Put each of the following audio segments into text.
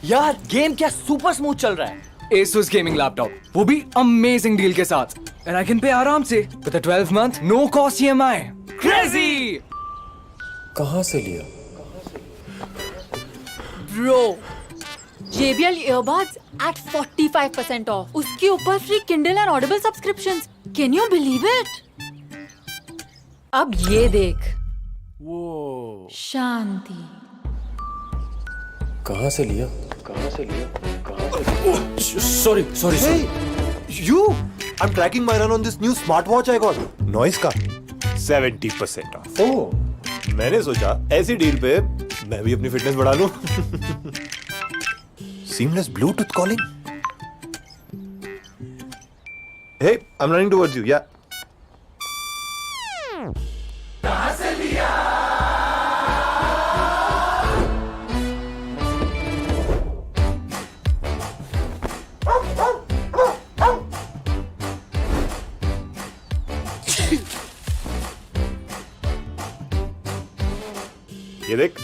यार गेम क्या super smooth चल रहा है। Asus गेमिंग लैपटॉप, वो भी अमेजिंग डील के साथ, and I can pay आराम से with a 12-month no cost EMI. Crazy! कहाँ से लिया? Bro, JBL earbuds at 45% off. उसके ऊपर free Kindle and Audible subscriptions. Can you believe it? अब ये देख। वो शांति। कहाँ से लिया? Sorry. Hey, you! I'm tracking my run on this new smartwatch I got. Noise का 70% off. Oh, मैंने सोचा ऐसी डील पे मैं भी अपनी फिटनेस बढ़ा लूं. Seamless Bluetooth calling. Hey, I'm running towards you. Yeah. ये देख,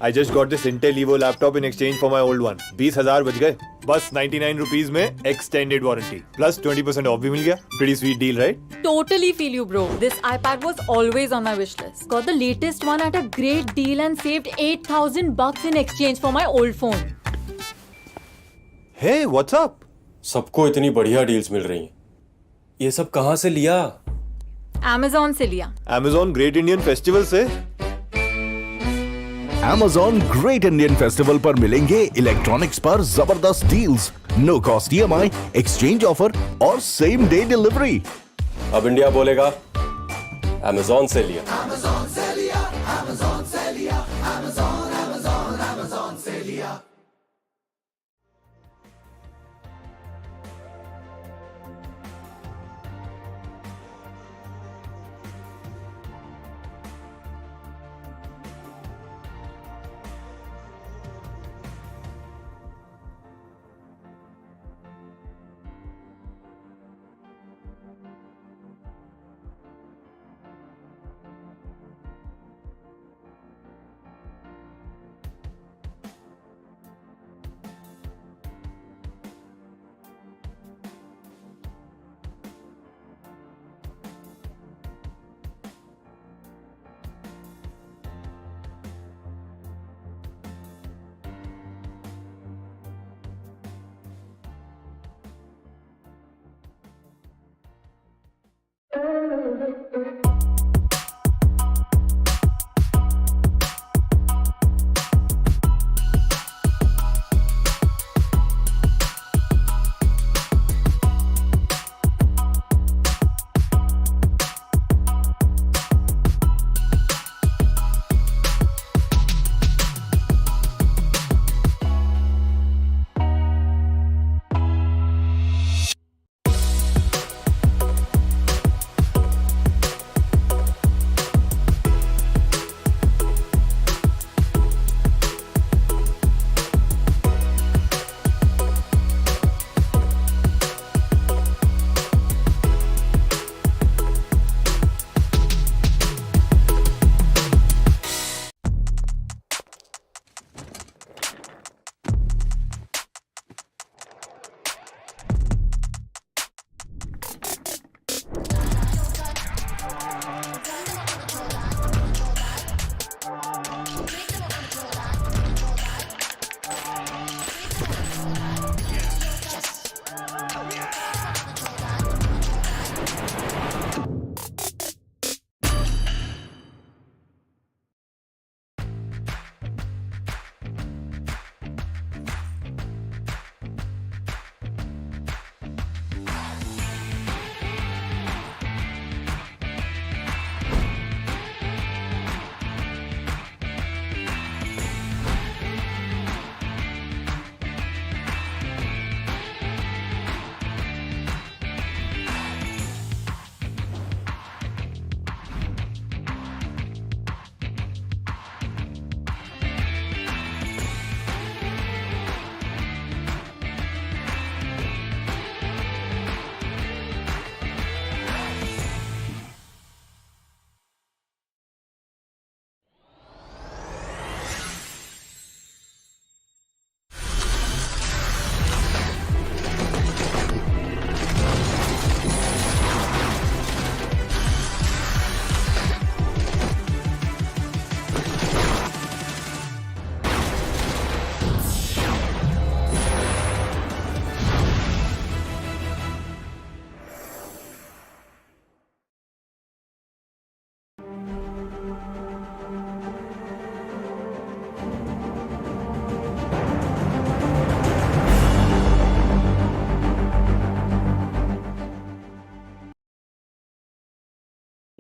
I just got this Intel Evo laptop in exchange for my old one. 20,000 बच गए. बस 99 rupees में extended warranty. Plus 20% off भी मिल गया. Pretty sweet deal, right? Totally feel you, bro. This iPad was always on my wish list. Got the latest one at a great deal and saved $8,000 in exchange for my old phone. Hey, what's up? सबको इतनी बढ़िया deals मिल रही हैं। ये सब कहाँ से लिया? Amazon से लिया। Amazon Great Indian Festival से Amazon Great Indian Festival पर मिलेंगे इलेक्ट्रॉनिक्स पर जबरदस्त deals, no cost EMI, exchange offer और सेम डे डिलीवरी। अब इंडिया बोलेगा Amazon से लिया।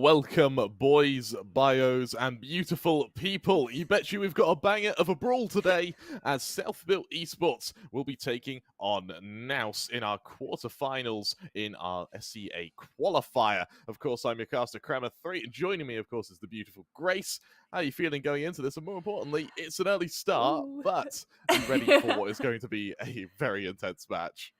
Welcome, boys, bios, and beautiful people. You bet you we've got a banger of a brawl today, as Self-Built Esports will be taking on NAOS in our quarterfinals in our SCA qualifier. Of course, I'm your caster, Kramer3, and joining me, of course, is the beautiful Grace. How are you feeling going into this? And more importantly, it's an early start, but are you ready for what is going to be a very intense match?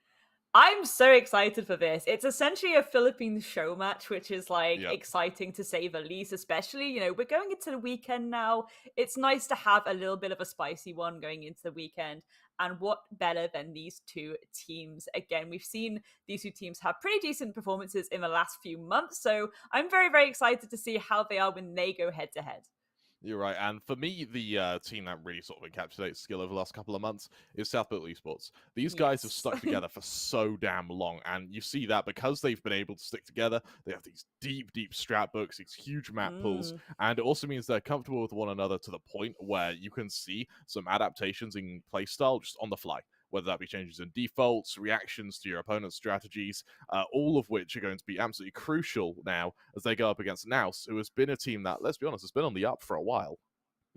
I'm so excited for this. It's essentially a Philippines show match, which is exciting to say the least, especially, we're going into the weekend now. It's nice to have a little bit of a spicy one going into the weekend. And what better than these two teams? Again, we've seen these two teams have pretty decent performances in the last few months. So I'm very, very excited to see how they are when they go head to head. You're right, and for me, the team that really sort of encapsulates skill over the last couple of months is Self-Built Esports. These guys have stuck together for so damn long, and you see that because they've been able to stick together, they have these deep, deep strat books, these huge map pools, and it also means they're comfortable with one another to the point where you can see some adaptations in playstyle just on the fly. Whether that be changes in defaults, reactions to your opponent's strategies, all of which are going to be absolutely crucial now as they go up against NAOS, who has been a team that, let's be honest, has been on the up for a while.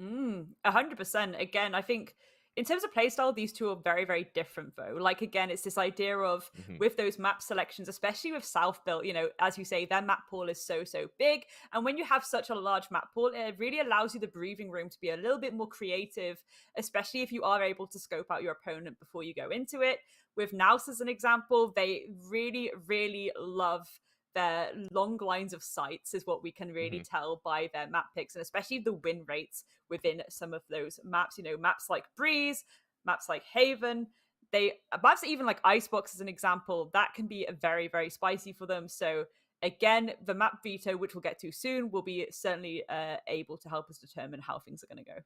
100%. Again, I think in terms of playstyle, these two are very, very different, though. Again, it's this idea of, with those map selections, especially with Self-Built, as you say, their map pool is so, so big. And when you have such a large map pool, it really allows you the breathing room to be a little bit more creative, especially if you are able to scope out your opponent before you go into it. With NAOS as an example, they really, really love their long lines of sights is what we can really tell by their map picks, and especially the win rates within some of those maps. Maps like Breeze, maps like Haven, maps even like Icebox as an example, that can be very, very spicy for them. So again, the map veto, which we'll get to soon, will be certainly able to help us determine how things are going to go.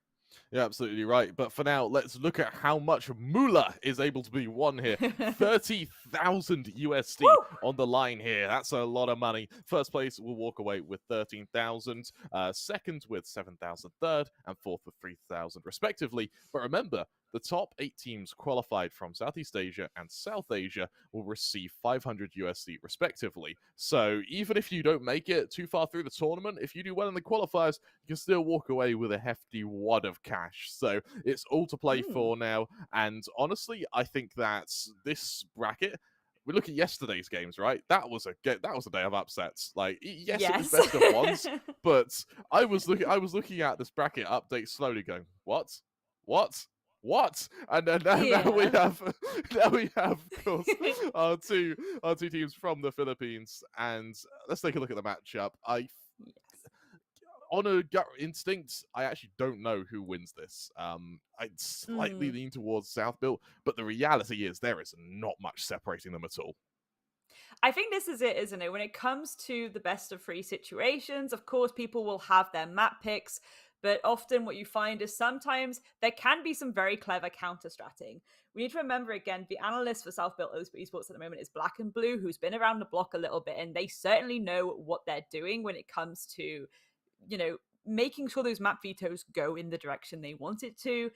You're absolutely right. But for now, let's look at how much moolah is able to be won here. 30,000 USD on the line here. That's a lot of money. First place will walk away with 13,000. Second with 7,000. Third and fourth with 3,000 respectively. But remember, the top 8 teams qualified from Southeast Asia and South Asia will receive 500 USD respectively. So even if you don't make it too far through the tournament, if you do well in the qualifiers, you can still walk away with a hefty wad of cash. So it's all to play for now. And honestly, I think that this bracket, we look at yesterday's games, right? That was a day of upsets. Yes, it was best of ones, but I was looking at this bracket update slowly, going, what? And then now we have, of course, our two teams from the Philippines, and let's take a look at the matchup. On a gut instinct, I actually don't know who wins this. I'd slightly lean towards Self-Built, but the reality is there is not much separating them at all. I think this is it, isn't it? When it comes to the best of 3 situations, of course, people will have their map picks, but often what you find is sometimes there can be some very clever counter-stratting. We need to remember, again, the analyst for Self-Built Esports at the moment is Black and Blue, who's been around the block a little bit, and they certainly know what they're doing when it comes to, making sure those map vetoes go in the direction they want it to.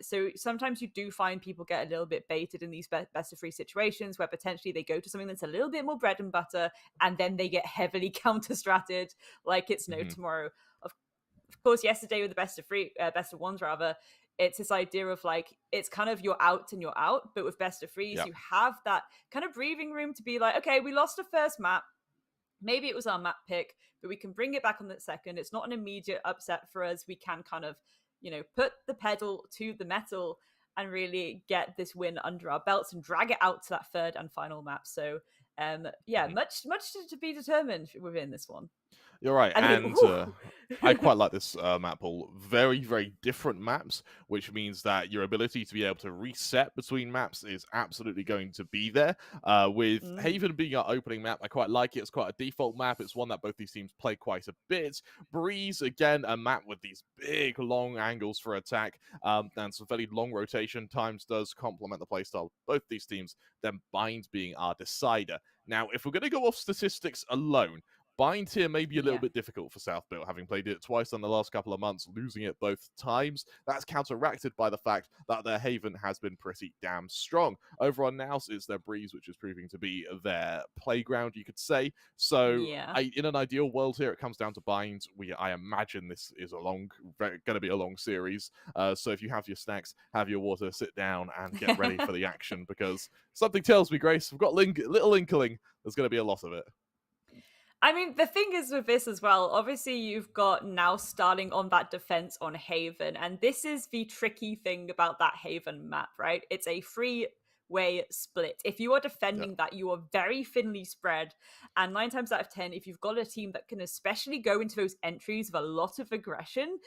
So sometimes you do find people get a little bit baited in these best of 3 situations where potentially they go to something that's a little bit more bread and butter, and then they get heavily counter-stratted like it's no tomorrow. Of course, yesterday with the best of ones rather, it's this idea of it's kind of you're out and you're out, but with best of 3s, you have that kind of breathing room to be like, okay, we lost the first map. Maybe it was our map pick, but we can bring it back on the second. It's not an immediate upset for us. We can kind of, put the pedal to the metal and really get this win under our belts and drag it out to that third and final map. So, much to be determined within this one. You're right, and I quite like this map pool. Very, very different maps, which means that your ability to be able to reset between maps is absolutely going to be there. With Haven being our opening map, I quite like it. It's quite a default map. It's one that both these teams play quite a bit. Breeze, again, a map with these big, long angles for attack, and some very long rotation times does complement the playstyle of both these teams, then Bind being our decider. Now, if we're going to go off statistics alone, Bind here may be a little Yeah. bit difficult for South Built, having played it twice in the last couple of months, losing it both times. That's counteracted by the fact that their Haven has been pretty damn strong. Over on NAOS, it's their Breeze, which is proving to be their playground, you could say. So, Yeah. in an ideal world here, it comes down to Bind. I imagine this is going to be a long series. So if you have your snacks, have your water, sit down, and get ready for the action, because something tells me, Grace, we've got little inkling there's going to be a lot of it. I mean, the thing is with this as well, obviously you've got now starting on that defense on Haven, and this is the tricky thing about that Haven map, right? It's a three-way split. If you are defending that, you are very thinly spread, and 9 times out of 10, if you've got a team that can especially go into those entries with a lot of aggression,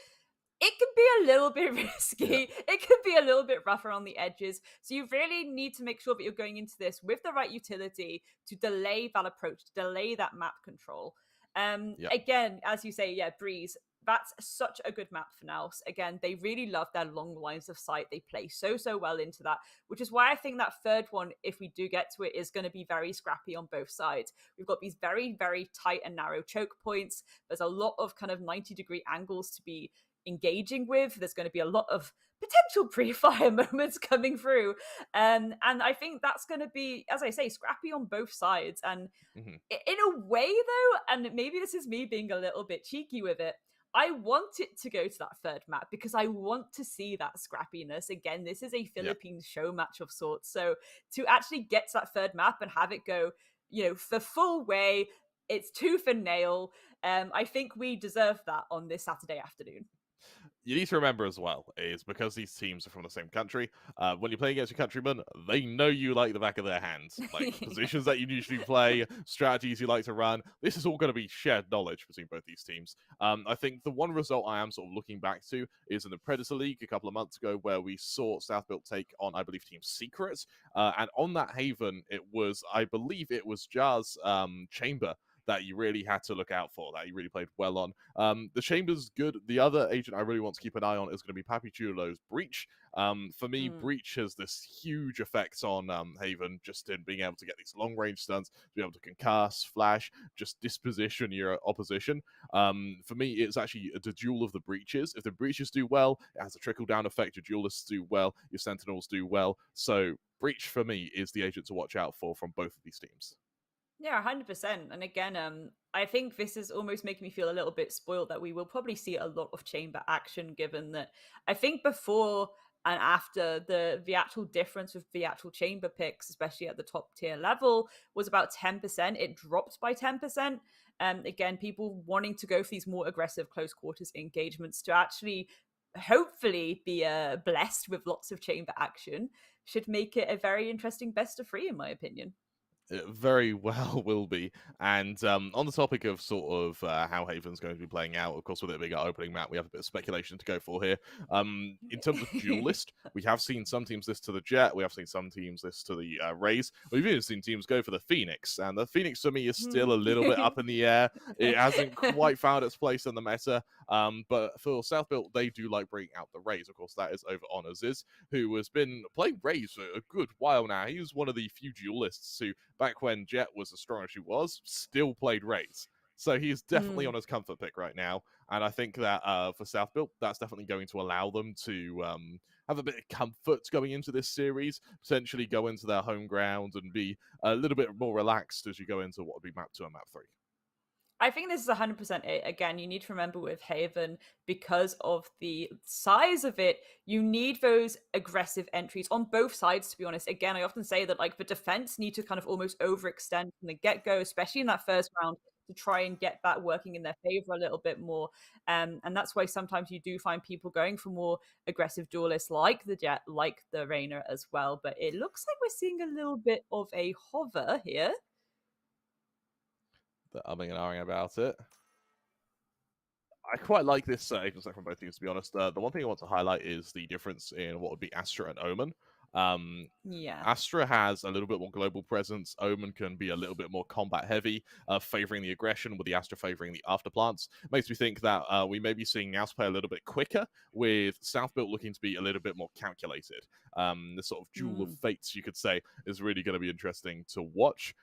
it can be a little bit risky. It can be a little bit rough around the edges. So you really need to make sure that you're going into this with the right utility to delay that approach, to delay that map control. Again, as you say, Breeze, that's such a good map for NAOS. Again, they really love their long lines of sight. They play so well into that, which is why I think that third one, if we do get to it, is going to be very scrappy on both sides. We've got these very, very tight and narrow choke points. There's a lot of kind of 90-degree angles to be engaging with. There's going to be a lot of potential pre-fire moments coming through, and I think that's going to be, as I say, scrappy on both sides. And in a way though, and maybe this is me being a little bit cheeky with it, I want it to go to that third map because I want to see that scrappiness. Again, this is a Philippines show match of sorts, so to actually get to that third map and have it go, the full way, it's tooth and nail, I think we deserve that on this Saturday afternoon. You need to remember as well, is because these teams are from the same country, when you're playing against your countrymen, they know you like the back of their hands. Like, positions that you usually play, strategies you like to run, this is all going to be shared knowledge between both these teams. I think the one result I am sort of looking back to is in the Predator League a couple of months ago, where we saw South Built take on, I believe, Team Secret, and on that Haven, I believe it was Jar's Chamber that you really had to look out for, that you really played well on. The Chamber's good. The other agent I really want to keep an eye on is going to be Papi Chulo's Breach. For me, Breach has this huge effect on Haven, just in being able to get these long-range stuns, to be able to concuss, flash, just disposition your opposition. For me, it's actually the duel of the Breaches. If the Breaches do well, it has a trickle-down effect. Your Duelists do well, your Sentinels do well. So Breach, for me, is the agent to watch out for from both of these teams. Yeah, 100%. And again, I think this is almost making me feel a little bit spoiled that we will probably see a lot of chamber action, given that I think before and after the actual difference with the actual chamber picks, especially at the top tier level, was about 10%. It dropped by 10%. Again, people wanting to go for these more aggressive close quarters engagements to actually hopefully be blessed with lots of chamber action should make it a very interesting best of 3, in my opinion. It very well will be. And on the topic of sort of how Haven's going to be playing out, of course, with it being our opening map, we have a bit of speculation to go for here. In terms of duelist, we have seen some teams list to the Jet, we have seen some teams list to the Raze. We've even seen teams go for the Phoenix, and the Phoenix for me is still a little bit up in the air. It hasn't quite found its place in the meta, but for South Built, they do like bringing out the Raze. Of course, that is over on Aziz, who has been playing Raze for a good while now. He was one of the few duelists who, back when Jet was as strong as she was, still played Raze. So he's definitely on his comfort pick right now. And I think that for South Built, that's definitely going to allow them to have a bit of comfort going into this series, potentially go into their home ground and be a little bit more relaxed as you go into what would be map 2 and map 3. I think this is 100% it. Again, you need to remember with Haven, because of the size of it, you need those aggressive entries on both sides, to be honest. Again, I often say that like the defense need to kind of almost overextend from the get-go, especially in that first round, to try and get that working in their favor a little bit more. And that's why sometimes you do find people going for more aggressive duelists like the Jet, like the Reina as well. But it looks like we're seeing a little bit of a hover here. That umming and ahhing about it. I quite like this agent set from both teams, to be honest. The one thing I want to highlight is the difference in what would be Astra and Omen. Astra has a little bit more global presence. Omen can be a little bit more combat heavy, favoring the aggression, with the Astra favoring the afterplants. Makes me think that we may be seeing NAOS play a little bit quicker, with South Built looking to be a little bit more calculated. The sort of duel of fates, you could say, is really going to be interesting to watch.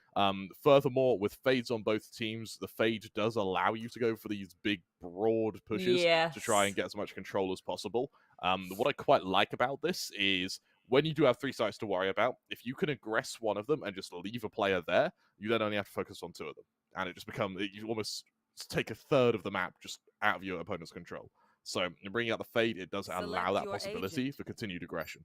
Furthermore, with fades on both teams, the fade does allow you to go for these big, broad pushes to try and get as much control as possible. What I quite like about this is when you do have 3 sites to worry about, if you can aggress one of them and just leave a player there, you then only have to focus on 2 of them. And it just becomes, you almost take a third of the map just out of your opponent's control. So in bringing out the fade, it does allow that possibility for continued aggression.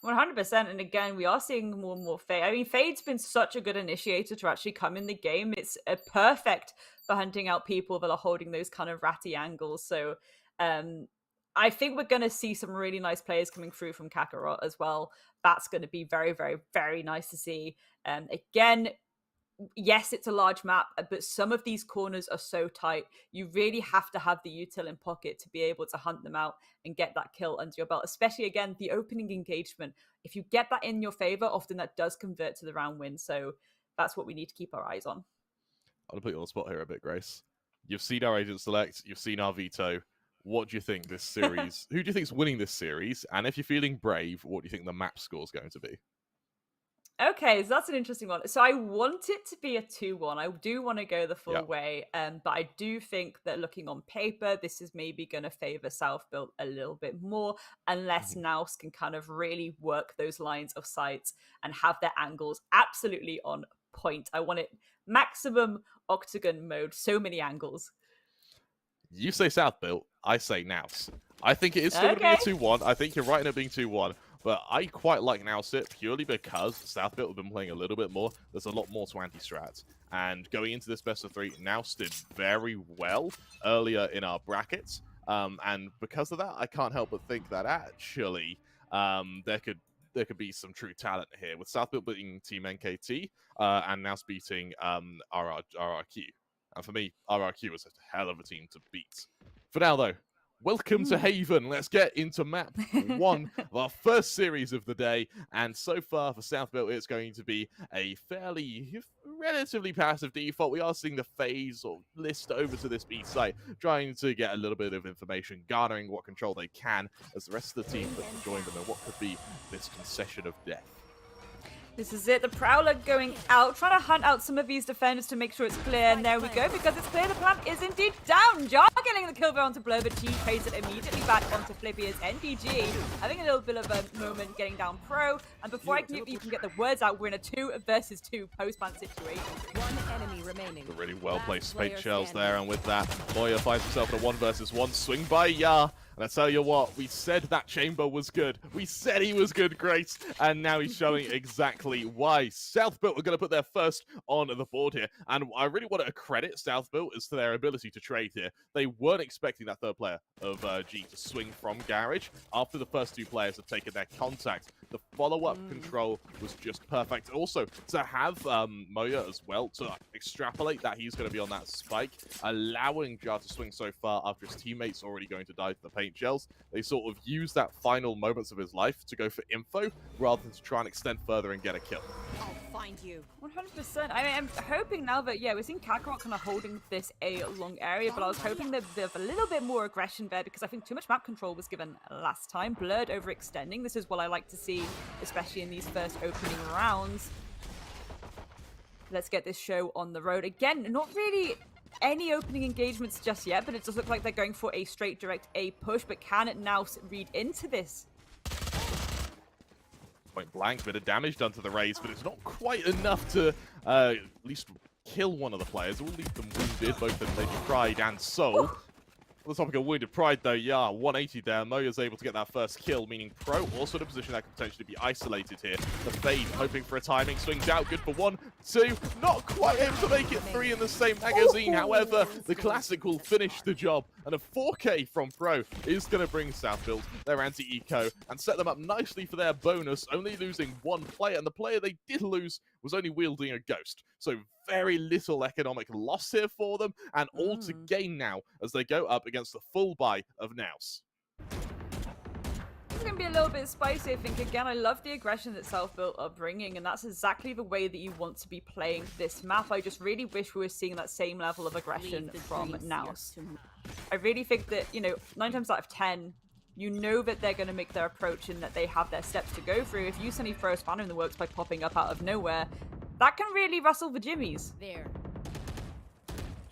100%. And again, we are seeing more and more fade. I mean, fade's been such a good initiator to actually come in the game. It's perfect for hunting out people that are holding those kind of ratty angles. So I think we're going to see some really nice players coming through from Kakarot as well. That's going to be very, very, very nice to see. Again, yes, it's a large map, but some of these corners are so tight. You really have to have the util in pocket to be able to hunt them out and get that kill under your belt, especially, again, the opening engagement. If you get that in your favor, often that does convert to the round win. So that's what we need to keep our eyes on. I'm going to put you on the spot here a bit, Grace. You've seen our agent select. You've seen our veto. What do you think this series... Who do you think is winning this series? And if you're feeling brave, what do you think the map score is going to be? Okay, so that's an interesting one. So I want it to be a 2-1. I do want to go the full way, but I do think that looking on paper, this is maybe going to favor South Built a little bit more, unless NAOS can kind of really work those lines of sight and have their angles absolutely on point. I want it maximum octagon mode, so many angles. You say South Built, I say NAOS. I think it is still going to be a 2-1. I think you're right in it being 2-1. But I quite like NAOS it purely because South Built have been playing a little bit more. There's a lot more to anti-strat. And going into this best of 3, NAOS did very well earlier in our brackets. And because of that, I can't help but think that actually there could be some true talent here. With South Built beating Team NKT and NAOS beating RRQ. And for me, RRQ is a hell of a team to beat. For now, though, welcome to Haven. Let's get into map 1 of our first series of the day. And so far for South Built, it's going to be a relatively passive default. We are seeing the phase or list over to this B site, trying to get a little bit of information, garnering what control they can as the rest of the team look to join them in what could be this concession of death. This is it, the Prowler going out, trying to hunt out some of these defenders to make sure it's clear, and there we go, because it's clear the plan is indeed down. Jar getting the kill there onto Blur, but G trades it immediately back onto Flippy as NDG, having a little bit of a moment getting down Pro, and before I can even get the words out, we're in a 2 versus 2 post-ban situation. One enemy remaining. The really well-placed spade shells there, and with that, Moya finds himself in a 1 versus 1 swing by Ya. And I tell you what, we said that chamber was good. We said he was good, Grace. And now he's showing exactly why. South Built are going to put their first on the board here. And I really want to credit South Built as to their ability to trade here. They weren't expecting that third player of G to swing from Garage after the first 2 players had taken their contact. The follow-up control was just perfect. Also, to have Moya as well, to extrapolate that he's going to be on that spike, allowing Jar to swing so far after his teammates already going to die to the paint shells. They sort of use that final moments of his life to go for info rather than to try and extend further and get a kill. I'll find you. 100%. I mean, I'm hoping now that, we're seeing Kakarot kind of holding this a long area, but I was hoping that there's a little bit more aggression there because I think too much map control was given last time. Blurred overextending. This is what I like to see, especially in these first opening rounds. Let's get this show on the road. Again, not really any opening engagements just yet, but it does look like they're going for a straight direct A push, but can it now read into this? Point blank, bit of damage done to the Rays, but it's not quite enough to at least kill one of the players. It will leave them wounded, both in Lady Pride and Soul. On the topic of Wounded Pride, though, 180 there. Moya's able to get that first kill, meaning Pro also in a position that could potentially be isolated here. The Fade hoping for a timing, swings out, good for 1, 2, not quite able to make it 3 in the same magazine. However, the Classic will finish the job, and a 4K from Pro is going to bring South Built their anti-eco and set them up nicely for their bonus, only losing 1 player, and the player they did lose was only wielding a ghost. So very little economic loss here for them, and all to gain now as they go up against the full buy of NAOS. This is going to be a little bit spicy, I think. Again, I love the aggression that South Built are bringing, and that's exactly the way that you want to be playing this map. I just really wish we were seeing that same level of aggression from NAOS. I really think that, 9 times out of 10, you know that they're going to make their approach and that they have their steps to go through. If you suddenly throw a spanner in the works by popping up out of nowhere, that can really rustle the Jimmies. There.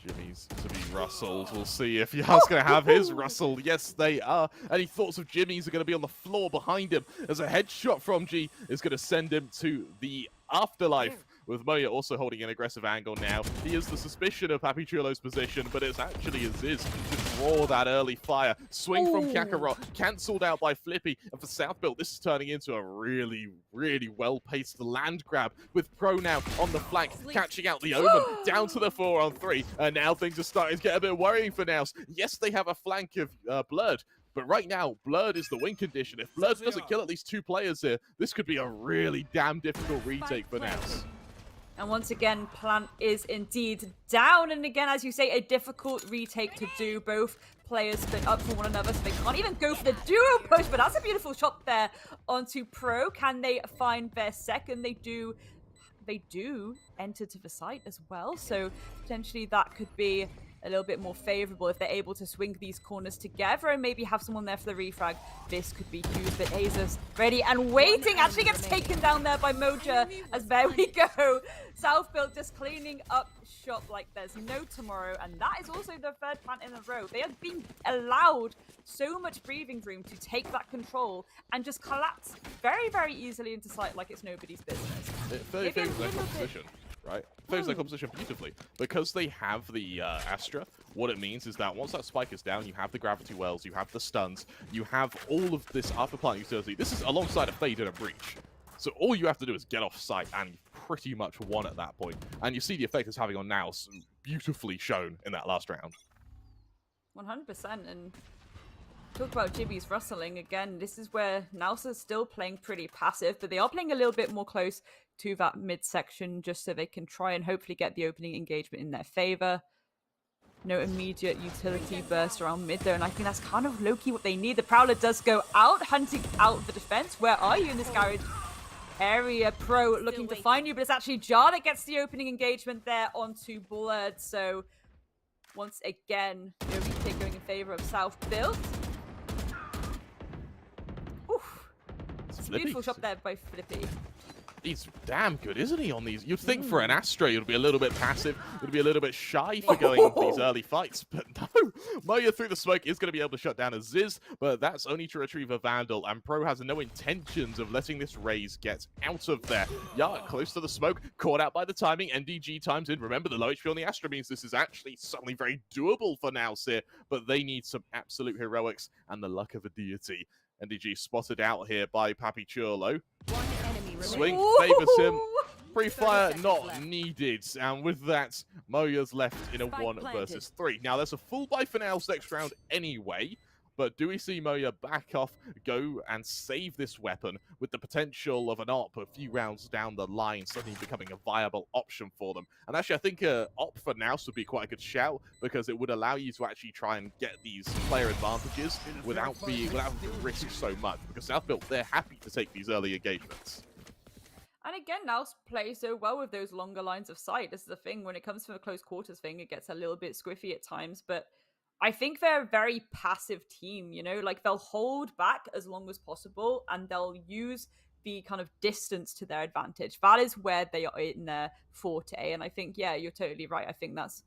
Jimmy's to be rustled. We'll see if Yar's going to have his rustled. Yes, they are. Any thoughts of Jimmy's are going to be on the floor behind him as a headshot from G is going to send him to the afterlife. With Moya also holding an aggressive angle now. He is the suspicion of Papi Chulo's position, but it's actually Aziz to draw that early fire. Swing from Kakarot, cancelled out by Flippy. And for South Built, this is turning into a really, really well-paced land grab with Pro now on the flank, catching out the Omen, down to the 4-on-3. And now things are starting to get a bit worrying for NAOS. Yes, they have a flank of Blurred, but right now, Blurred is the win condition. If Blurred doesn't kill at least 2 players here, this could be a really damn difficult retake for NAOS. And once again, Plant is indeed down. And again, as you say, a difficult retake to do. Both players split up from one another, so they can't even go for the duo push. But that's a beautiful shot there onto Pro. Can they find their second? They do enter to the site as well. So potentially that could be a little bit more favorable if they're able to swing these corners together and maybe have someone there for the refrag. This could be huge, but Asus ready and waiting. Actually gets taken down there by Moja, as there we go. South Built just cleaning up shop like there's no tomorrow, and that is also the 3rd plant in a row. They have been allowed so much breathing room to take that control and just collapse very, very easily into sight like it's nobody's business. It very favors their composition. Right? Favors their composition beautifully. Because they have the Astra, what it means is that once that spike is down, you have the gravity wells, you have the stuns, you have all of this after plant utility. This is alongside a Fade and a Breach. So all you have to do is get off site and you've pretty much won at that point. And you see the effect it's having on NAOS beautifully shown in that last round. 100%. And talk about Jimmy's rustling again. This is where NAOS is still playing pretty passive, but they are playing a little bit more close to that midsection just so they can try and hopefully get the opening engagement in their favor. No immediate utility burst around mid there, and I think that's kind of low-key what they need. The Prowler does go out, hunting out the defense. Where are you in this garage area? Pro looking to find you, but it's actually Jar that gets the opening engagement there onto Blurred. So once again, no retake going in favor of South Built. Oof. It's a beautiful shot there by Flippy. He's damn good, isn't he, on these? You'd think for an Astra, you'd be a little bit passive, you'd be a little bit shy for going these early fights, but no. Moya through the smoke is going to be able to shut down Aziz, but that's only to retrieve a Vandal, and Pro has no intentions of letting this Raze get out of there. Yeah, close to the smoke, caught out by the timing, NDG times in. Remember, the low HP on the Astra means this is actually suddenly very doable for NAOS here, but they need some absolute heroics and the luck of a deity. NDG spotted out here by Papi Chulo. Swing favors him. Pre-fire not needed. And with that, Moya's left in a 1 versus 3. Now, there's a full buy for NAOS next round anyway. But do we see Moya back off, go and save this weapon with the potential of an op a few rounds down the line suddenly becoming a viable option for them? And actually, I think an op for NAOS would be quite a good shout because it would allow you to actually try and get these player advantages without the risk so much. Because South Built, they're happy to take these early engagements. And again, NAOS play so well with those longer lines of sight. This is the thing, when it comes to a close quarters thing, it gets a little bit squiffy at times, but I think they're a very passive team, you know, like they'll hold back as long as possible and they'll use the kind of distance to their advantage. That is where they are in their forte. And I think, yeah, you're totally right. I think that's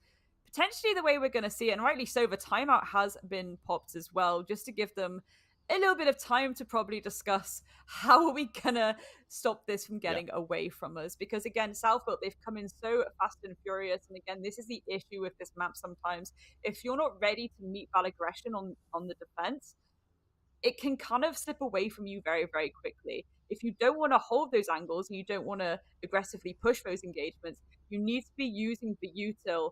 potentially the way we're going to see it. And rightly so, the timeout has been popped as well, just to give them a little bit of time to probably discuss how are we gonna stop this from getting away from us, because again, South Built, they've come in so fast and furious, and again, this is the issue with this map sometimes. If you're not ready to meet that aggression on the defense, it can kind of slip away from you very, very quickly. If you don't want to hold those angles and you don't want to aggressively push those engagements, you need to be using the util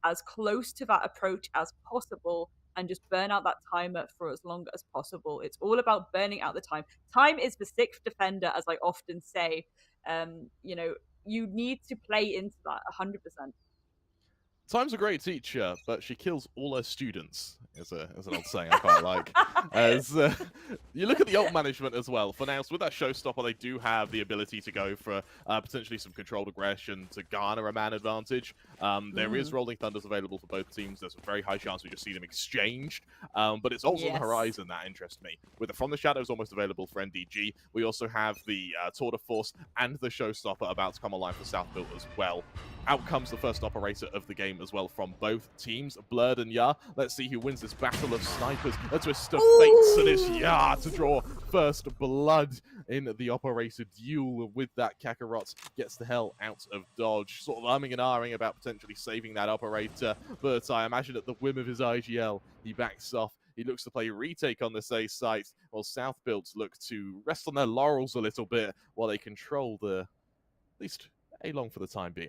as close to that approach as possible and just burn out that timer for as long as possible. It's all about burning out the time. Time is the sixth defender, as I often say. You know, you need to play into that 100%. Time's a great teacher, but she kills all her students It's an old saying I quite like. As you look at the ult management as well. For now, so with that showstopper, they do have the ability to go for potentially some controlled aggression to garner a man advantage. There is Rolling Thunders available for both teams. There's a very high chance we just see them exchanged. But it's also on the horizon that interests me. With the From the Shadows almost available for NDG, we also have the Tour de Force and the showstopper about to come online for South Built as well. Out comes the first operator of the game as well from both teams, Blurred and Ya. Let's see who wins this battle of snipers. A twist of fates, and it's Ya to draw first blood in the operator duel. With that, Kakarot gets the hell out of dodge, sort of umming and ahhing about potentially saving that operator, but I imagine at the whim of his IGL, he backs off. He looks to play retake on this A site, while South Builds look to rest on their laurels a little bit while they control the, at least A long for the time being.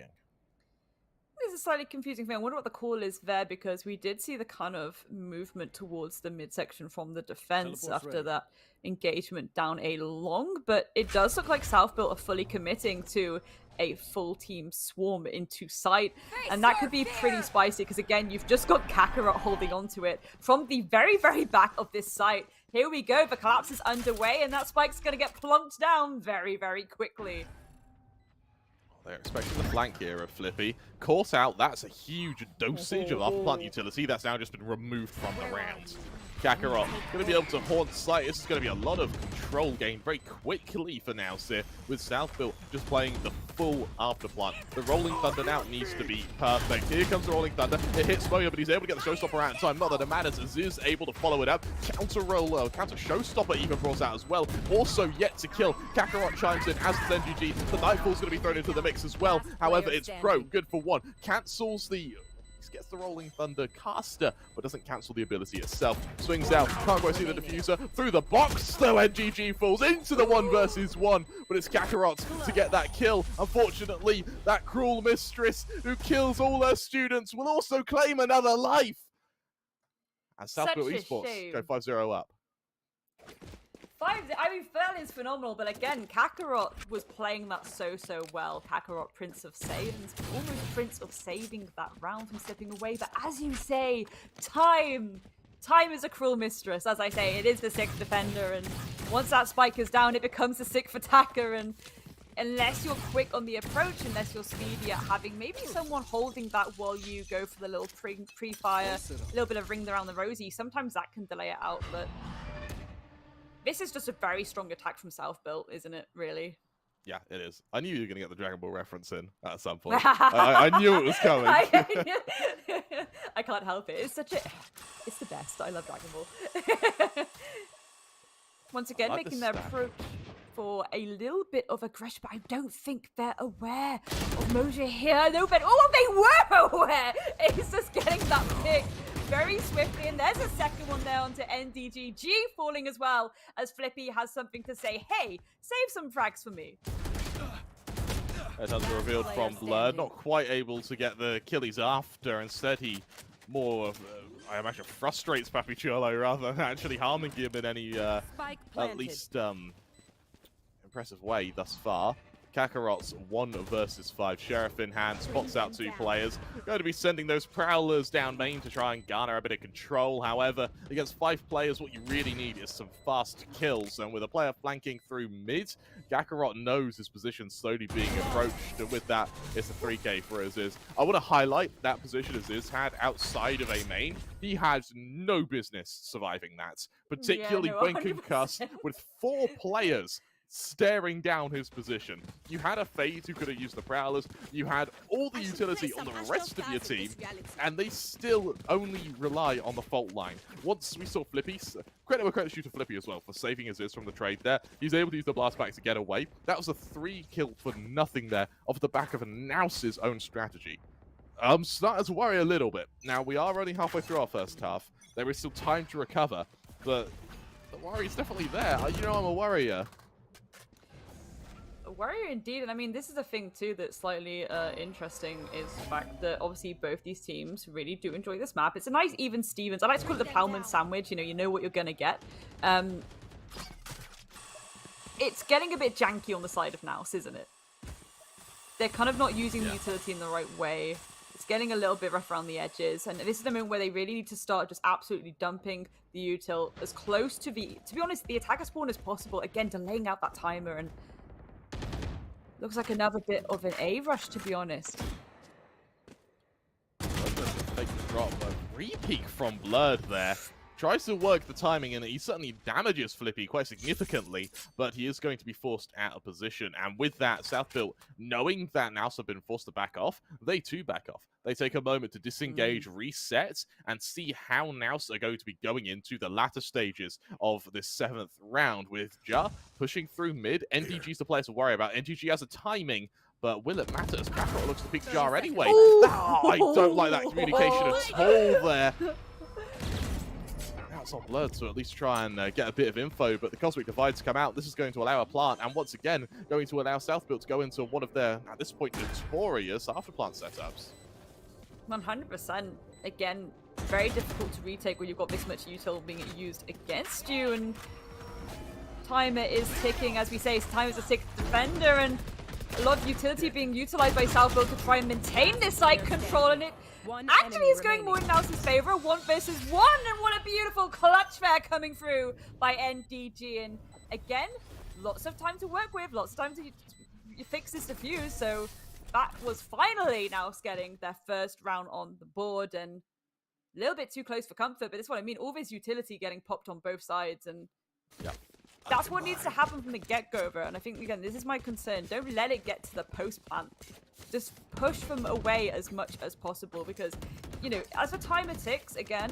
This is a slightly confusing thing. I wonder what the call is there, because we did see the kind of movement towards the midsection from the defense after that engagement down A long, but it does look like South Built are fully committing to a full team swarm into sight, and that could be pretty spicy because again, you've just got Kakarot holding onto it from the very, very back of this site. Here we go, the collapse is underway, and that spike's going to get plunked down very, very quickly. They're expecting the flank here of Flippy. Caught out, that's a huge dosage of upper plant utility that's now just been removed from the round. Kakarot going to be able to haunt site. This is going to be a lot of control gained very quickly for NAOS here, with South Built just playing the full afterplant. The Rolling Thunder now needs to be perfect. Here comes the Rolling Thunder. It hits Moya, but he's able to get the Showstopper out in time. Not that it matters, as is able to follow it up. Counter Showstopper even brought out as well. Also yet to kill. Kakarot chimes in, as does NGG. The Nightfall's going to be thrown into the mix as well. However, it's Pro, good for one. Cancels the... gets the Rolling Thunder caster, but doesn't cancel the ability itself. Swings out, can't quite see the diffuser. Through the box, though, NGG falls into the 1 versus 1, but it's Kakarot to get that kill. Unfortunately, that cruel mistress who kills all her students will also claim another life. And South Built Esports go 5-0 up. I mean, that is phenomenal, but again, Kakarot was playing that so well. Kakarot, Prince of Savings, almost Prince of saving that round from slipping away. But as you say, time is a cruel mistress. As I say, it is the 6th defender, and once that spike is down, it becomes the 6th attacker. And unless you're quick on the approach, unless you're speedy at having maybe someone holding that while you go for the little pre-fire, a little bit of ring around the rosy, sometimes that can delay it out, but... this is just a very strong attack from South Built, isn't it, really? Yeah, it is. I knew you were going to get the Dragon Ball reference in at some point. I knew it was coming. I can't help it. It's the best. I love Dragon Ball. Once again, like making their approach for a little bit of aggression, but I don't think they're aware of Moja here. No, but they were aware! It's just getting that pick very swiftly, and there's a second one there onto NDG. G falling as well, as Flippy has something to say. Hey, save some frags for me. As has revealed from Blur, not quite able to get the kill he's after. Instead, he more, I imagine, frustrates Papichuelo rather than actually harming him in any, at least, impressive way thus far. Kakarot's 1 versus 5 Sheriff in hand, spots out 2 players. Going to be sending those Prowlers down main to try and garner a bit of control. However, against 5 players, what you really need is some fast kills. And with a player flanking through mid, Kakarot knows his position slowly being approached. And with that, it's a 3K for Aziz. I want to highlight that position Aziz had outside of A main. He had no business surviving that, particularly when concussed with 4 players staring down his position. You had a Fade who could have used the Prowlers, you had all the utility on the rest of your team, and they still only rely on the fault line. Once we saw Flippy, credit due to Flippy as well for saving Aziz from the trade there. He's able to use the blast back to get away. That was a 3 kill for nothing there off the back of NAOS's own strategy. I'm starting to worry a little bit. Now, we are only halfway through our first half. There is still time to recover, but the worry is definitely there. You know I'm a worrier. Warrior indeed, and I mean, this is a thing too that's slightly interesting, is the fact that obviously both these teams really do enjoy this map. It's a nice even Stevens. I like to call it the Plowman sandwich. You know what you're gonna get. It's getting a bit janky on the side of NAOS, isn't it? They're kind of not using the utility in the right way. It's getting a little bit rough around the edges, and this is the moment where they really need to start just absolutely dumping the util as close to be honest, the attacker spawn as possible. Again, delaying out that timer, and looks like another bit of an A rush, to be honest. Take the drop, but re-peek from Blurred there. Tries to work the timing, and he certainly damages Flippy quite significantly, but he is going to be forced out of position. And with that, Southbuilt, knowing that NAOS have been forced to back off, they too back off. They take a moment to disengage, reset, and see how NAOS are going to be going into the latter stages of this 7th round, with Ja pushing through mid. NDG's the player to worry about. NDG has a timing, but will it matter as Kakarot looks to pick Jar anyway? I don't like that communication at all there. Now it's on Blurred to at least try and get a bit of info, but the Cosmic Divide's come out. This is going to allow a plant, and once again, going to allow Southbuilt to go into one of their, at this point, notorious after-plant setups. 100%. Again, very difficult to retake when you've got this much util being used against you, and timer is ticking. As we say, time is a 6th defender, and a lot of utility being utilized by Southbuilt to try and maintain this site control, and it actually is going more in NAOS's favor. 1 versus 1, and what a beautiful clutch fair coming through by NDG. And again, lots of time to work with, lots of time to fix this defuse. So that was finally NAOS getting their first round on the board, and a little bit too close for comfort, but that's what I mean. All this utility getting popped on both sides, and that's what needs to happen from the get-go, bro. And I think, again, this is my concern. Don't let it get to the post-plant. Just push them away as much as possible, because, you know, as the timer ticks, again,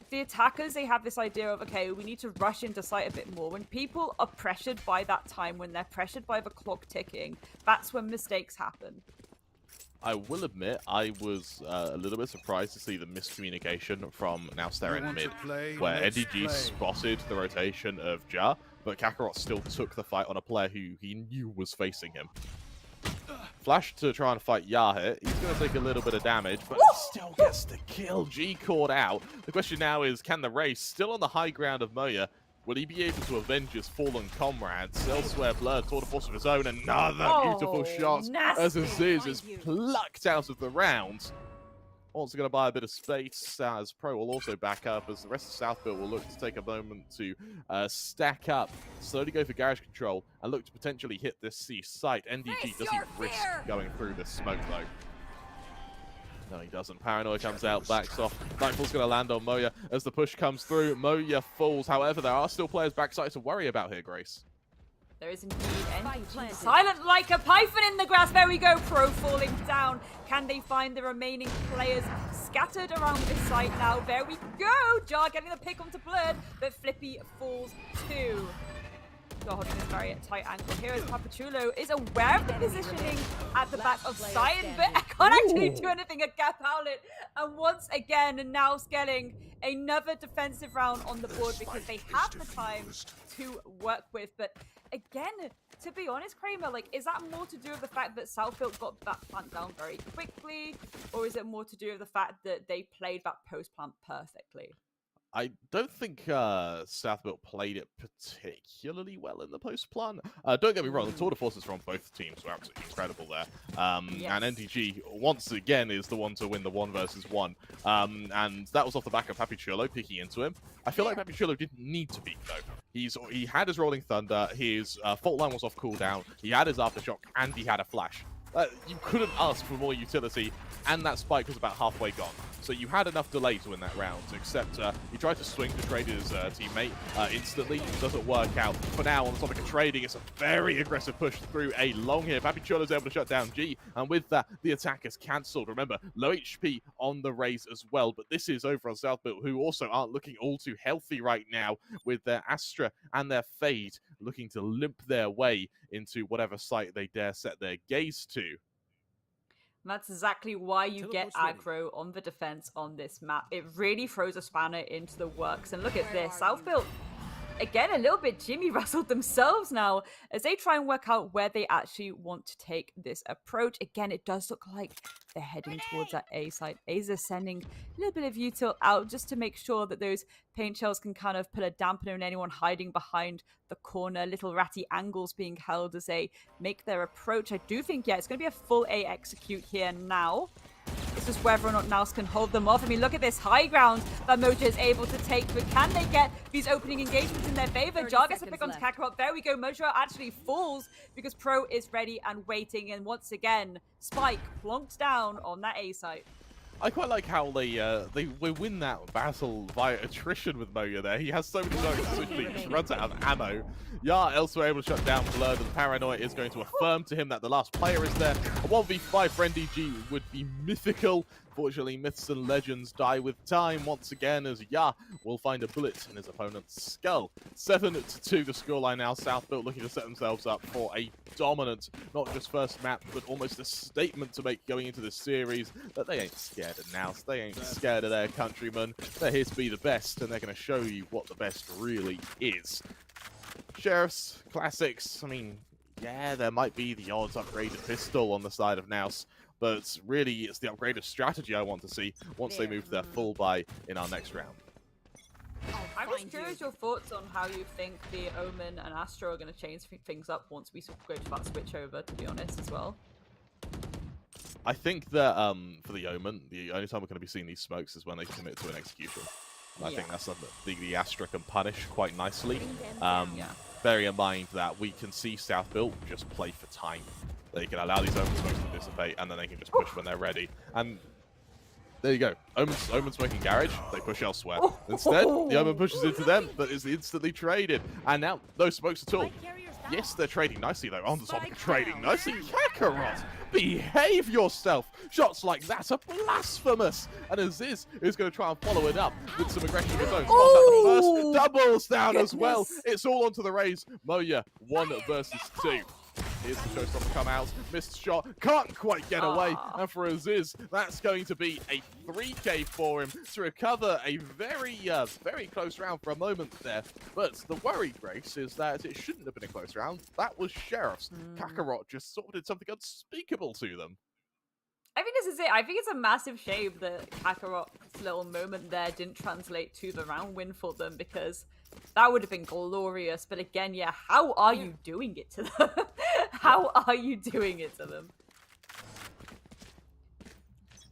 the attackers, they have this idea of, okay, we need to rush into site a bit more. When people are pressured by that time, when they're pressured by the clock ticking, that's when mistakes happen. I will admit, I was a little bit surprised to see the miscommunication from NAOS there in mid, where NDG spotted the rotation of Ja, but Kakarot still took the fight on a player who he knew was facing him. Flash to try and fight Ya here. He's going to take a little bit of damage, but he still gets the kill. G caught out. The question now is, can the race, still on the high ground of Moya, will he be able to avenge his fallen comrades? Elsewhere, Blurred, tour de force of his own. Another beautiful shot as Aziz is plucked out of the round. Also going to buy a bit of space, as Pro will also back up, as the rest of Southbuilt will look to take a moment to stack up, slowly go for garage control, and look to potentially hit this C site. NDG doesn't risk going through this smoke, though. No, he doesn't. Paranoia comes out, backs off. Nightfall's going to land on Moya as the push comes through. Moya falls. However, there are still players backside to worry about here, Grace. There is indeed NDG. Silent like a python in the grass. There we go. Pro falling down. Can they find the remaining players scattered around this site now? There we go. Jar getting the pick onto Blurred, but Flippy falls too. Still holding this very tight angle here as Papachulo is aware of the positioning at the back of Cyan, but I can't actually do anything at Gap Outlet. And once again, NAOS getting another defensive round on the board because they have the time to work with. But again, to be honest, Kramer, like, is that more to do with the fact that Southbuilt got that plant down very quickly, or is it more to do with the fact that they played that post plant perfectly? I don't think Southbuilt played it particularly well in the post-plan. Don't get me wrong, the tour de forces from both teams were absolutely incredible there. And NDG, once again, is the one to win the 1 versus 1. And that was off the back of Papichulo peeking into him. I feel like Papichulo didn't need to peek, though. He had his Rolling Thunder, his fault line was off cooldown, he had his Aftershock, and he had a flash. You couldn't ask for more utility, and that spike was about halfway gone. So you had enough delay to win that round, except he tried to swing to trade his teammate instantly. It doesn't work out. For now, on the topic of trading, it's a very aggressive push through A long here. Papichulo's able to shut down G, and with that, the attack is cancelled. Remember, low HP on the raise as well, but this is over on Southbuilt, who also aren't looking all too healthy right now, with their Astra and their Fade looking to limp their way into whatever site they dare set their gaze to. And that's exactly why you get aggro on the defense on this map. It really throws a spanner into the works. And look at this. Southbuilt, again, a little bit Jimmy Russell themselves now as they try and work out where they actually want to take this approach. Again, it does look like they're heading towards that A side. A's are sending a little bit of util out just to make sure that those paint shells can kind of put a dampener on anyone hiding behind the corner. Little ratty angles being held as they make their approach. I do think, yeah, it's going to be a full A execute here now. just whether or not NAOS can hold them off. I mean, look at this high ground that Mojo is able to take, but can they get these opening engagements in their favor? 30 Jar gets a seconds pick onto left. Kakarot. There we go. Mojo actually falls because Pro is ready and waiting, and once again, Spike plonked down on that A site. I quite like how they win that battle via attrition with Moya there. He has so many targets swiftly, he just runs out of ammo. Yar elsewhere able to shut down Blur. The paranoia is going to affirm to him that the last player is there. A 1v5 for NDG would be mythical. Fortunately, myths and legends die with time once again as Ya will find a bullet in his opponent's skull. 7-2 the scoreline now. South Built looking to set themselves up for a dominant, not just first map, but almost a statement to make going into this series that they ain't scared of NAOS. They ain't scared of their countrymen. They're here to be the best, and they're going to show you what the best really is. Sheriffs, classics, I mean, yeah, there might be the odds upgraded pistol on the side of NAOS, but really it's the upgraded strategy I want to see once they move to their full buy in our next round. I'm just curious your thoughts on how you think the Omen and Astro are going to change things up once we go to that switch over, to be honest, as well. I think that for the Omen, the only time we're going to be seeing these smokes is when they commit to an execution. I think that's something the Astra can punish quite nicely. Bearing in mind that we can see South Built just play for time. They can allow these Omen smokes to dissipate, and then they can just push when they're ready. And there you go. Omen smoking garage, they push elsewhere. Instead, the Omen pushes into them, but is instantly traded. And now, no smokes at all. Yes, they're trading nicely, though. On the top, trading nicely. Kakarot, behave yourself. Shots like that are blasphemous. And Aziz is going to try and follow it up with some aggression of his own. Spots out the first, doubles down as well. It's all onto the Rays. Moya, 1 versus 2. Here's the showstopper to come out. Missed shot. Can't quite get away. And for Aziz, that's going to be a 3K for him to recover a very, very close round for a moment there. But the worry, Grace, is that it shouldn't have been a close round. That was Sheriff's. Kakarot just sort of did something unspeakable to them. I think this is it. I think it's a massive shame that Kakarot's little moment there didn't translate to the round win for them, because that would have been glorious. But again, yeah, how are you doing it to them? How are you doing it to them?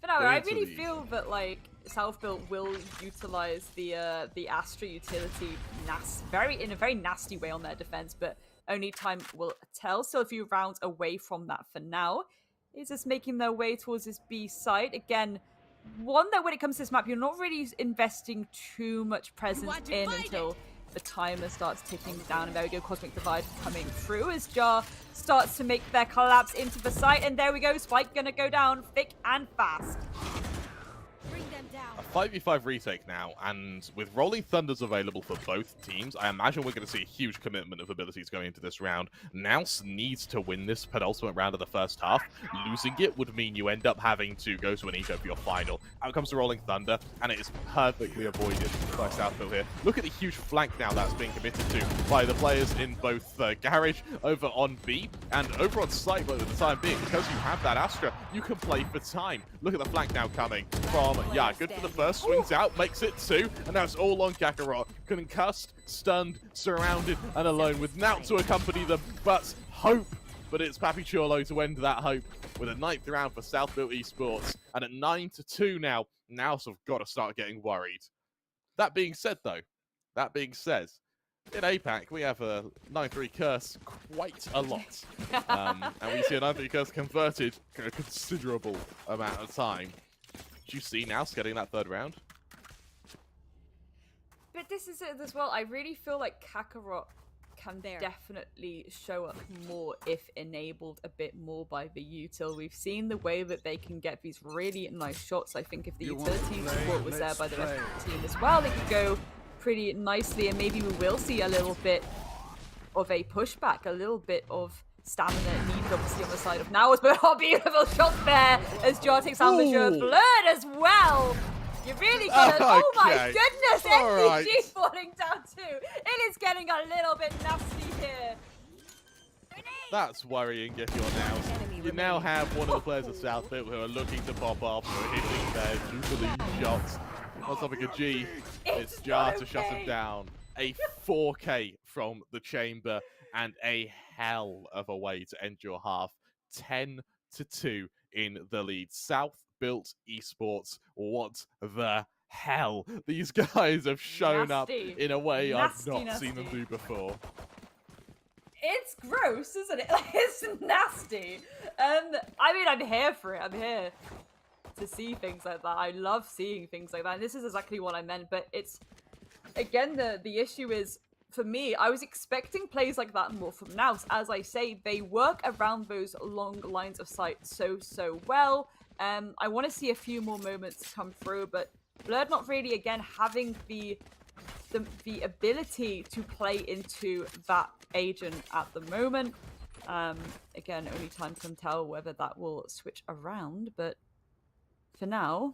But no, I really feel that like South Built will utilize the Astra utility in a very nasty way on their defense, but only time will tell. So a few rounds away from that for now. Is just making their way towards this B site. Again, one that when it comes to this map, you're not really investing too much presence in until the timer starts ticking down. And there we go, Cosmic Divide coming through as Jar starts to make their collapse into the site. And there we go, Spike gonna go down thick and fast. A 5v5 retake now, and with Rolling Thunders available for both teams, I imagine we're going to see a huge commitment of abilities going into this round. NAOS needs to win this penultimate round of the first half. Losing it would mean you end up having to go to an eco for your final. Out comes the Rolling Thunder, and it is perfectly avoided by Southfield here. Look at the huge flank now that's being committed to by the players in both Garage over on B and over on site, but at the time being, because you have that Astra, you can play for time. Look at the flank now coming from, yeah, good for the first, swings out, makes it 2, and now it's all on Kakarot. Concussed, stunned, surrounded, and alone with Naut to accompany them, but hope. But it's Papi Cholo to end that hope with a 9th round for South Built Esports, and at 9-2 now, NAOS have got to start getting worried. That being said, though, in APAC, we have a 9-3 curse quite a lot. And we see a 9-3 curse converted a considerable amount of time. Do you see NAOS getting that 3rd round? But this is it as well. I really feel like Kakarot can definitely show up more if enabled a bit more by the util. We've seen the way that they can get these really nice shots. I think if the utility support was there by the rest of the team as well, they could go pretty nicely, and maybe we will see a little bit of a pushback, a little bit of stamina needed obviously on the side of NAOS, but oh, beautiful shot there as Jar takes out the Blurred as well. You really got oh my goodness, NBG falling down too. It is getting a little bit nasty here. That's worrying if you're NAOS. You now have one of the players of Southfield who are looking to pop off, who are hitting their Jubilee shots. On topic of G, it's Jar to shut him down. A 4K from the chamber and a hell of a way to end your half. 10-2 in the lead. South Built Esports. What the hell? These guys have shown Nasty. up in a way I've Nasty, not seen them nasty. do before. It's gross, isn't it? Like, it's nasty. I mean, I'm here for it. I'm here to see things like that. I love seeing things like that. And this is exactly what I meant. But it's, again, the issue is, for me, I was expecting plays like that more from NAOS. As I say, they work around those long lines of sight so well. I want to see a few more moments come through, but Blurred not really, again, having the ability to play into that agent at the moment. Again, only time can tell whether that will switch around, but for now,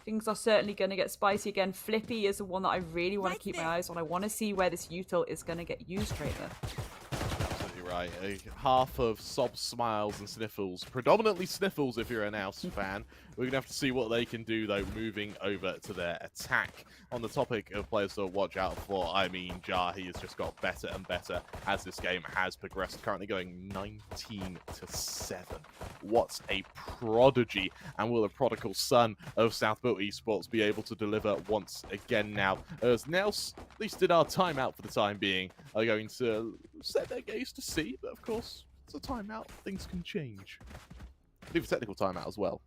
things are certainly going to get spicy again. Flippy is the one that I really want to keep my eyes on. I want to see where this util is going to get used right there. Absolutely right. Half of Sob's smiles and sniffles, predominantly sniffles if you're a NAOS fan. We're going to have to see what they can do, though, moving over to their attack. On the topic of players to watch out for, I mean, Jar, he has just got better and better as this game has progressed, currently going 19-7. What a prodigy, and will the prodigal son of South Built Esports be able to deliver once again now? As NAOS, at least in our timeout for the time being, are going to set their gaze to see, but of course, it's a timeout, things can change. Leave a technical timeout as well.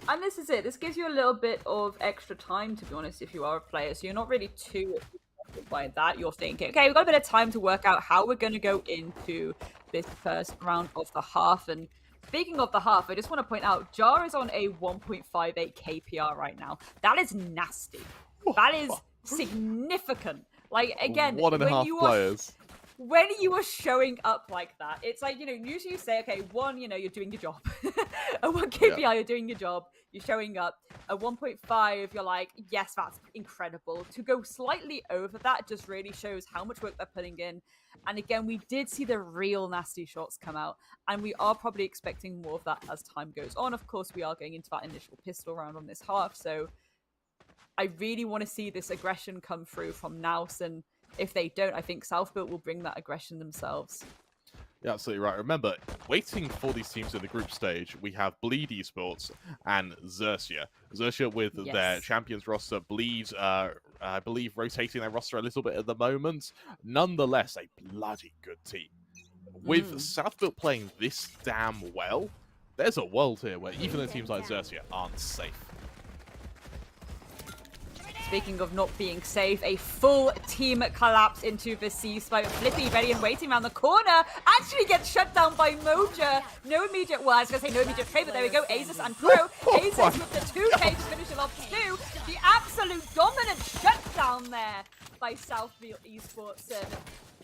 And this is it. This gives you a little bit of extra time, to be honest, if you are a player. So you're not really too affected by that. You're thinking, okay, we've got a bit of time to work out how we're going to go into this first round of the half. And speaking of the half, I just want to point out, Jar is on a 1.58 KPR right now. That is nasty. That is significant. Like, again, One and a half players. When you are showing up like that, it's like, usually you say, okay, one, you're doing your job. At 1 KPI, you're doing your job. You're showing up. At 1.5, you're like, yes, that's incredible. To go slightly over that just really shows how much work they're putting in. And again, we did see the real nasty shots come out. And we are probably expecting more of that as time goes on. Of course, we are going into that initial pistol round on this half. So I really want to see this aggression come through from NAOS, and if they don't, I think South Built will bring that aggression themselves. Yeah, absolutely right. Remember, waiting for these teams in the group stage, we have Bleed Esports and Xerxia. Xerxia with their champions roster, Bleed, I believe, rotating their roster a little bit at the moment. Nonetheless, a bloody good team. With South Built playing this damn well, there's a world here where even the teams like Xerxia aren't safe. Speaking of not being safe, a full team collapse into the C-spot. Flippy, ready and waiting around the corner, actually gets shut down by Moja. No immediate, well, I was going to say no immediate trade, but there we go. Asus and Pro. Asus with the 2K to finish it off too. The absolute dominant shutdown there by South Built Esports. And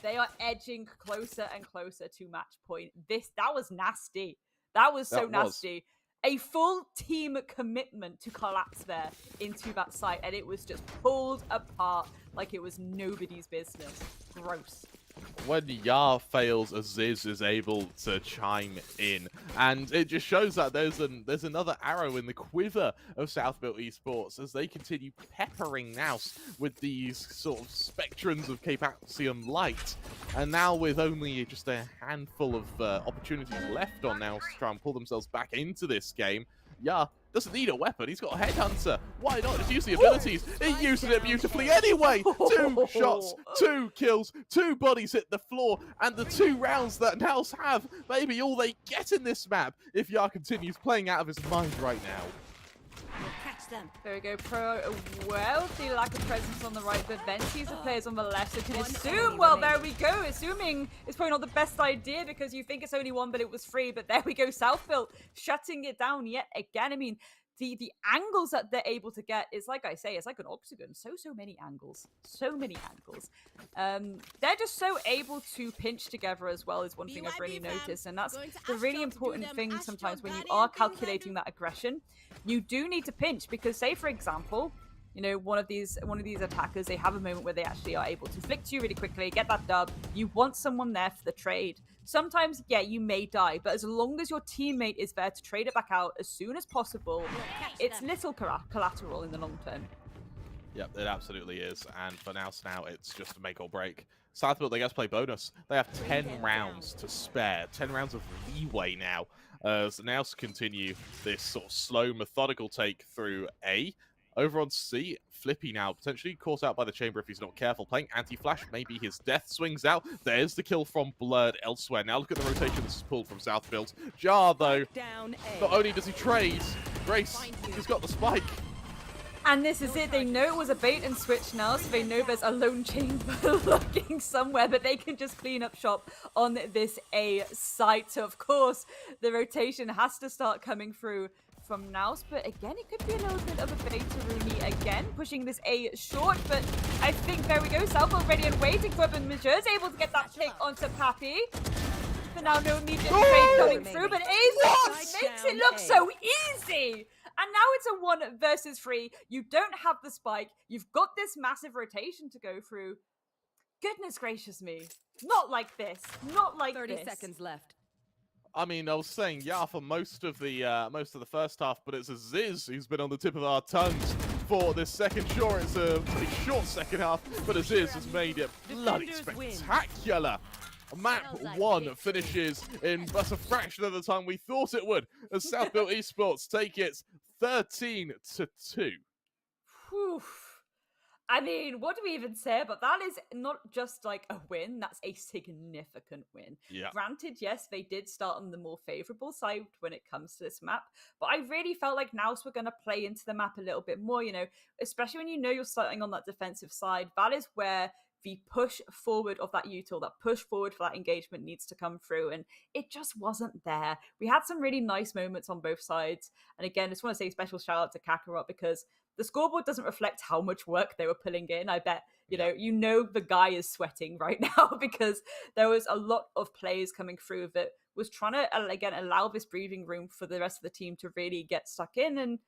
they are edging closer and closer to match point. That was nasty. That was so nasty. A full team commitment to collapse there into that site, and it was just pulled apart like it was nobody's business. Gross. When Yar fails, Aziz is able to chime in, and it just shows that there's another arrow in the quiver of South Built Esports as they continue peppering NAOS with these sort of spectrums of Capacium light, and now with only just a handful of opportunities left on NAOS to try and pull themselves back into this game, Yar doesn't need a weapon. He's got a headhunter. Why not? Just use the abilities. He uses it beautifully anyway. 2 shots, 2 kills, 2 bodies hit the floor, and the 2 rounds that NAOS have may be all they get in this map if Yar continues playing out of his mind right now. There we go, Pro. Well, the lack of presence on the right, but Venti's the players on the left, so can assume, well, there we go. Assuming it's probably not the best idea because you think it's only 1, but it was 3. But there we go, South Built shutting it down yet again. I mean, the angles that they're able to get is, like I say, it's like an octagon. So many angles. So many angles. They're just so able to pinch together as well is one thing I've really noticed. And that's the really important thing sometimes when you are calculating that aggression. You do need to pinch because, say, for example, one of these attackers, they have a moment where they actually are able to flick to you really quickly, get that dub. You want someone there for the trade. Sometimes, yeah, you may die, but as long as your teammate is there to trade it back out as soon as possible, it's little collateral in the long term. Yep, it absolutely is. And for now, it's just a make or break. South Built, they get to play bonus. They have 10 rounds to spare. 10 rounds of leeway now. as NAOS continue this sort of slow, methodical take through A. Over on C, Flippy now potentially caught out by the chamber if he's not careful. Playing anti-flash, maybe his death swings out. There's the kill from Blurred elsewhere. Now look at the rotation this is pulled from Southfield. Jar, though, Down A. not only does he trade, Grace, he's got the spike. And this is it. They know it was a bait and switch now, so they know there's a lone chamber lurking somewhere, but they can just clean up shop on this A site. So, of course, the rotation has to start coming through from NAOS, but again, it could be a little bit of a bait to Rooney again, pushing this A short, but I think there we go. Southfield ready and waiting for it, but Majeur's able to get that pick onto Pappy. But now no immediate trade coming through, but A makes it look so easy! And now it's a 1 versus 3. You don't have the spike. You've got this massive rotation to go through. Goodness gracious me. Not like this. Not like 30 this. seconds left. I mean, I was saying yeah for most of the first half, but it's Aziz who's been on the tip of our tongues for this second. Sure, it's a pretty short second half, but Aziz has made it bloody spectacular. Map 1 finishes in just a fraction of the time we thought it would, as Southfield Esports take it 13-2. Whew. I mean, what do we even say? But that is not just like a win, that's a significant win. Yeah. Granted, yes, they did start on the more favorable side when it comes to this map, but I really felt like NAOS were going to play into the map a little bit more, you know, especially when you know you're starting on that defensive side. That is where the push forward of that util, that push forward for that engagement needs to come through, and it just wasn't there. We had some really nice moments on both sides, and again, I just want to say a special shout out to Kakarot, because the scoreboard doesn't reflect how much work they were pulling in. I bet, you know the guy is sweating right now, because there was a lot of plays coming through that was trying to, again, allow this breathing room for the rest of the team to really get stuck in, and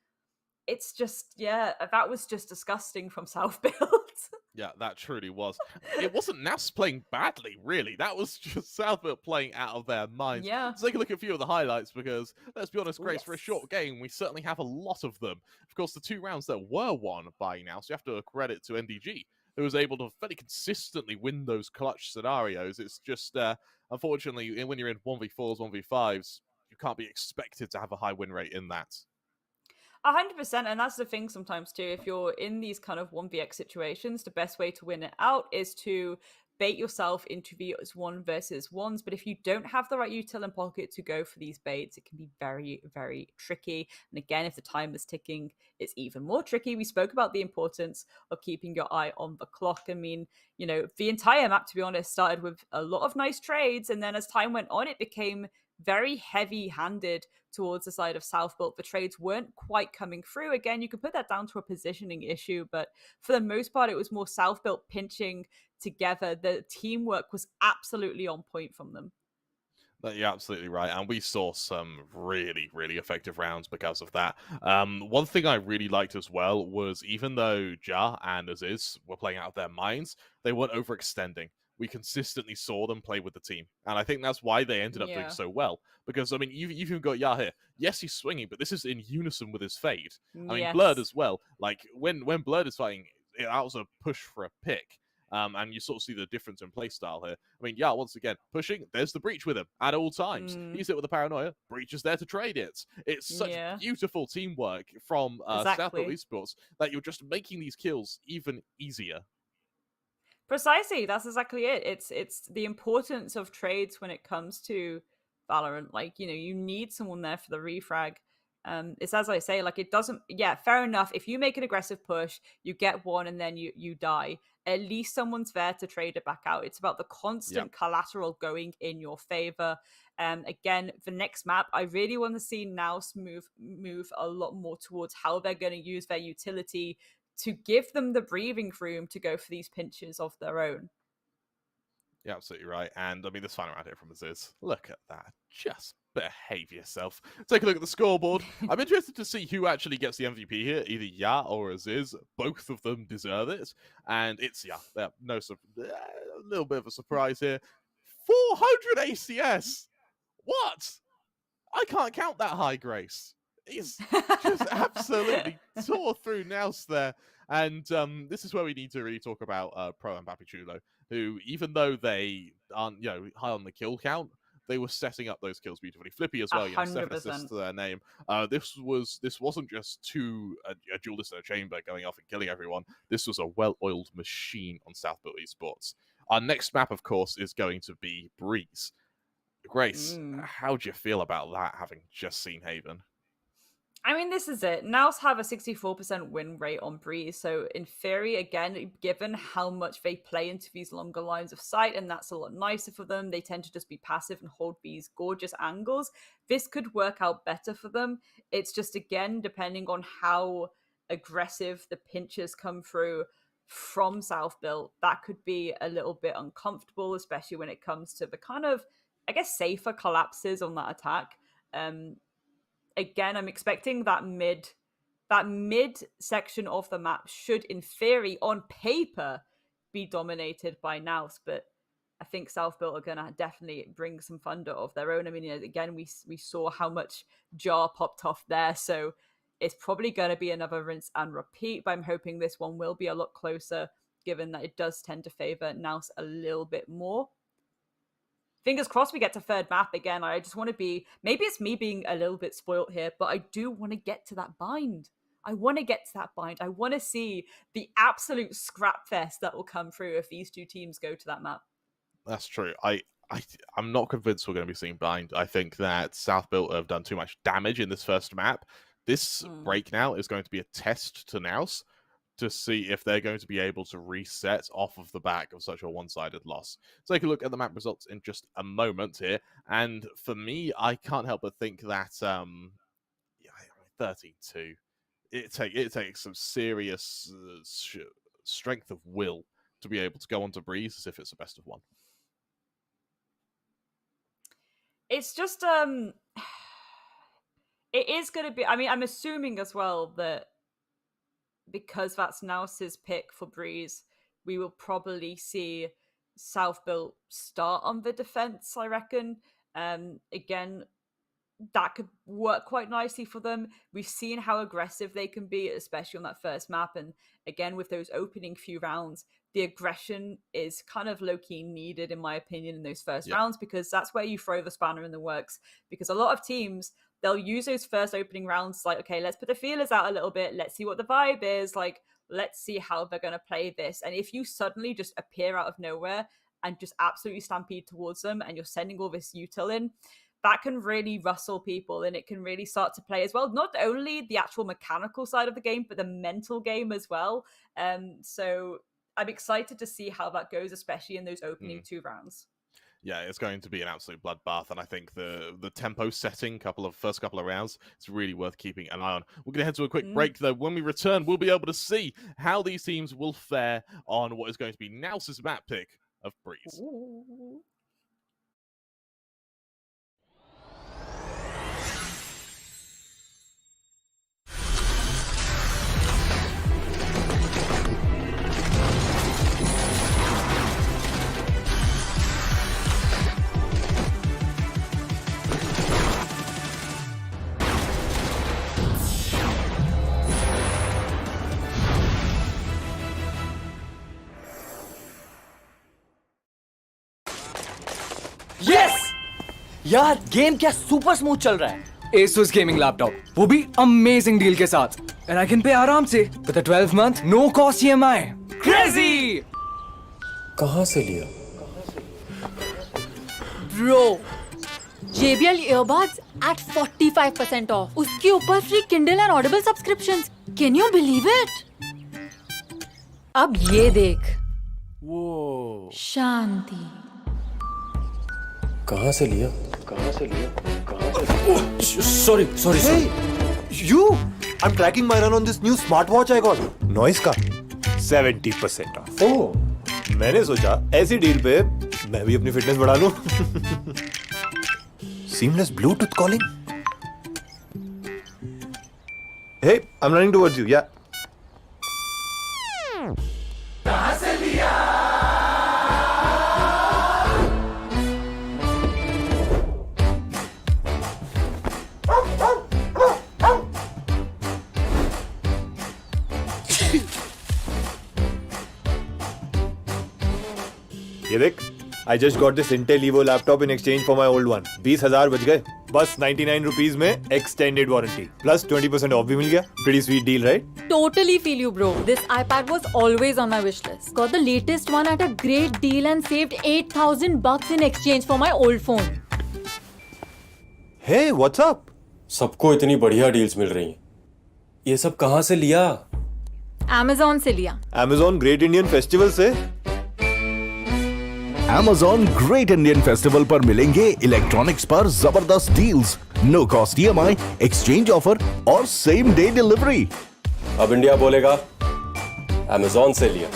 it's just, yeah, that was just disgusting from Southfield. Yeah, that truly was. It wasn't NAS playing badly, really. That was just Southfield playing out of their minds. Yeah. Let's take a look at a few of the highlights, because, let's be honest, Grace, for a Yes. short game, we certainly have a lot of them. Of course, the 2 rounds that were won by NAS, you have to credit to NDG, who was able to fairly consistently win those clutch scenarios. It's just, unfortunately, when you're in 1v4s, 1v5s, you can't be expected to have a high win rate in that. 100%, and that's the thing sometimes too. If you're in these kind of 1vx situations, the best way to win it out is to bait yourself into these 1 versus 1s. But if you don't have the right util in pocket to go for these baits, it can be very, very tricky. And again, if the time is ticking, it's even more tricky. We spoke about the importance of keeping your eye on the clock. I mean, you know, the entire map, to be honest, started with a lot of nice trades, and then as time went on, it became very heavy-handed towards the side of Southfield. The trades weren't quite coming through. Again, you could put that down to a positioning issue, but for the most part, it was more Southfield pinching together. The teamwork was absolutely on point from them. You're absolutely right, and we saw some really, really effective rounds because of that. One thing I really liked as well was, even though Ja and Aziz were playing out of their minds, they weren't overextending. We consistently saw them play with the team, and I think that's why they ended up doing so well. Because, I mean, you've even got Ya here. Yes, he's swinging, but this is in unison with his fade. I mean, Blurred as well. Like, when Blurred is fighting, that was a push for a pick. And you sort of see the difference in playstyle here. I mean, yeah, once again, pushing, there's the Breach with him at all times. He's hit with the Paranoia, Breach is there to trade it. It's such beautiful teamwork from Southfield Esports that you're just making these kills even easier. Precisely, that's exactly it. It's the importance of trades when it comes to Valorant. Like, you know, you need someone there for the refrag. It's as I say, like, it doesn't, fair enough. If you make an aggressive push, you get one and then you die. At least someone's there to trade it back out. It's about the constant collateral going in your favor. Again, the next map, I really want to see NAOS move a lot more towards how they're going to use their utility to give them the breathing room to go for these pinches of their own. You're absolutely right. And I mean, this final round here from Aziz. Look at that. Just behave yourself. Take a look at the scoreboard. I'm interested to see who actually gets the MVP here, either Ya or Aziz. Both of them deserve it. And it's Ya. A little bit of a surprise here. 400 ACS! What? I can't count that high, Grace. He's just absolutely tore through NAOS there. And this is where we need to really talk about Pro and Papichulo, who, even though they aren't, high on the kill count, they were setting up those kills beautifully. Flippy as well, 7 assists to their name. This wasn't just a duelist in a chamber going off and killing everyone. This was a well-oiled machine on South Built Esports. Our next map, of course, is going to be Breeze. Grace, how do you feel about that, having just seen Haven? I mean, this is it. NAOS have a 64% win rate on Breeze. So in theory, again, given how much they play into these longer lines of sight, and that's a lot nicer for them, they tend to just be passive and hold these gorgeous angles. This could work out better for them. It's just, again, depending on how aggressive the pinches come through from South Built, that could be a little bit uncomfortable, especially when it comes to the kind of, I guess, safer collapses on that attack. Again, I'm expecting that mid section of the map should, in theory, on paper, be dominated by NAOS, but I think South Built are going to definitely bring some thunder of their own. I mean, again, we saw how much jar popped off there, so it's probably going to be another rinse and repeat, but I'm hoping this one will be a lot closer, given that it does tend to favor NAOS a little bit more. Fingers crossed we get to third map again. I just want to be... Maybe it's me being a little bit spoiled here, but I do want to get to that bind. I want to get to that bind. I want to see the absolute scrap fest that will come through if these two teams go to that map. That's true. I'm not convinced we're going to be seeing bind. I think that South Built have done too much damage in this first map. This break now is going to be a test to NAOS to see if they're going to be able to reset off of the back of such a one-sided loss. So take a look at the map results in just a moment here. And for me, I can't help but think that 13-2, it takes some serious strength of will to be able to go onto Breeze as if it's a best of one. It's just, it is going to be, I mean, I'm assuming as well that because that's NAOS's pick for Breeze, we will probably see South Built start on the defense, I reckon. Again, that could work quite nicely for them. We've seen how aggressive they can be, especially on that first map. And again, with those opening few rounds, the aggression is kind of low-key needed, in my opinion, in those first rounds, because that's where you throw the spanner in the works. Because a lot of teams, they'll use those first opening rounds like, okay, let's put the feelers out a little bit. Let's see what the vibe is. Like, let's see how they're going to play this. And if you suddenly just appear out of nowhere and just absolutely stampede towards them and you're sending all this util in, that can really rustle people and it can really start to play as well. Not only the actual mechanical side of the game, but the mental game as well. So I'm excited to see how that goes, especially in those opening 2 rounds. Yeah, it's going to be an absolute bloodbath, and I think the tempo setting first couple of rounds is really worth keeping an eye on. We're going to head to a quick break, though. When we return, we'll be able to see how these teams will fare on what is going to be NAOS's map pick of Breeze. Ooh. यार game क्या super smooth चल रहा है। Asus gaming laptop, वो भी amazing deal के साथ, and I can pay आराम से with a 12-month no cost EMI. Crazy! कहाँ से लिया? Bro, JBL earbuds at 45% off. उसके ऊपर free Kindle and Audible subscriptions. Can you believe it? अब ये देख। वो शांति। कहाँ से लिया? Sorry. Hey, you! I'm tracking my run on this new smartwatch I got. Noise का 70% off. Oh, मैंने सोचा ऐसी डील पे मैं भी अपनी फिटनेस बढ़ा लूं. Seamless Bluetooth calling. Hey, I'm running towards you. Yeah. कहाँ से लिया? ये देख, I just got this Intel Evo laptop in exchange for my old one. 20,000 बच गए. बस 99 rupees में extended warranty. Plus 20% off भी मिल गया. Pretty sweet deal, right? Totally feel you, bro. This iPad was always on my wish list. Got the latest one at a great deal and saved $8,000 in exchange for my old phone. Hey, what's up? सबको इतनी बढ़िया deals मिल रही हैं. ये सब कहाँ से लिया? Amazon से लिया. Amazon Great Indian Festival से. Amazon Great Indian Festival पर मिलेंगे इलेक्ट्रॉनिक्स पर जबरदस्त deals, no cost EMI, exchange offer और सेम डे डिलीवरी. अब इंडिया बोलेगा Amazon से लिया.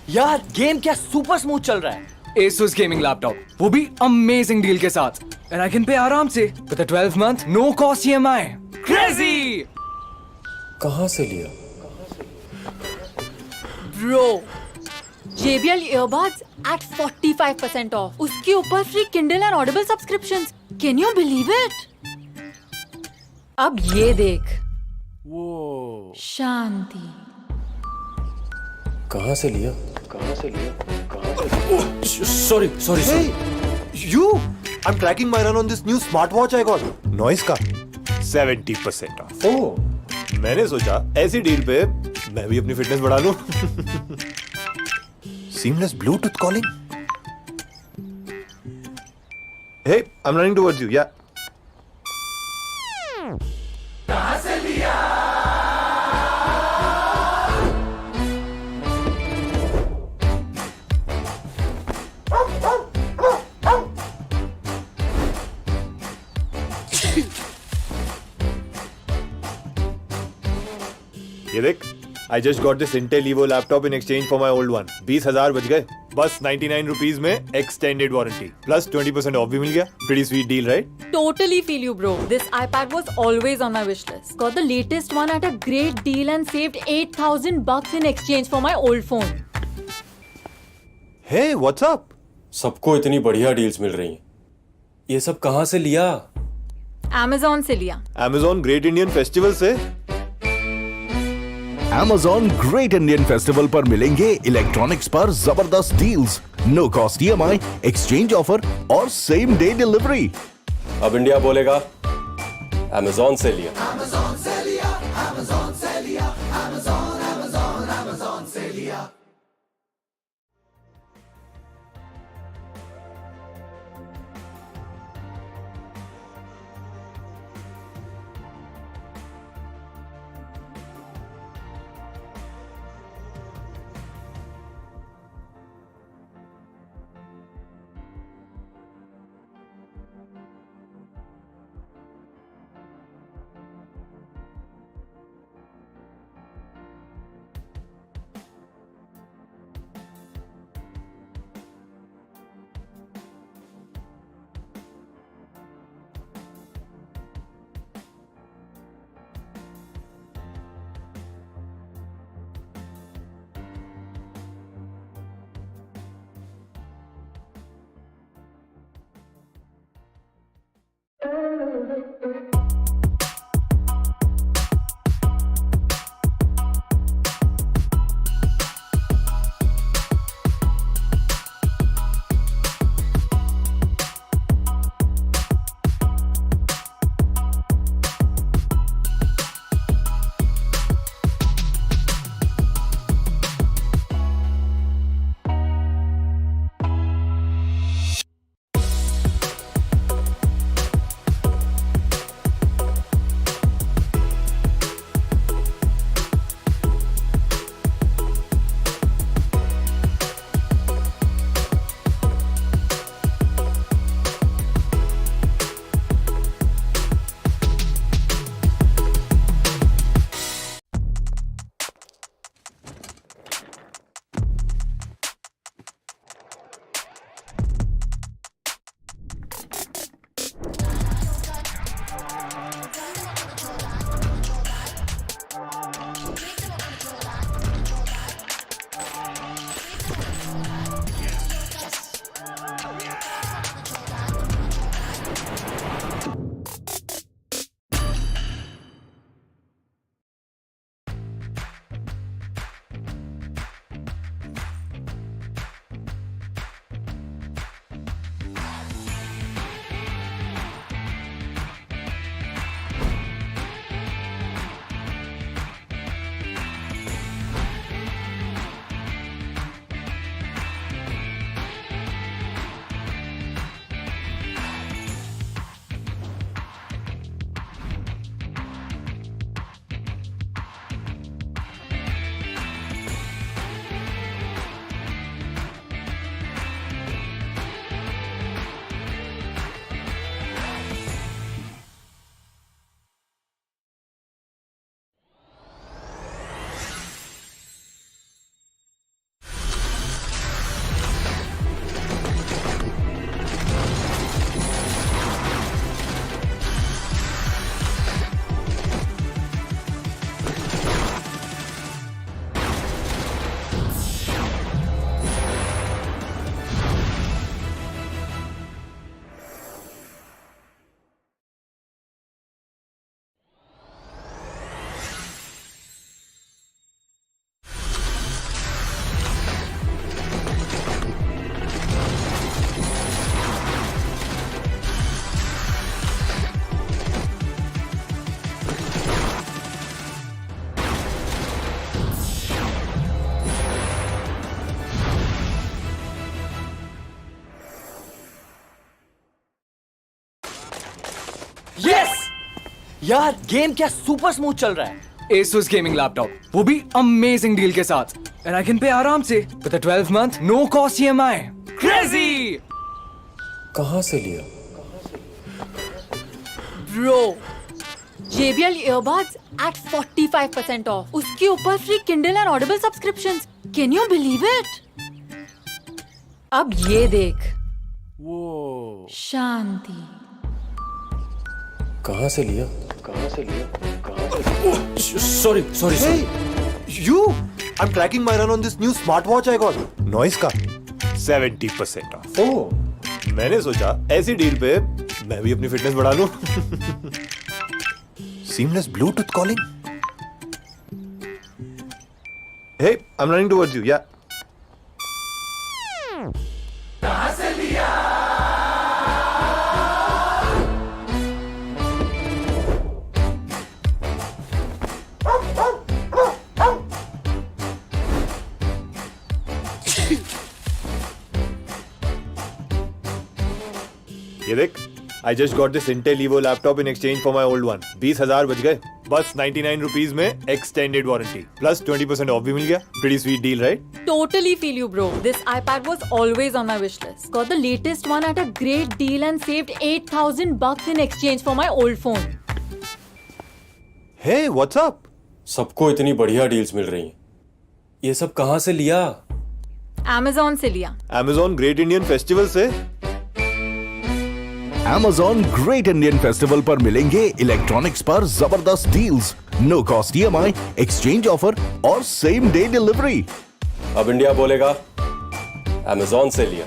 यार गेम क्या सुपर स्मूथ चल रहा है. Asus गेमिंग लैपटॉप, वो भी अमेजिंग डील के साथ. And I can pay आराम से with a 12-month no cost EMI. Crazy! कहाँ से लिया? Bro, JBL earbuds at 45% off. उसके ऊपर free Kindle and Audible subscriptions. Can you believe it? अब ये देख. शांति. कहाँ से लिया? Sorry sorry Hey, you! I'm tracking my run on this new smartwatch I got. Noise का 70% off. ओह मैंने सोचा ऐसी डील पे मैं भी अपनी फिटनेस बढ़ा लूं. Seamless Bluetooth calling. Hey, I'm running towards you. Yeah. ये देख, I just got this Intel Evo laptop in exchange for my old one. 20,000 बच गए. बस 99 rupees में extended warranty. Plus 20% off भी मिल गया. Pretty sweet deal, right? Totally feel you, bro. This iPad was always on my wish list. Got the latest one at a great deal and saved $8,000 in exchange for my old phone. Hey, what's up? सबको इतनी बढ़िया deals मिल रही हैं. ये सब कहाँ से लिया? Amazon से लिया. Amazon Great Indian Festival से Amazon Great Indian Festival पर मिलेंगे इलेक्ट्रॉनिक्स पर जबरदस्त deals, no cost EMI, exchange offer और सेम डे डिलीवरी. अब इंडिया बोलेगा अमेजोन से लिया. यार गेम क्या सुपर स्मूथ चल रहा है। Asus गेमिंग लैपटॉप, वो भी अमेजिंग डील के साथ, and I can pay आराम से with a 12-month no cost EMI. Crazy! कहाँ से लिया? Bro, JBL earbuds at 45% off. उसके ऊपर free Kindle and Audible subscriptions. Can you believe it? अब ये देख। शांति। कहाँ से लिया? Sorry sorry Hey, you! I'm tracking my run on this new smartwatch I got. Noise का 70% off. ओह, मैंने सोचा ऐसी डील पे मैं भी अपनी फिटनेस बढ़ा लूं। Seamless Bluetooth calling. Hey, I'm running towards you. Yeah. ये देख, I just got this Intel Evo laptop in exchange for my old one. 20,000 बच गए, बस 99 रुपीज में extended warranty, plus 20% off भी मिल गया. Pretty sweet deal, right? Totally feel you, bro. This iPad was always on my wish list. Got the latest one at a great deal and saved $8,000 in exchange for my old phone. Hey, what's up? सबको इतनी बढ़िया deals मिल रही हैं। ये सब कहाँ से लिया? Amazon से लिया। Amazon Great Indian Festival से Amazon ग्रेट इंडियन फेस्टिवल पर मिलेंगे इलेक्ट्रॉनिक्स पर जबरदस्त deals, no cost EMI, exchange offer और सेम डे डिलीवरी। अब इंडिया बोलेगा अमेजॉन से लिया।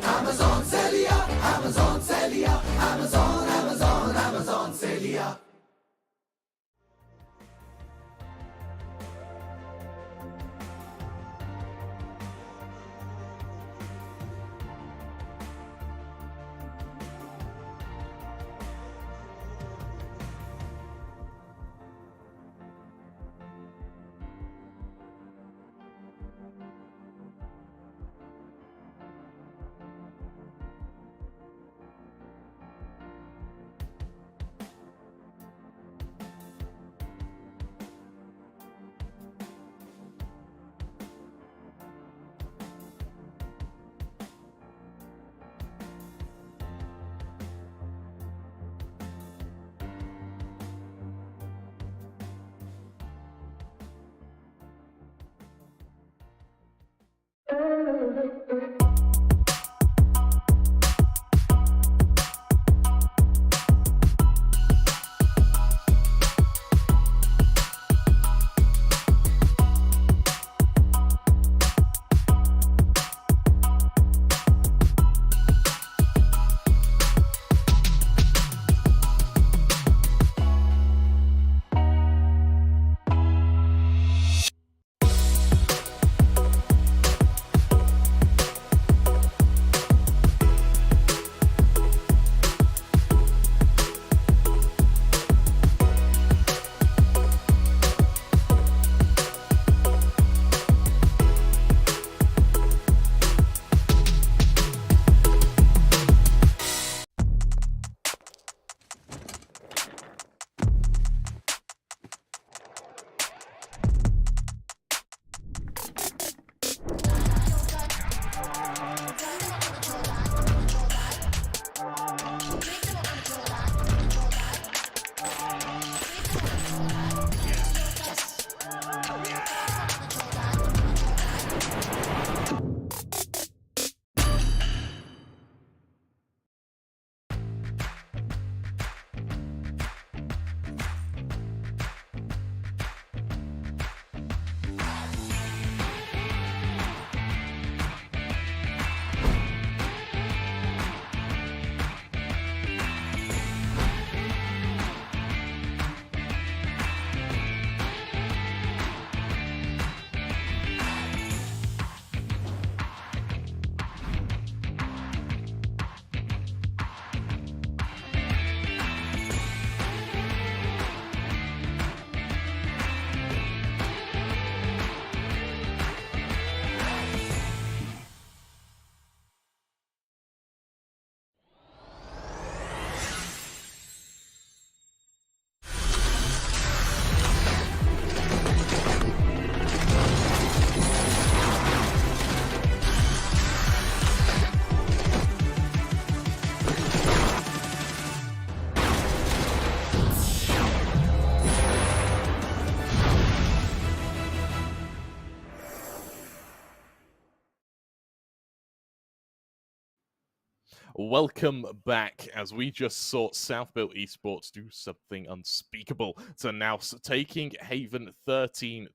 welcome back as we just saw South Built Esports do something unspeakable to now taking Haven 13-2.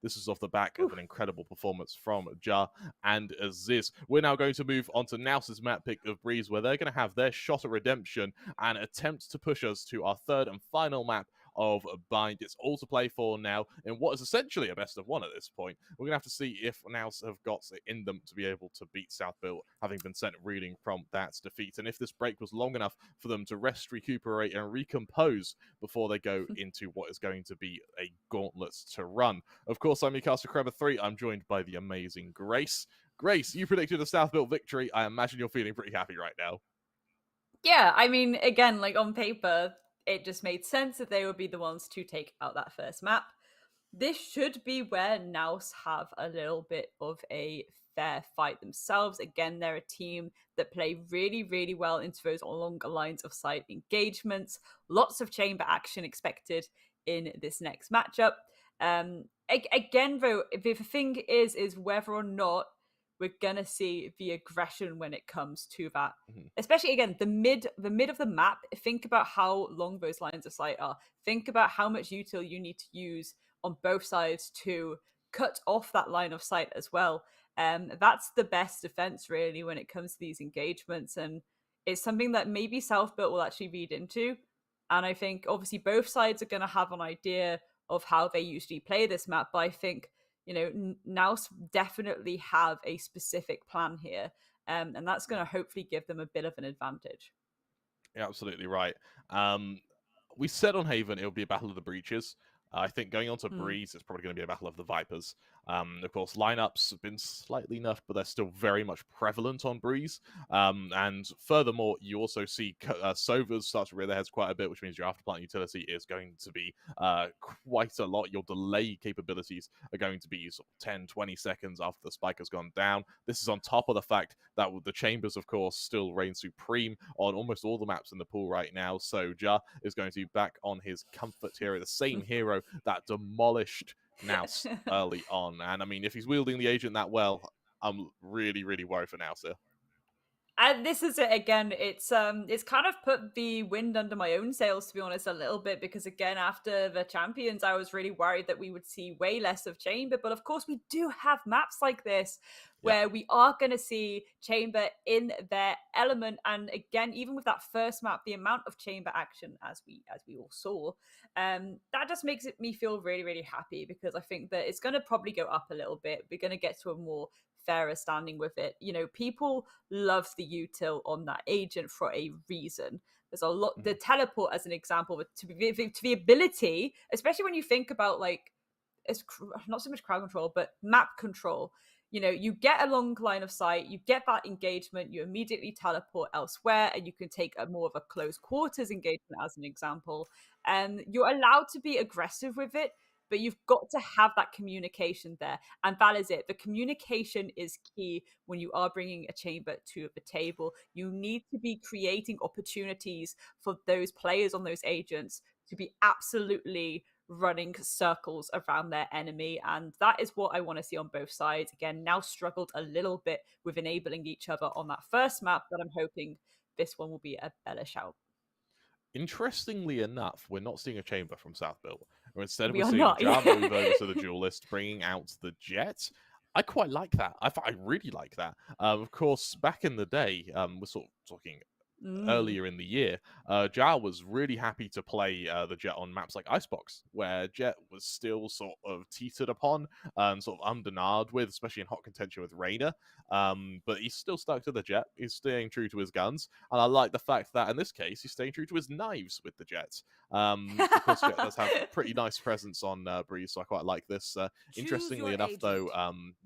This is off the back of an incredible performance from Ja and Aziz. We're now going to move on to NAOS's map pick of Breeze, where they're going to have their shot at redemption and attempt to push us to our third and final map of Bind. It's all to play for now in what is essentially a best of one at this point. We're going to have to see if NAOS have got it in them to be able to beat South Built, having been sent reeling from that defeat, and if this break was long enough for them to rest, recuperate, and recompose before they go into what is going to be a gauntlet to run. Of course, I'm your caster, Kreber3. I'm joined by the amazing Grace. Grace, you predicted a South Built victory. I imagine you're feeling pretty happy right now. Yeah, I mean, again, like on paper, it just made sense that they would be the ones to take out that first map. This should be where NAOS have a little bit of a fair fight themselves. Again, they're a team that play really, really well into those longer lines of sight engagements. Lots of chamber action expected in this next matchup. Again, though, the thing is whether or not we're gonna see the aggression when it comes to that. Especially again, the mid of the map. Think about how long those lines of sight are. Think about how much util you need to use on both sides to cut off that line of sight as well. That's the best defense really when it comes to these engagements, and it's something that maybe South Built will actually read into. And I think obviously both sides are going to have an idea of how they usually play this map, but I think NAOS definitely have a specific plan here, and that's going to hopefully give them a bit of an advantage. You're absolutely right. We said on Haven it would be a battle of the breaches. I think going on to Breeze, it's probably going to be a battle of the Vipers. Of course, lineups have been slightly nerfed, but they're still very much prevalent on Breeze. And furthermore, you also see Sovas start to rear their heads quite a bit, which means your afterplant utility is going to be quite a lot. Your delay capabilities are going to be sort of 10, 20 seconds after the spike has gone down. This is on top of the fact that the chambers, of course, still reign supreme on almost all the maps in the pool right now. So Ja is going to be back on his comfort hero, the same hero that demolished NAOS early on. And I mean, if he's wielding the agent that well, I'm really, really worried for NAOS here. And this is it again. It's kind of put the wind under my own sails, to be honest, a little bit, because again, after the champions, I was really worried that we would see way less of chamber. But of course, we do have maps like this where we are going to see chamber in their element. And again, even with that first map, the amount of chamber action, as we all saw, that just makes me feel really, really happy, because I think that it's going to probably go up a little bit. We're going to get to a more fairer standing with it. People love the util on that agent for a reason. There's a lot, the teleport as an example, to the ability, especially when you think about like, it's not so much crowd control, but map control. You get a long line of sight, you get that engagement, you immediately teleport elsewhere, and you can take a more of a close quarters engagement as an example. And you're allowed to be aggressive with it, but you've got to have that communication there. And that is it. The communication is key when you are bringing a chamber to the table. You need to be creating opportunities for those players on those agents to be absolutely running circles around their enemy. And that is what I want to see on both sides. Again, now struggled a little bit with enabling each other on that first map, but I'm hoping this one will be a better shout. Interestingly enough, we're not seeing a chamber from South Built. Instead, We we're are seeing not, Ja yeah. move over to the duelist, bringing out the Jet. I quite like that. I really like that. Of course, back in the day, we're sort of talking earlier in the year, Ja was really happy to play the Jet on maps like Icebox, where Jet was still sort of teetered upon and sort of undernarred with, especially in hot contention with Reyna. But he's still stuck to the Jet. He's staying true to his guns. And I like the fact that in this case, he's staying true to his knives with the Jet. Because Jet does have a pretty nice presence on Breeze, so I quite like this. Interestingly enough, though,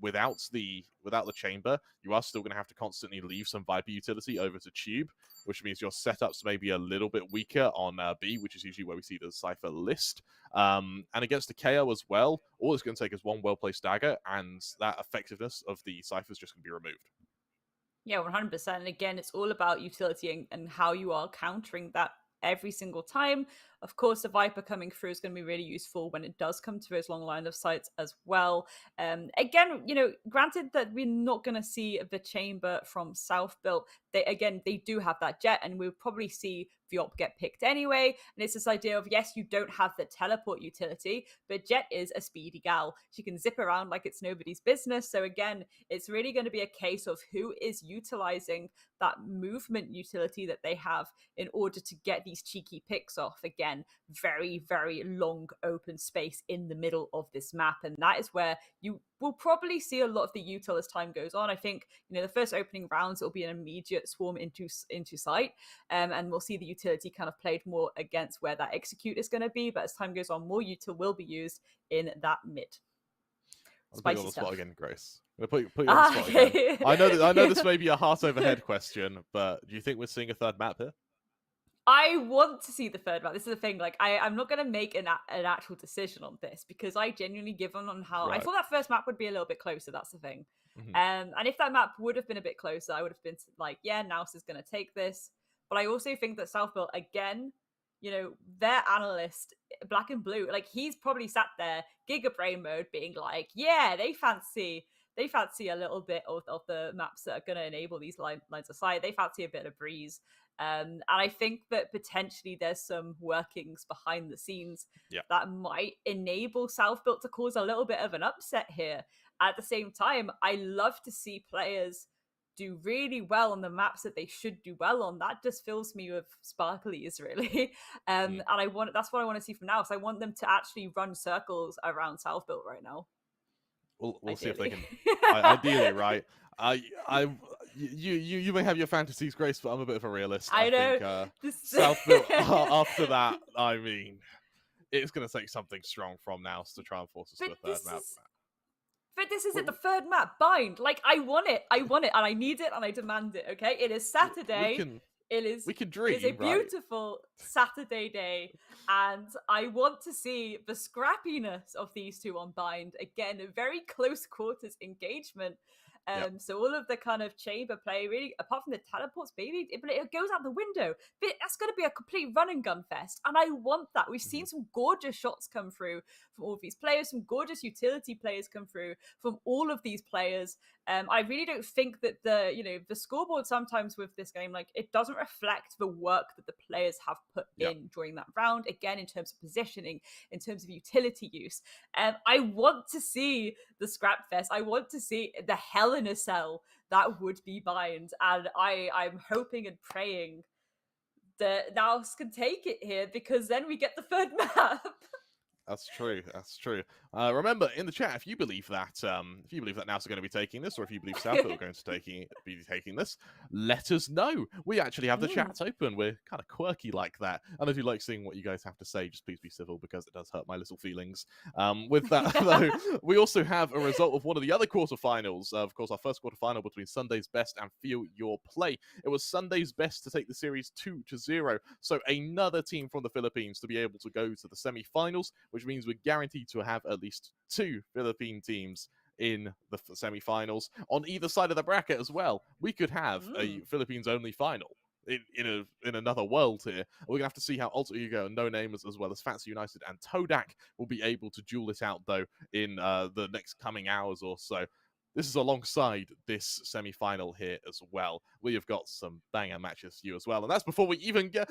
without the chamber, you are still going to have to constantly leave some Viper utility over to Tube, which means your setups may be a little bit weaker on B, which is usually where we see the Cypher list. And against the KO as well, all it's going to take is one well-placed dagger, and that effectiveness of the Cypher is just going to be removed. Yeah, 100%. And again, it's all about utility and how you are countering that every single time. Of course, the Viper coming through is going to be really useful when it does come to those long line of sights as well. Again, granted that we're not going to see the chamber from South Built. They do have that jet, and we'll probably see Viop get picked anyway. And it's this idea of, yes, you don't have the teleport utility, but Jet is a speedy gal. She can zip around like it's nobody's business. So again, it's really going to be a case of who is utilizing that movement utility that they have in order to get these cheeky picks off. Again, very, very long open space in the middle of this map. And that is where you will probably see a lot of the util as time goes on. I think, the first opening rounds, it'll be an immediate swarm into sight. And we'll see the utility kind of played more against where that execute is going to be. But as time goes on, more util will be used in that mid. I'll put you on the stuff. spot again, Grace. I'm going to put you on the spot again. Okay. I know this may be a heart over head question, but do you think we're seeing a third map here? I want to see the third map. This is the thing. Like, I'm not going to make an actual decision on this because I genuinely given on how I thought that first map would be a little bit closer. That's the thing. Mm-hmm. And if that map would have been a bit closer, I would have been like, yeah, NAOS is going to take this. But I also think that South Built, again, their analyst, Black and Blue, like, he's probably sat there, Giga Brain mode, being like, yeah, they fancy a little bit of the maps that are going to enable these lines of sight. They fancy a bit of breeze. And I think that potentially there's some workings behind the scenes that might enable South Built to cause a little bit of an upset here. At the same time, I love to see players do really well on the maps that they should do well on. That just fills me with sparklies, really. And that's what I want to see from now. So I want them to actually run circles around South Built right now. We'll see if they can. Ideally, right? You may have your fantasies, Grace, but I'm a bit of a realist. I know. Think, South Built after that, I mean, it's going to take something strong from NAOS to try and force us to a third map. But this isn't the third map. Bind. Like, I want it, and I need it, and I demand it. Okay, it is Saturday. We can dream. It's a beautiful Saturday day, and I want to see the scrappiness of these two on Bind. Again, a very close quarters engagement. So all of the kind of chamber play, really, apart from the teleports, baby, it goes out the window. But that's going to be a complete run and gun fest, and I want that. We've seen some gorgeous shots come through from all of these players, some gorgeous utility players come through from all of these players. I really don't think that the scoreboard sometimes with this game, like, it doesn't reflect the work that the players have put in during that round. Again, in terms of positioning, in terms of utility use, I want to see the scrap fest. I want to see the hell in a cell that would be Bind, and I'm hoping and praying that NAOS can take it here, because then we get the third map. That's true. Remember in the chat, if you believe that NAOS are going to be taking this, or if you believe South Built are going to be taking this, let us know. We actually have the chats open. We're kind of quirky like that, and I do like seeing what you guys have to say. Just please be civil, because it does hurt my little feelings. With that, though, we also have a result of one of the other quarterfinals. Of course, our first quarterfinal between Sunday's Best and Feel Your Play. It was Sunday's Best to take the series 2-0. So another team from the Philippines to be able to go to the semi-finals, which means we're guaranteed to have at least 2 Philippine teams in the semi-finals. On either side of the bracket as well, we could have a Philippines-only final in another world here. We're going to have to see how Ultragear and No Name, as well as Fancy United and Todak, will be able to duel it out, though, in the next coming hours or so. This is alongside this semi-final here as well. We have got some banger matches for you as well, and that's before we even get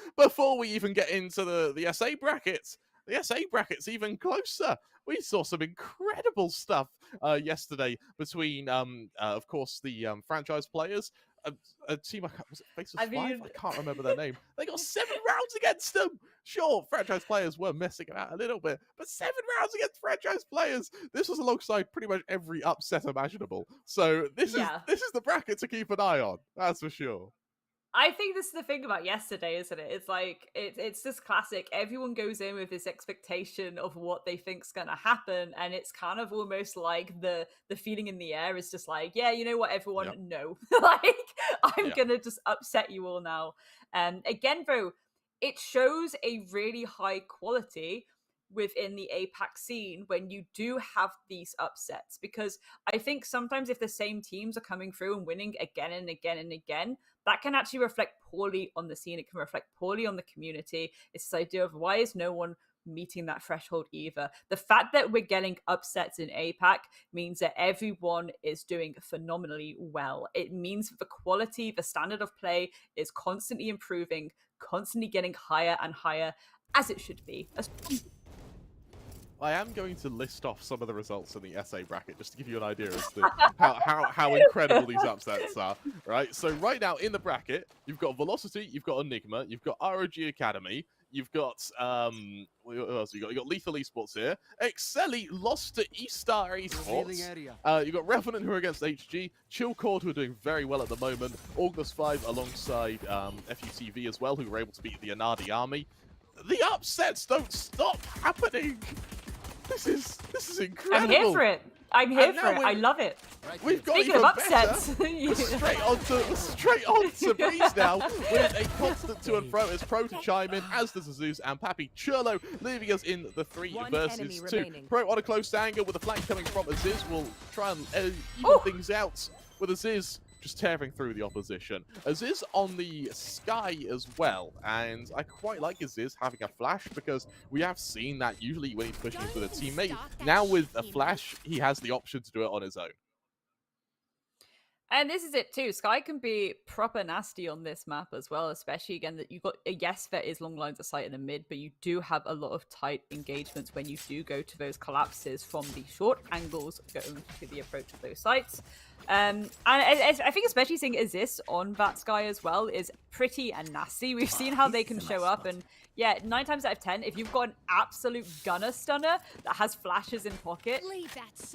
into the SA brackets. The SA bracket's even closer. We saw some incredible stuff yesterday between, of course, the franchise players. A team, was it Faces 5? I can't remember their name. They got 7 rounds against them. Sure, franchise players were messing about a little bit, but 7 rounds against franchise players. This was alongside pretty much every upset imaginable. So this is the bracket to keep an eye on. That's for sure. I think this is the thing about yesterday, isn't it? It's like, it's this classic. Everyone goes in with this expectation of what they think's going to happen. And it's kind of almost like the feeling in the air is just like, yeah, you know what, everyone? Yep. No. Like, I'm going to just upset you all now. Again, though, it shows a really high quality within the APAC scene when you do have these upsets, because I think sometimes if the same teams are coming through and winning again and again and again, that can actually reflect poorly on the scene. It can reflect poorly on the community. It's this idea of why is no one meeting that threshold either. The fact that we're getting upsets in APAC means that everyone is doing phenomenally well. It means the quality, the standard of play is constantly improving, constantly getting higher and higher, as it should be. I am going to list off some of the results in the SA bracket just to give you an idea as to how incredible these upsets are. Right, so right now in the bracket, you've got Velocity, you've got Enigma, you've got ROG Academy, you've got what else you got? You got Lethal Esports here. Excelli lost to E-Star Esports. You've got Revenant who are against HG, Chillcord who are doing very well at the moment, August 5 alongside FUTV as well, who were able to beat the Anadi army. The upsets don't stop happening. This is incredible. I'm here for it. I'm here for it. I love it. We've got Speaking of upsets, straight on to Breeze now with a constant to and fro as Pro to chime in, as does Asus and Papi Churlo, leaving us in the 3 versus 2. Remaining. Pro on a close angle with a flank coming from Aziz will try and even things out with Aziz just tearing through the opposition. Aziz on the Sky as well, and I quite like Aziz having a flash because we have seen that usually when he's pushing with a teammate. Now with a flash, he has the option to do it on his own. And this is it too. Sky can be proper nasty on this map as well, especially again that you've got yes, there is long lines of sight in the mid, but you do have a lot of tight engagements when you do go to those collapses from the short angles going to the approach of those sites. And I think especially seeing Aziz on that Sky as well is pretty and nasty. We've seen how they can show up, and yeah, 9 times out of 10, if you've got an absolute gunner stunner that has flashes in pocket,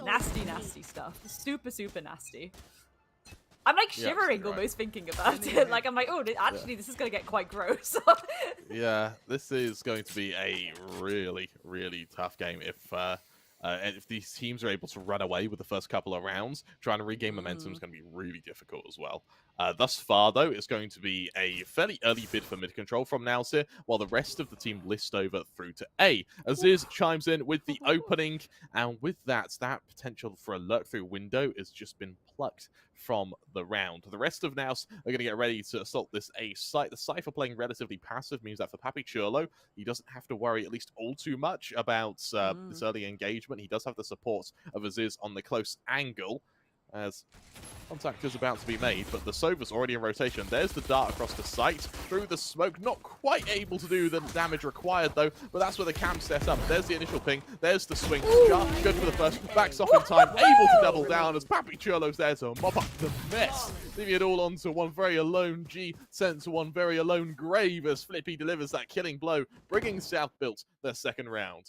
nasty stuff. Super nasty. I'm like shivering almost thinking about it. Like I'm like, oh, actually, this is going to get quite gross. Yeah, this is going to be a really tough game if these teams are able to run away with the first couple of rounds. Trying to regain momentum is going to be really difficult as well. Thus far, though, it's going to be a fairly early bid for mid control from NAOS here, while the rest of the team list over through to A. Aziz chimes in with the opening, and with that potential for a lurk-through window has just been plucked from the round. The rest of NAOS are going to get ready to assault this A site. The Cypher playing relatively passive means that for Papi Churlo, he doesn't have to worry at least all too much about this early engagement. He does have the support of Aziz on the close angle, as contact is about to be made, but the Sova's already in rotation. There's the dart across the site, through the smoke, not quite able to do the damage required though, but that's where the camp's set up. There's the initial ping, there's the swing, good for the first, backs off in time, able to double down as Papi Churlo's there to mop up the mess, leaving it all onto one very alone G, sent to one very alone Grave as Flippy delivers that killing blow, bringing South Built their second round.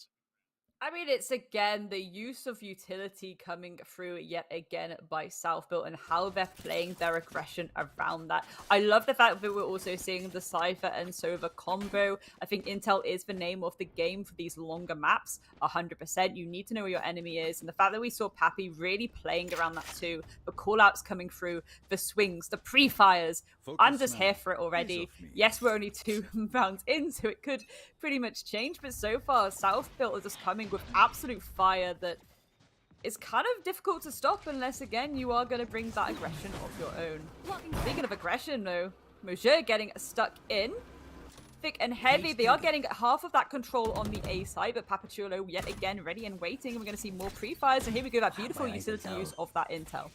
I mean, it's again the use of utility coming through yet again by South Built and how they're playing their aggression around that. I love the fact that we're also seeing the Cypher and Sova combo. I think Intel is the name of the game for these longer maps, 100%. You need to know where your enemy is. And the fact that we saw Papi really playing around that too, the callouts coming through, the swings, the pre-fires. I'm just here for it already. Yes, we're only 2 rounds in, so it could pretty much change. But so far, South Built is just coming with absolute fire that is kind of difficult to stop unless, again, you are going to bring that aggression of your own. Speaking of aggression, though, Mojir getting stuck in. Thick and heavy. They are getting half of that control on the A side, but Papi Churlo yet again ready and waiting. And we're going to see more pre-fires. And here we go, that beautiful utility use of that intel.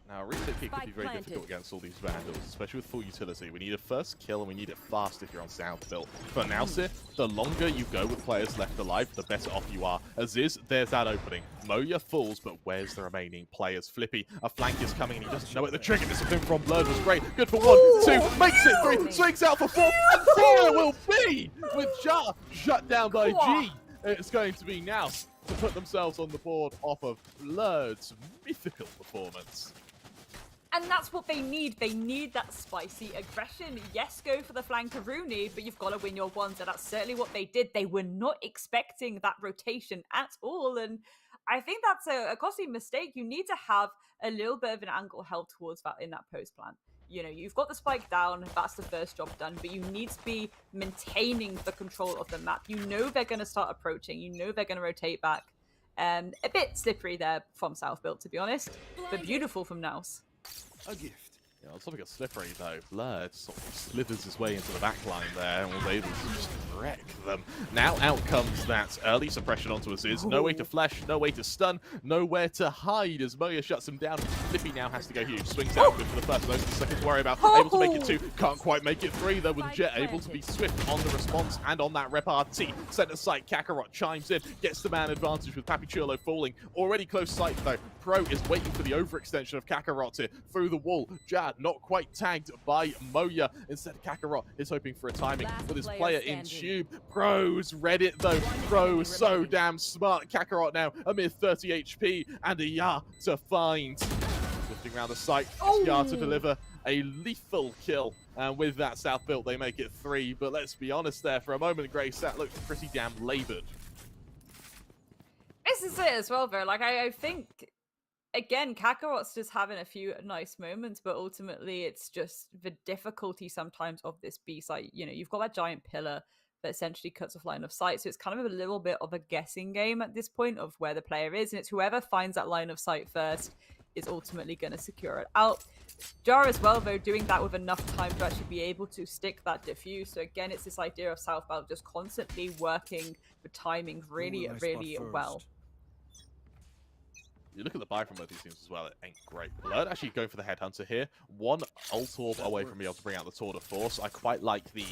Now, retake kick could be very difficult against all these Vandals, especially with full utility. We need a first kill, and we need it fast if you're on South Built. For NAOS, the longer you go with players left alive, the better off you are. Aziz, there's that opening. Moya falls, but where's the remaining players? Flippy, a flank is coming, and he doesn't know it. The trigger discipline from Blurred was great. Good for 1, 2, makes it 3, swings out for 4, and 4 it will be! With Jar shut down by G. It's going to be NAOS to put themselves on the board off of Blurred's mythical performance. And that's what they need. They need that spicy aggression. Yes, go for the flankaroonie, but you've got to win your ones. And that's certainly what they did. They were not expecting that rotation at all. And I think that's a costly mistake. You need to have a little bit of an angle held towards that in that post plan. You know, you've got the spike down, that's the first job done, but you need to be maintaining the control of the map. You know they're going to start approaching, you know they're going to rotate back. A bit slippery there from South Built, to be honest, but beautiful from NAOS. A gift. Yeah, on something got slippery though. Blurred sort of slithers his way into the back line there and was able to just wreck them. Now out comes that early suppression onto Aziz. No way to flash, no way to stun, nowhere to hide as Moya shuts him down. Flippy now has to go huge. Swings out good for the first, those the second to worry about. Able to make it 2, can't quite make it 3 though, with Jet able to be swift on the response and on that repartee. Center sight, Kakarot chimes in, gets the man advantage with Papichulo falling. Already close sight though. Pro is waiting for the overextension of Kakarot here through the wall. Jad not quite tagged by Moya. Instead, Kakarot is hoping for a timing with his player in tube. Pro's read it though. Pro so damn smart. Kakarot now a mere 30 HP and a Yar to find. Lifting around the site, Yar to deliver a lethal kill. And with that, South Built, they make it 3. But let's be honest there, for a moment, Grace, that looked pretty damn labored. This is it as well, though. Like, I think, again, Kakarot's just having a few nice moments, but ultimately it's just the difficulty sometimes of this B site. You know, you've got that giant pillar that essentially cuts off line of sight, so it's kind of a little bit of a guessing game at this point of where the player is, and it's whoever finds that line of sight first is ultimately going to secure it out. Jar as well, though, doing that with enough time to actually be able to stick that diffuse. So again, it's this idea of Southbound just constantly working the timing really well. You look at the buy from both these teams as well, it ain't great. Blurred actually going for the Headhunter here. One ult orb away from being able to bring out the Tour de Force. I quite like the,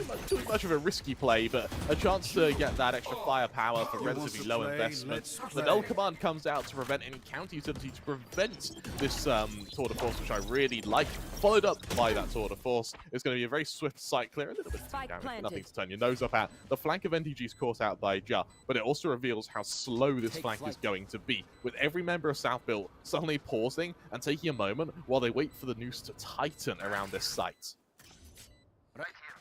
not too much of a risky play, but a chance to get that extra firepower for relatively low investment. The null command comes out to prevent any counter utility, to prevent this Tour de Force, which I really like. Followed up by that Tour de Force. It's going to be a very swift site clear, a little bit of damage, nothing to turn your nose up at. The flank of NTG is caught out by Ja, but it also reveals how slow this flank is going to be, with every member of South Built suddenly pausing and taking a moment while they wait for the noose to tighten around this site.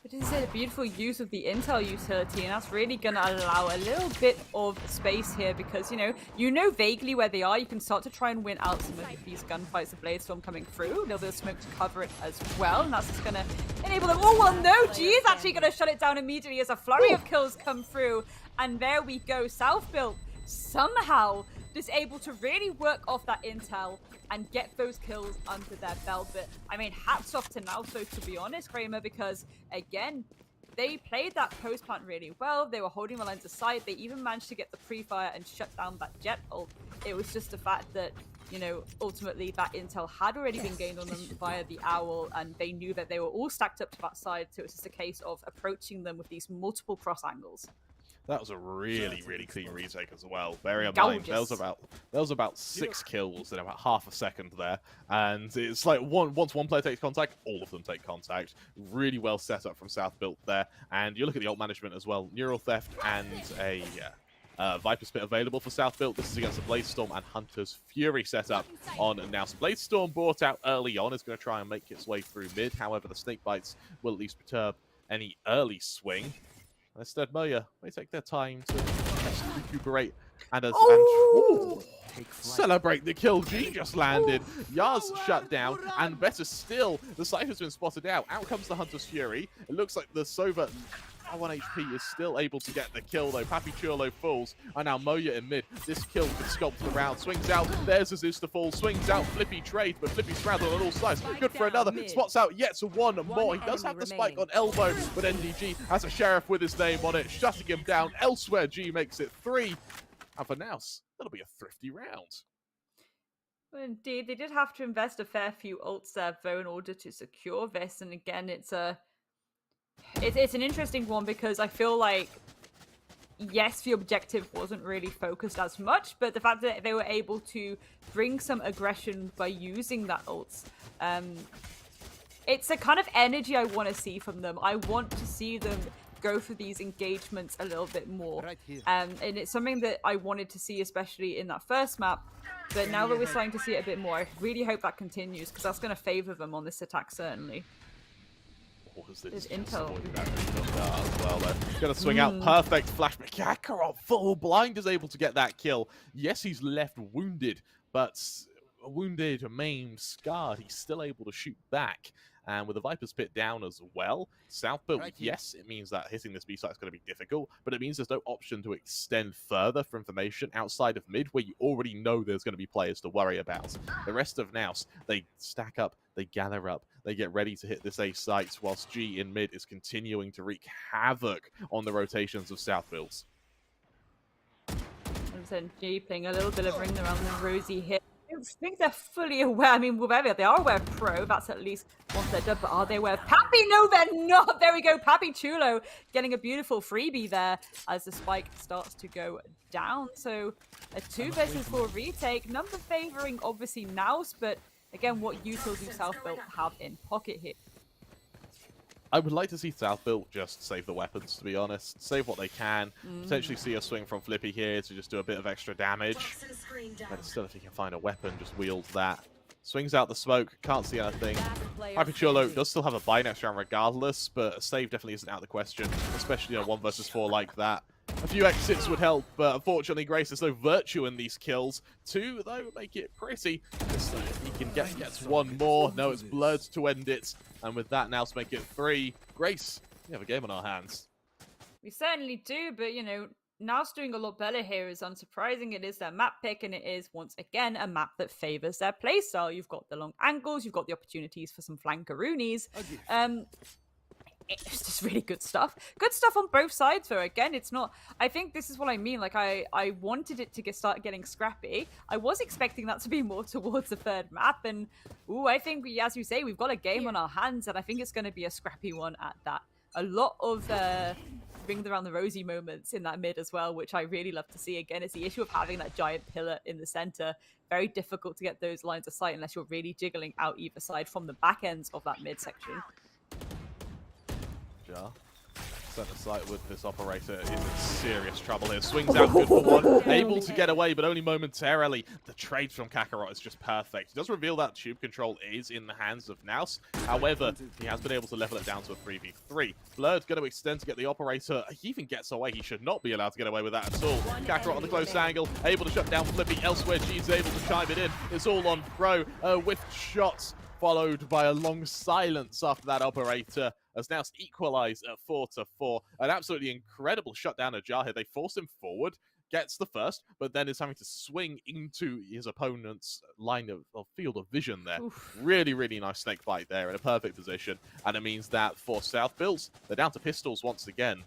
It is a beautiful use of the intel utility, and that's really going to allow a little bit of space here because, you know vaguely where they are. You can start to try and win out some of these gunfights. The Bladestorm coming through, a little bit of smoke to cover it as well, and that's just going to enable them. Oh, well, no, G is actually going to shut it down immediately as a flurry of kills come through, and there we go. South Built somehow just able to really work off that intel and get those kills under their belt. But I mean, hats off to NAOS, to be honest, Kramer, because again, they played that post plant really well. They were holding the lines of sight. They even managed to get the pre-fire and shut down that Jet ult. It was just the fact that, ultimately that intel had already been gained on them via the Owl, and they knew that they were all stacked up to that side. So it's just a case of approaching them with these multiple cross angles. That was a really clean retake as well. Bearing in mind, there was about 6 kills in about half a second there, and it's like once one player takes contact, all of them take contact. Really well set up from South Built there, and you look at the ult management as well. Neural Theft and a Viper Spit available for South Built. This is against the Bladestorm and Hunter's Fury setup on NAOS. Bladestorm brought out early on, is going to try and make its way through mid. However, the Snake Bites will at least perturb any early swing. Instead, Moya may take their time to recuperate and celebrate the kill. G just landed. Yar's shut down, and better still, the site has been spotted out. Out comes the Hunter's Fury. It looks like the Sova at 1 HP is still able to get the kill, though. Papichulo falls, and now Moya in mid. This kill could sculpt the round. Swings out. There's Aziz to fall. Swings out. Flippy trade, but Flippy's surrounded on all sides. Good for another. Spots out yet one more. He does have the spike on elbow, but NDG has a Sheriff with his name on it, shutting him down. Elsewhere, G makes it 3. And for NAOS, that'll be a thrifty round. Well, indeed, they did have to invest a fair few ults there, though, in order to secure this. And again, it's an interesting one because I feel like, yes, the objective wasn't really focused as much, but the fact that they were able to bring some aggression by using that ults, it's a kind of energy I want to see from them. I want to see them go for these engagements a little bit more. And it's something that I wanted to see, especially in that first map. But now that we're starting to see it a bit more, I really hope that continues, because that's going to favor them on this attack, certainly. There's intel. As well, gonna swing out, perfect flash, but Kakarot full blind is able to get that kill. Yes, he's left wounded, but wounded, maimed, scarred, he's still able to shoot back. And with the Viper's Pit down as well, South build, yes, it means that hitting this B site is going to be difficult, but it means there's no option to extend further for information outside of mid, where you already know there's going to be players to worry about. The rest of NAOS, they stack up, they gather up, they get ready to hit this A site, whilst G in mid is continuing to wreak havoc on the rotations of South builds. G playing a little bit of ring around the rosy here. I don't think they're fully aware. I mean, whatever, they are aware of Pro. That's at least once they're done. But are they aware of Pappy? No, they're not. There we go. Pappy Chulo getting a beautiful freebie there as the spike starts to go down. So a 2 versus 4 retake. Number favoring, obviously, NAOS. But again, what utils do South build have in pocket here? I would like to see South build just save the weapons, to be honest. Save what they can. Potentially see a swing from Flippy here to just do a bit of extra damage. But still, if he can find a weapon, just wield that. Swings out the smoke, can't see anything. Hypercholo does still have a buy next round regardless, but a save definitely isn't out of the question, especially in a 1 versus 4 like that. A few exits would help, but unfortunately, Grace, there's no virtue in these kills. 2, though, make it pretty. So he can gets 1 more. No, it's Blurred to end it. And with that, now to make it 3. Grace, we have a game on our hands. We certainly do, but, you know, NAOS doing a lot better here is unsurprising. It is their map pick, and it is, once again, a map that favors their playstyle. You've got the long angles, you've got the opportunities for some flankeroonies. It's just really good stuff. Good stuff on both sides, though. Again, it's not... I think this is what I mean. Like, I wanted it to start getting scrappy. I was expecting that to be more towards the third map. And, ooh, I think, as you say, we've got a game on our hands, and I think it's going to be a scrappy one at that. A lot of ring around the rosy moments in that mid as well, which I really love to see. Again, it's the issue of having that giant pillar in the center. Very difficult to get those lines of sight unless you're really jiggling out either side from the back ends of that mid section. Center sight with this operator is in serious trouble here. Swings out good for 1, able to get away, but only momentarily. The trade from Kakarot is just perfect. He does reveal that tube control is in the hands of NAOS. However, he has been able to level it down to a 3v3. Blurred going to extend to get the operator. He even gets away. He should not be allowed to get away with that at all. Kakarot on the close angle, able to shut down Flippy. Elsewhere, G's able to chime it in. It's all on Pro. With shots, followed by a long silence after that operator, as now equalize at 4-4. An absolutely incredible shutdown of Jar here. They force him forward, gets the first, but then is having to swing into his opponent's line of field of vision there. Oof. Really, really nice snake bite there in a perfect position. And it means that for South builds, they're down to pistols once again.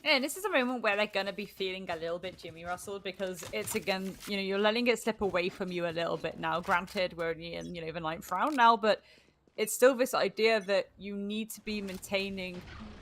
Yeah, and this is a moment where they're going to be feeling a little bit Jimmy Russell, because it's, again, you know, you're letting it slip away from you a little bit now. Granted, we're only in, you know, the 9th round now, but it's still this idea that you need to be maintaining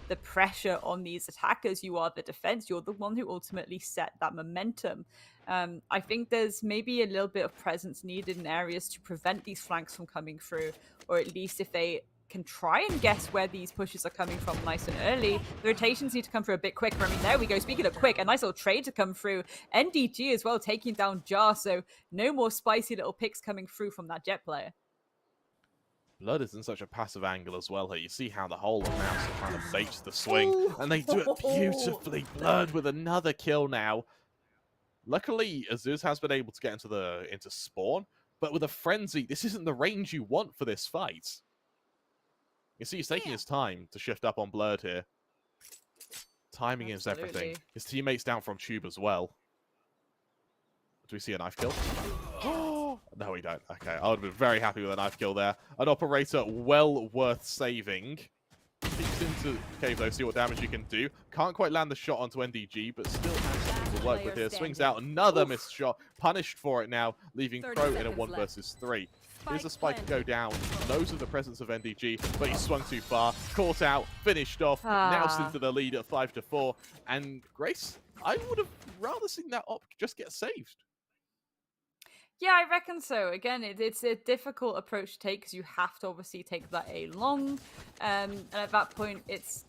the pressure on these attackers. You are the defense. You're the one who ultimately set that momentum. I think there's maybe a little bit of presence needed in areas to prevent these flanks from coming through, or at least if they can try and guess where these pushes are coming from nice and early. The rotations need to come through a bit quicker. I mean, there we go. Speaking of quick, a nice little trade to come through. NDG as well, taking down Jar, so no more spicy little picks coming through from that Jet player. Blood is in such a passive angle as well here. You see how the whole of NAOS are trying to bait the swing, and they do it beautifully. Blood with another kill now. Luckily, Asus has been able to get into spawn, but with a frenzy, this isn't the range you want for this fight. You see he's taking his time to shift up on Blurred here. Timing is everything. His teammates down from tube as well. Do we see a knife kill? No, we don't. Okay, I would have been very happy with a knife kill there. An operator well worth saving. Peeks into cave though, see what damage you can do. Can't quite land the shot onto NDG, but still has something to work with here. Swings out another missed shot. Punished for it now, leaving Crow in a 1 versus 3. Here's a spike to go down. Knows of the presence of NDG, but he swung too far. Caught out, finished off. Now into the lead at 5-4. And Grace, I would have rather seen that op just get saved. Yeah, I reckon so. Again, it's a difficult approach to take because you have to obviously take that A long. And at that point, it's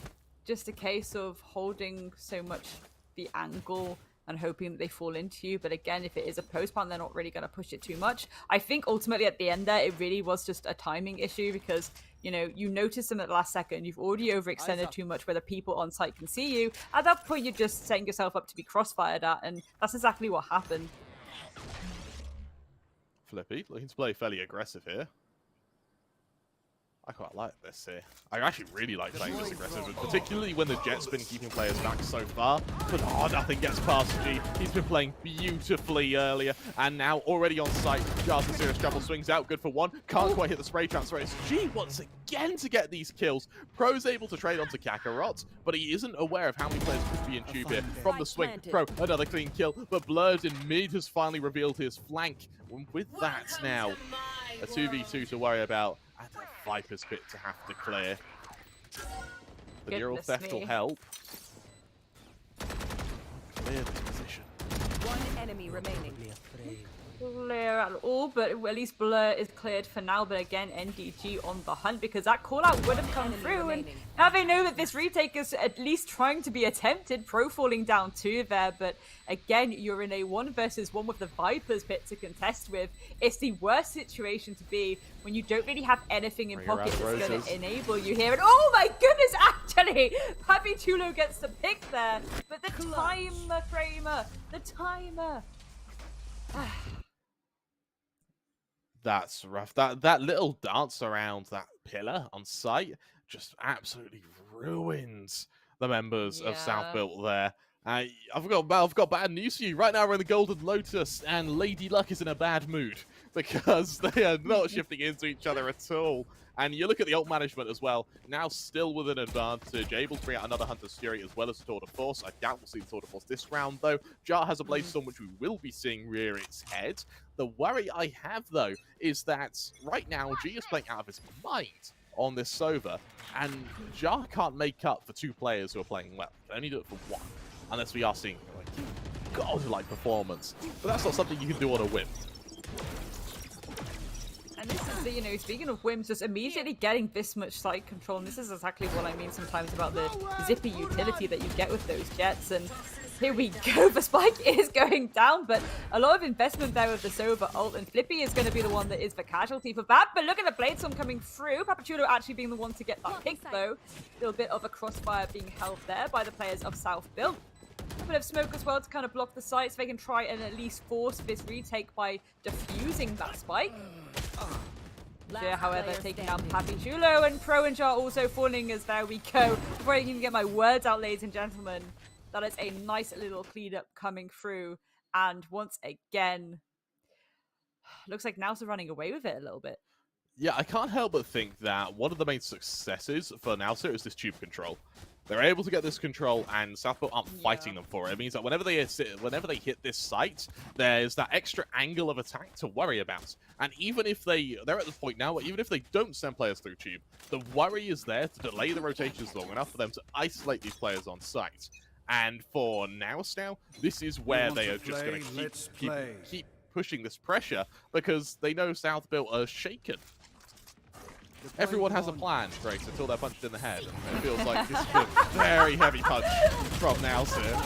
just a case of holding so much the angle and hoping that they fall into you. But again, if it is a post plant, they're not really going to push it too much. I think ultimately at the end there, it really was just a timing issue because, you know, you notice them at the last second. You've already overextended too much where the people on site can see you. At that point, you're just setting yourself up to be crossfired at. And that's exactly what happened. Flippy looking to play fairly aggressive here. I quite like this here. I actually really like playing this aggressive, particularly when the Jet's been keeping players back so far. But nothing gets past G. He's been playing beautifully earlier, and now already on site. Jar's in serious trouble, swings out, good for one. Can't quite hit the spray transfer. It's G once again to get these kills. Pro's able to trade onto Kakarot, but he isn't aware of how many players could be in tube here. From the swing, Pro, another clean kill, but Blurred in mid has finally revealed his flank. And with that now, a 2v2 to worry about, and a Viper's Pit to have to clear. The neural theft will help. Clear this position. One enemy remaining. Clear at all, but at least Blur is cleared for now. But again, NDG on the hunt because that call out would have come through. And now they know that this retake is at least trying to be attempted. Pro falling down 2 there, but again, you're in a 1 versus 1 with the Viper's Pit to contest with. It's the worst situation to be when you don't really have anything in pocket that's going to enable you here. And oh my goodness, actually, Papi Chulo gets the pick there. But the timer, Kramer, the timer. That's rough. That little dance around that pillar on site just absolutely ruins the members of South Built there. I've got bad news for you. Right now we're in the Golden Lotus, and Lady Luck is in a bad mood because they are not shifting into each other at all. And you look at the ult management as well. Now still with an advantage, able to bring out another Hunter's Fury as well as the Tour de Force. I doubt we'll see the Tour de Force this round, though. Jar has a Blaze Storm, which we will be seeing rear its head. The worry I have, though, is that right now G is playing out of his mind on this Sova, and Jar can't make up for 2 players who are playing well. He can only do it for 1, unless we are seeing like godlike performance. But that's not something you can do on a whim. And this is the, you know, speaking of whims, just immediately getting this much site control, and this is exactly what I mean sometimes about the zippy utility that you get with those Jets. And here we go, the spike is going down, but a lot of investment there with the Sova ult, and Flippy is going to be the one that is the casualty for that. But look at the Blade Storm coming through. Papachulo actually being the one to get that pick, though. A little bit of a crossfire being held there by the players of South Built. A bit of smoke as well to kind of block the site, so they can try and at least force this retake by defusing that spike. Xerxia, however, taking down Papi Chulo, and Pro and Jar also falling as there we go. Before I can even get my words out, ladies and gentlemen, that is a nice little clean up coming through. And once again, looks like NAOS are running away with it a little bit. Yeah, I can't help but think that one of the main successes for NAOS is this tube control. They're able to get this control, and Southport aren't fighting them for it. It means that whenever they hit this site, there's that extra angle of attack to worry about. And even if they're at the point now, even if they don't send players through tube, the worry is there to delay the rotations long enough for them to isolate these players on site. And for NAOS now, this is where they are just going to keep pushing this pressure, because they know South Built are shaken. Everyone has a plan, Grace, until they're punched in the head. And it feels like this is a very heavy punch from NAOS here.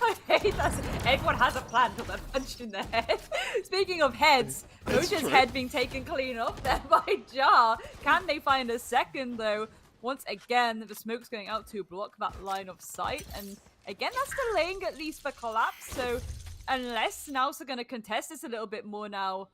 I hate that. Everyone has a plan until they're punched in the head. Speaking of heads, Moja's head being taken clean off there by Jar. Can they find a second, though? Once again, the smoke's going out to block that line of sight. And again, that's delaying at least for collapse. So unless NAOS are going to contest this a little bit more now,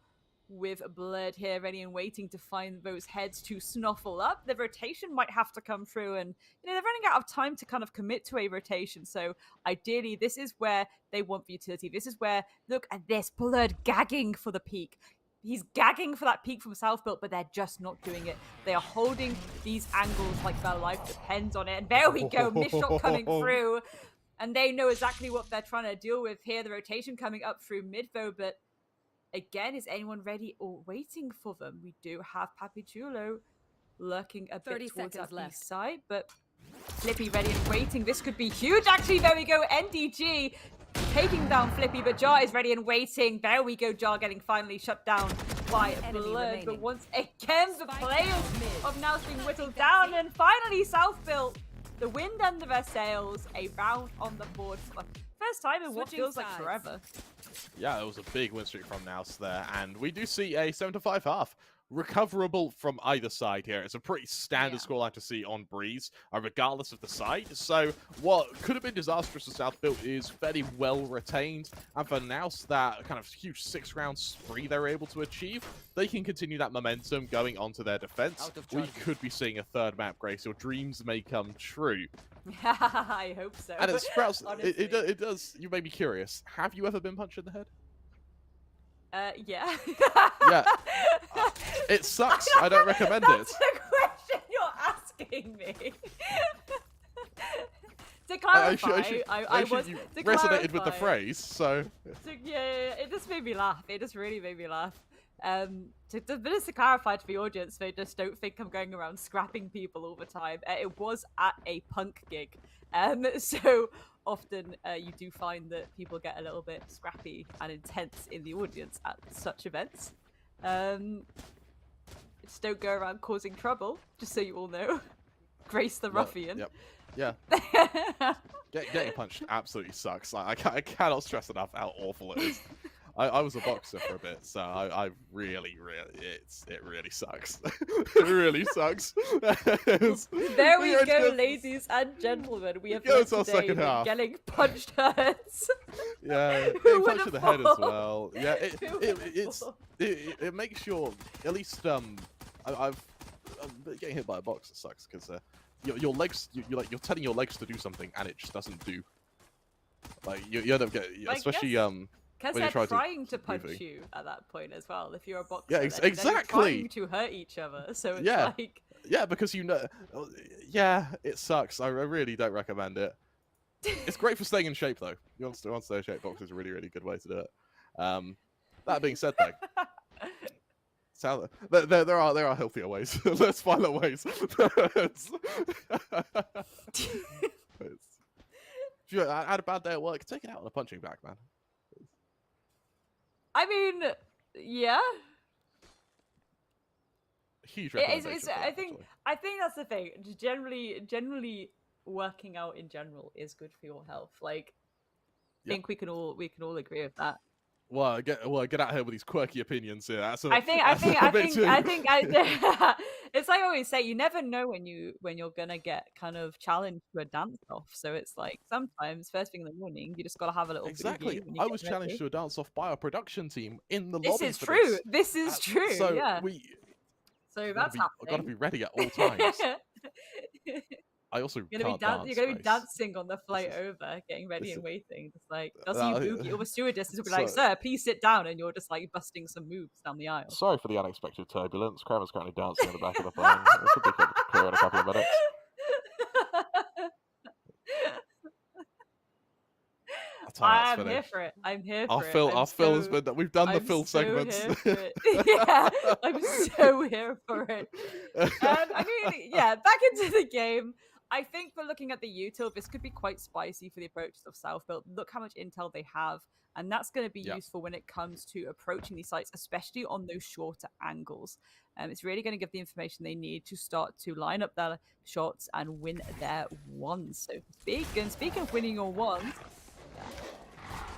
with Blurred here ready and waiting to find those heads to snuffle up, the rotation might have to come through, and you know, they're running out of time to kind of commit to a rotation. So ideally, this is where they want the utility. This is where, look at this, Blurred gagging for the peak. He's gagging for that peak from South Built, but they're just not doing it. They are holding these angles like their life depends on it. And there we go, miss shot coming through. And they know exactly what they're trying to deal with here. The rotation coming up through mid, though, but again, is anyone ready or waiting for them? We do have Papi Chulo lurking a bit towards that east side, but Flippy ready and waiting. This could be huge. Actually, there we go. NDG taking down Flippy, but Jar is ready and waiting. There we go. Jar getting finally shut down by Blurred. But once again, the players of NAOS being whittled down, and finally South Built, the wind under their sails, a round on the board for the first time in what feels like forever. Yeah, it was a big win streak from NAOS there, and we do see a 7-5 half recoverable from either side here. It's a pretty standard scoreline to see on Breeze, regardless of the side. So what could have been disastrous for South Built is fairly well retained. And for NAOS, that kind of huge 6-round spree they were able to achieve, they can continue that momentum going onto their defense. We could be seeing a third map, Grace. Your dreams may come true. I hope so. And it sprouts. It does. You made me curious. Have you ever been punched in the head? Yeah. Yeah. It sucks. I don't recommend it. That's the question you're asking me. To clarify, I was you to resonated with the clarify- phrase, so Yeah, it just made me laugh. It just really made me laugh. Just to clarify to the audience, they just don't think I'm going around scrapping people all the time. It was at a punk gig, so often you do find that people get a little bit scrappy and intense in the audience at such events. Just don't go around causing trouble, just so you all know. Grace the ruffian. Yep. Yeah. Getting punched absolutely sucks. Like, I cannot stress enough how awful it is. I was a boxer for a bit, so I really, it really sucks. It really sucks. There we go, ladies and gentlemen. We have goes learned our today second that half. getting punched hurts. Yeah, Who getting would punched in the have head as thought? well. Yeah, Who would have thought? it makes your at least I've getting hit by a box. It sucks because your legs you're telling your legs to do something and it just doesn't do. Like you end up getting especially Because when they're you're trying to punch moving. you at that point as well. If you're a boxer, Yeah, then you're exactly. trying to hurt each other. So it's Yeah. like, Yeah, because you know, yeah, it sucks. I really don't recommend it. It's great for staying in shape, though. You want to stay in shape. Box is a really, really good way to do it. That being said, though, there are healthier ways. Let's find the ways. If you had a bad day at work, take it out on a punching bag, man. I mean, yeah. Huge It's, recommendation. I think that's the thing. Generally, working out in general is good for your health. Like, I think we can all agree with that. Well, get out here with these quirky opinions here. It's like I always say, you never know when you're gonna get kind of challenged to a dance off. So it's like sometimes first thing in the morning, you just gotta have a little. Exactly. boogie when you I get was ready. challenged to a dance off by a production team in the This lobby. is for true. This is true. So yeah. So that's I've got to be ready at all times. I also You're gonna can't be dance. dancing on the flight over, getting ready and waiting. Just like they'll see you boogie, or the stewardesses will be like, "Sir, please sit down," and you're just like busting some moves down the aisle. Sorry for the unexpected turbulence. Kramer's currently dancing in the back of the plane. This will be clear in a couple of minutes. I'm here for it. I'm here for it. Our Phil has been that we've done the Phil segments. Yeah, I'm so here for it. I mean, yeah, back into the game. I think we're looking at the util. This could be quite spicy for the approaches of South Built. Look how much intel they have, and that's going to be useful when it comes to approaching these sites, especially on those shorter angles. It's really going to give the information they need to start to line up their shots and win their ones. So speaking of winning your ones,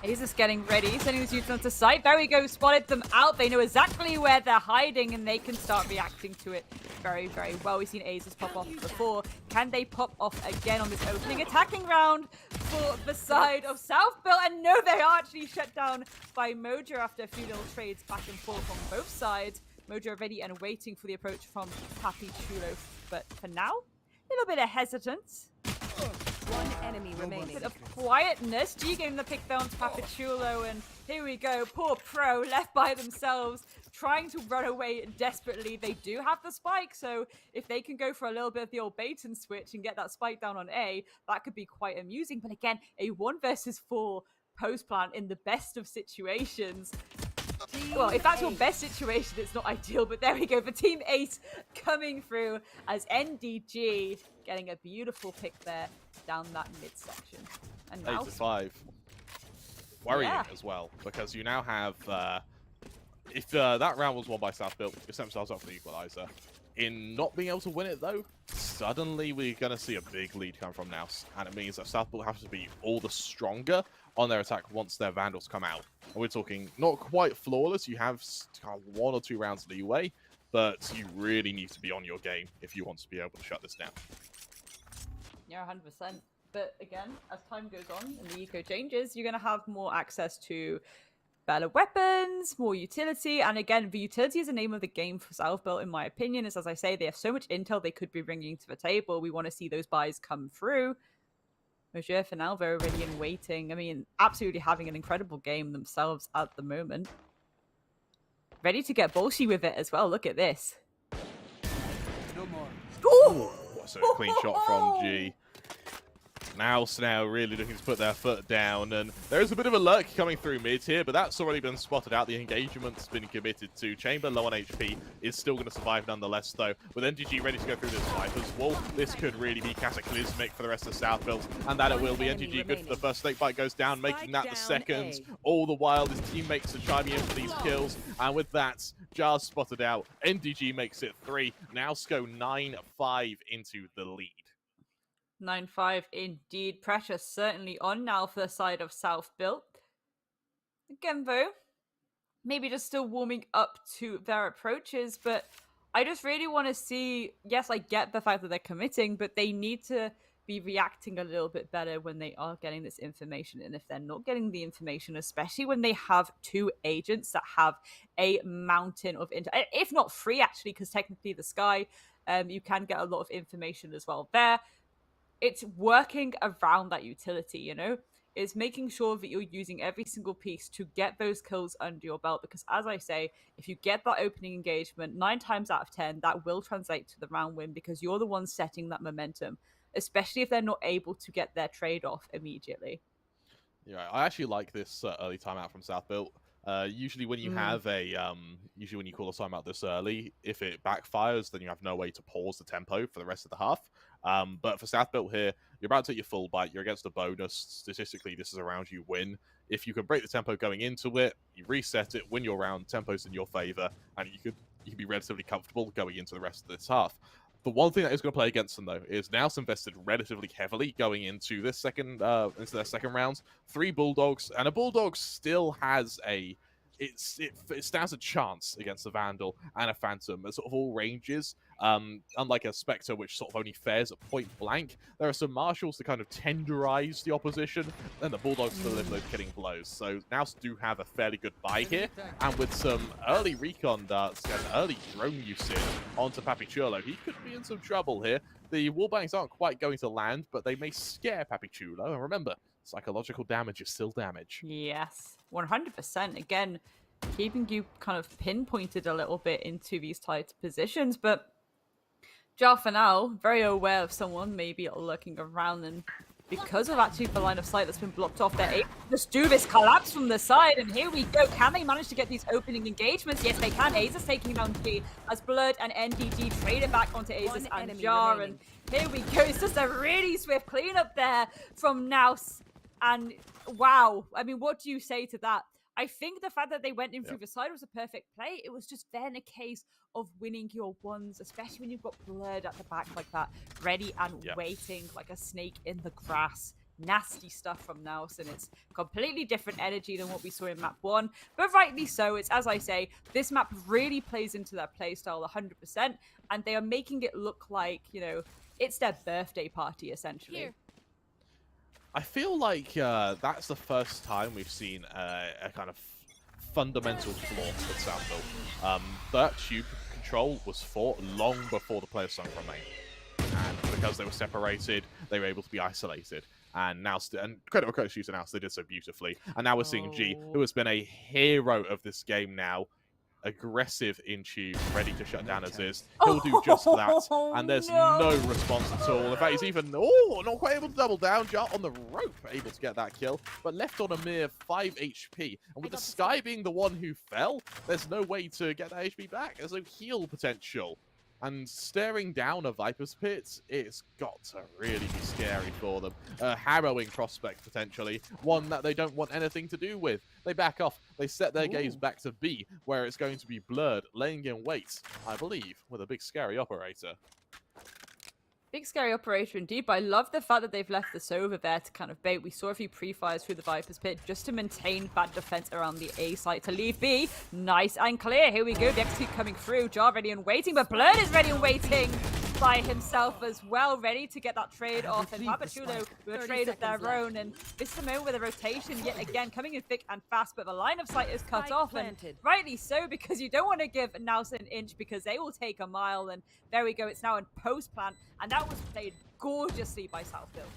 he's just getting ready, sending his units onto site. There we go, spotted them out. They know exactly where they're hiding, and they can start reacting to it very, very well. We've seen Asus pop off before. Can they pop off again on this opening attacking round for the side of South Built? And no, they are actually shut down by Mojo after a few little trades back and forth on both sides. Mojo ready and waiting for the approach from Papi Chulo, but for now, a little bit of hesitance. One enemy remaining. Bit of quietness. G getting the pick there on Papachulo, and here we go. Poor Pro left by themselves, trying to run away desperately. They do have the spike, so if they can go for a little bit of the old bait and switch and get that spike down on A, that could be quite amusing. But again, a 1 versus 4 post plant in the best of situations. Well, if that's your best situation, it's not ideal, but there we go. The Team Ace coming through as NDG getting a beautiful pick there down that midsection. And now 8-5. Worrying as well, because you now have, if that round was won by South Built, you set themselves up for the equalizer. In not being able to win it, though, suddenly we're going to see a big lead come from NAOS, and it means that South Built have to be all the stronger on their attack once their Vandals come out. And we're talking not quite flawless. You have 1 or 2 rounds leeway, but you really need to be on your game if you want to be able to shut this down. Yeah, 100%. But again, as time goes on and the eco changes, you're going to have more access to better weapons, more utility. And again, the utility is the name of the game for Self-Built, in my opinion. Is, as I say, they have so much intel they could be bringing to the table. We want to see those buys come through. Roger, Finalvo already in waiting. I mean, absolutely having an incredible game themselves at the moment. Ready to get bullshy with it as well. Look at this. No more. Ooh! So a clean shot from G. NAOS now really looking to put their foot down, and there's a bit of a lurk coming through mid here, but that's already been spotted out. The engagement's been committed to. Chamber low on HP is still going to survive nonetheless, though. With NGG ready to go through this Viper's wall, this could really be cataclysmic for the rest of South Built, and that it will be. NGG good for the first. Snakebite goes down, making that the second. All the while, his teammates are chiming in for these kills, and with that, Jar's spotted out. NGG makes it 3. NAOS go 9-5 into the lead. 9-5 indeed. Pressure certainly on now for the side of Self-Built. Again, though, maybe just still warming up to their approaches, but I just really want to see, yes, I get the fact that they're committing, but they need to be reacting a little bit better when they are getting this information. And if they're not getting the information, especially when they have 2 agents that have a mountain of if not 3 actually, because technically the Sky, you can get a lot of information as well there. It's working around that utility, you know? It's making sure that you're using every single piece to get those kills under your belt. Because as I say, if you get that opening engagement, 9 times out of 10, that will translate to the round win because you're the one setting that momentum, especially if they're not able to get their trade off immediately. Yeah, I actually like this early timeout from South Built. Usually when you have a, usually when you call a timeout this early, if it backfires, then you have no way to pause the tempo for the rest of the half. But for South Built here, you're about to take your full bite, you're against a bonus. Statistically, this is a round you win. If you can break the tempo going into it, you reset it, win your round, tempo's in your favor, and you could be relatively comfortable going into the rest of this half. The one thing that is going to play against them, though, is NAOS invested relatively heavily going into this into their second round. 3 Bulldogs, and a Bulldog still has a... It stands a chance against a Vandal and a Phantom at sort of all ranges. Unlike a Spectre, which sort of only fares at point blank, there are some Marshals to kind of tenderize the opposition, and the Bulldogs to deliver those killing blows. So NAOS do have a fairly good buy here, and with some early recon darts and early drone usage onto Papichulo, he could be in some trouble here. The wallbangs aren't quite going to land, but they may scare Papichulo, and remember, psychological damage is still damage. Yes, 100%. Again, keeping you kind of pinpointed a little bit into these tight positions, but Jar for now, very aware of someone maybe lurking around, and because of actually the line of sight that's been blocked off, they're able to just do this collapse from the side, and here we go. Can they manage to get these opening engagements? Yes, they can. Asus taking down G as Blurred and NDG trade it back onto Asus and Jar, and here we go. It's just a really swift cleanup there from NAOS, and wow. I mean, what do you say to that? I think the fact that they went in through the side was a perfect play. It was just then a case of winning your ones, especially when you've got Blurred at the back like that, ready and waiting like a snake in the grass. Nasty stuff from NAOS, and it's completely different energy than what we saw in map 1, but rightly so. It's, as I say, this map really plays into their playstyle 100%, and they are making it look like, you know, it's their birthday party, essentially. Here. I feel like that's the first time we've seen a kind of fundamental flaw with South Built. That tube control was fought long before the players sunk from main. And because they were separated, they were able to be isolated. And now, and credit where credit's due to NAOS, they did so beautifully. And now we're seeing G, who has been a hero of this game now, aggressive in tube, ready to shut down Aziz. He'll do just that, and there's no response at all. In fact, he's even, not quite able to double down. Jar on the rope, able to get that kill, but left on a mere 5 HP. And with the Sky being the one who fell, there's no way to get that HP back. There's no heal potential. And staring down a Viper's Pit, it's got to really be scary for them. A harrowing prospect, potentially. One that they don't want anything to do with. They back off. They set their gaze back to B, where it's going to be Blurred, laying in wait, I believe, with a big scary operator. Big scary operator indeed, but I love the fact that they've left the Sova there to kind of bait. We saw a few pre-fires through the Viper's Pit just to maintain bad defense around the A site to leave B. Nice and clear. Here we go. The execute coming through. Jar ready and waiting, but Blurred is ready and waiting by himself as well, ready to get that trade off. And Papachulo with a trade of their own. And this is a moment with a rotation yet again coming in thick and fast, but the line of sight is cut off. And rightly so, because you don't want to give NAOS an inch because they will take a mile. And there we go. It's now in post plan. And that was played gorgeously by Southville.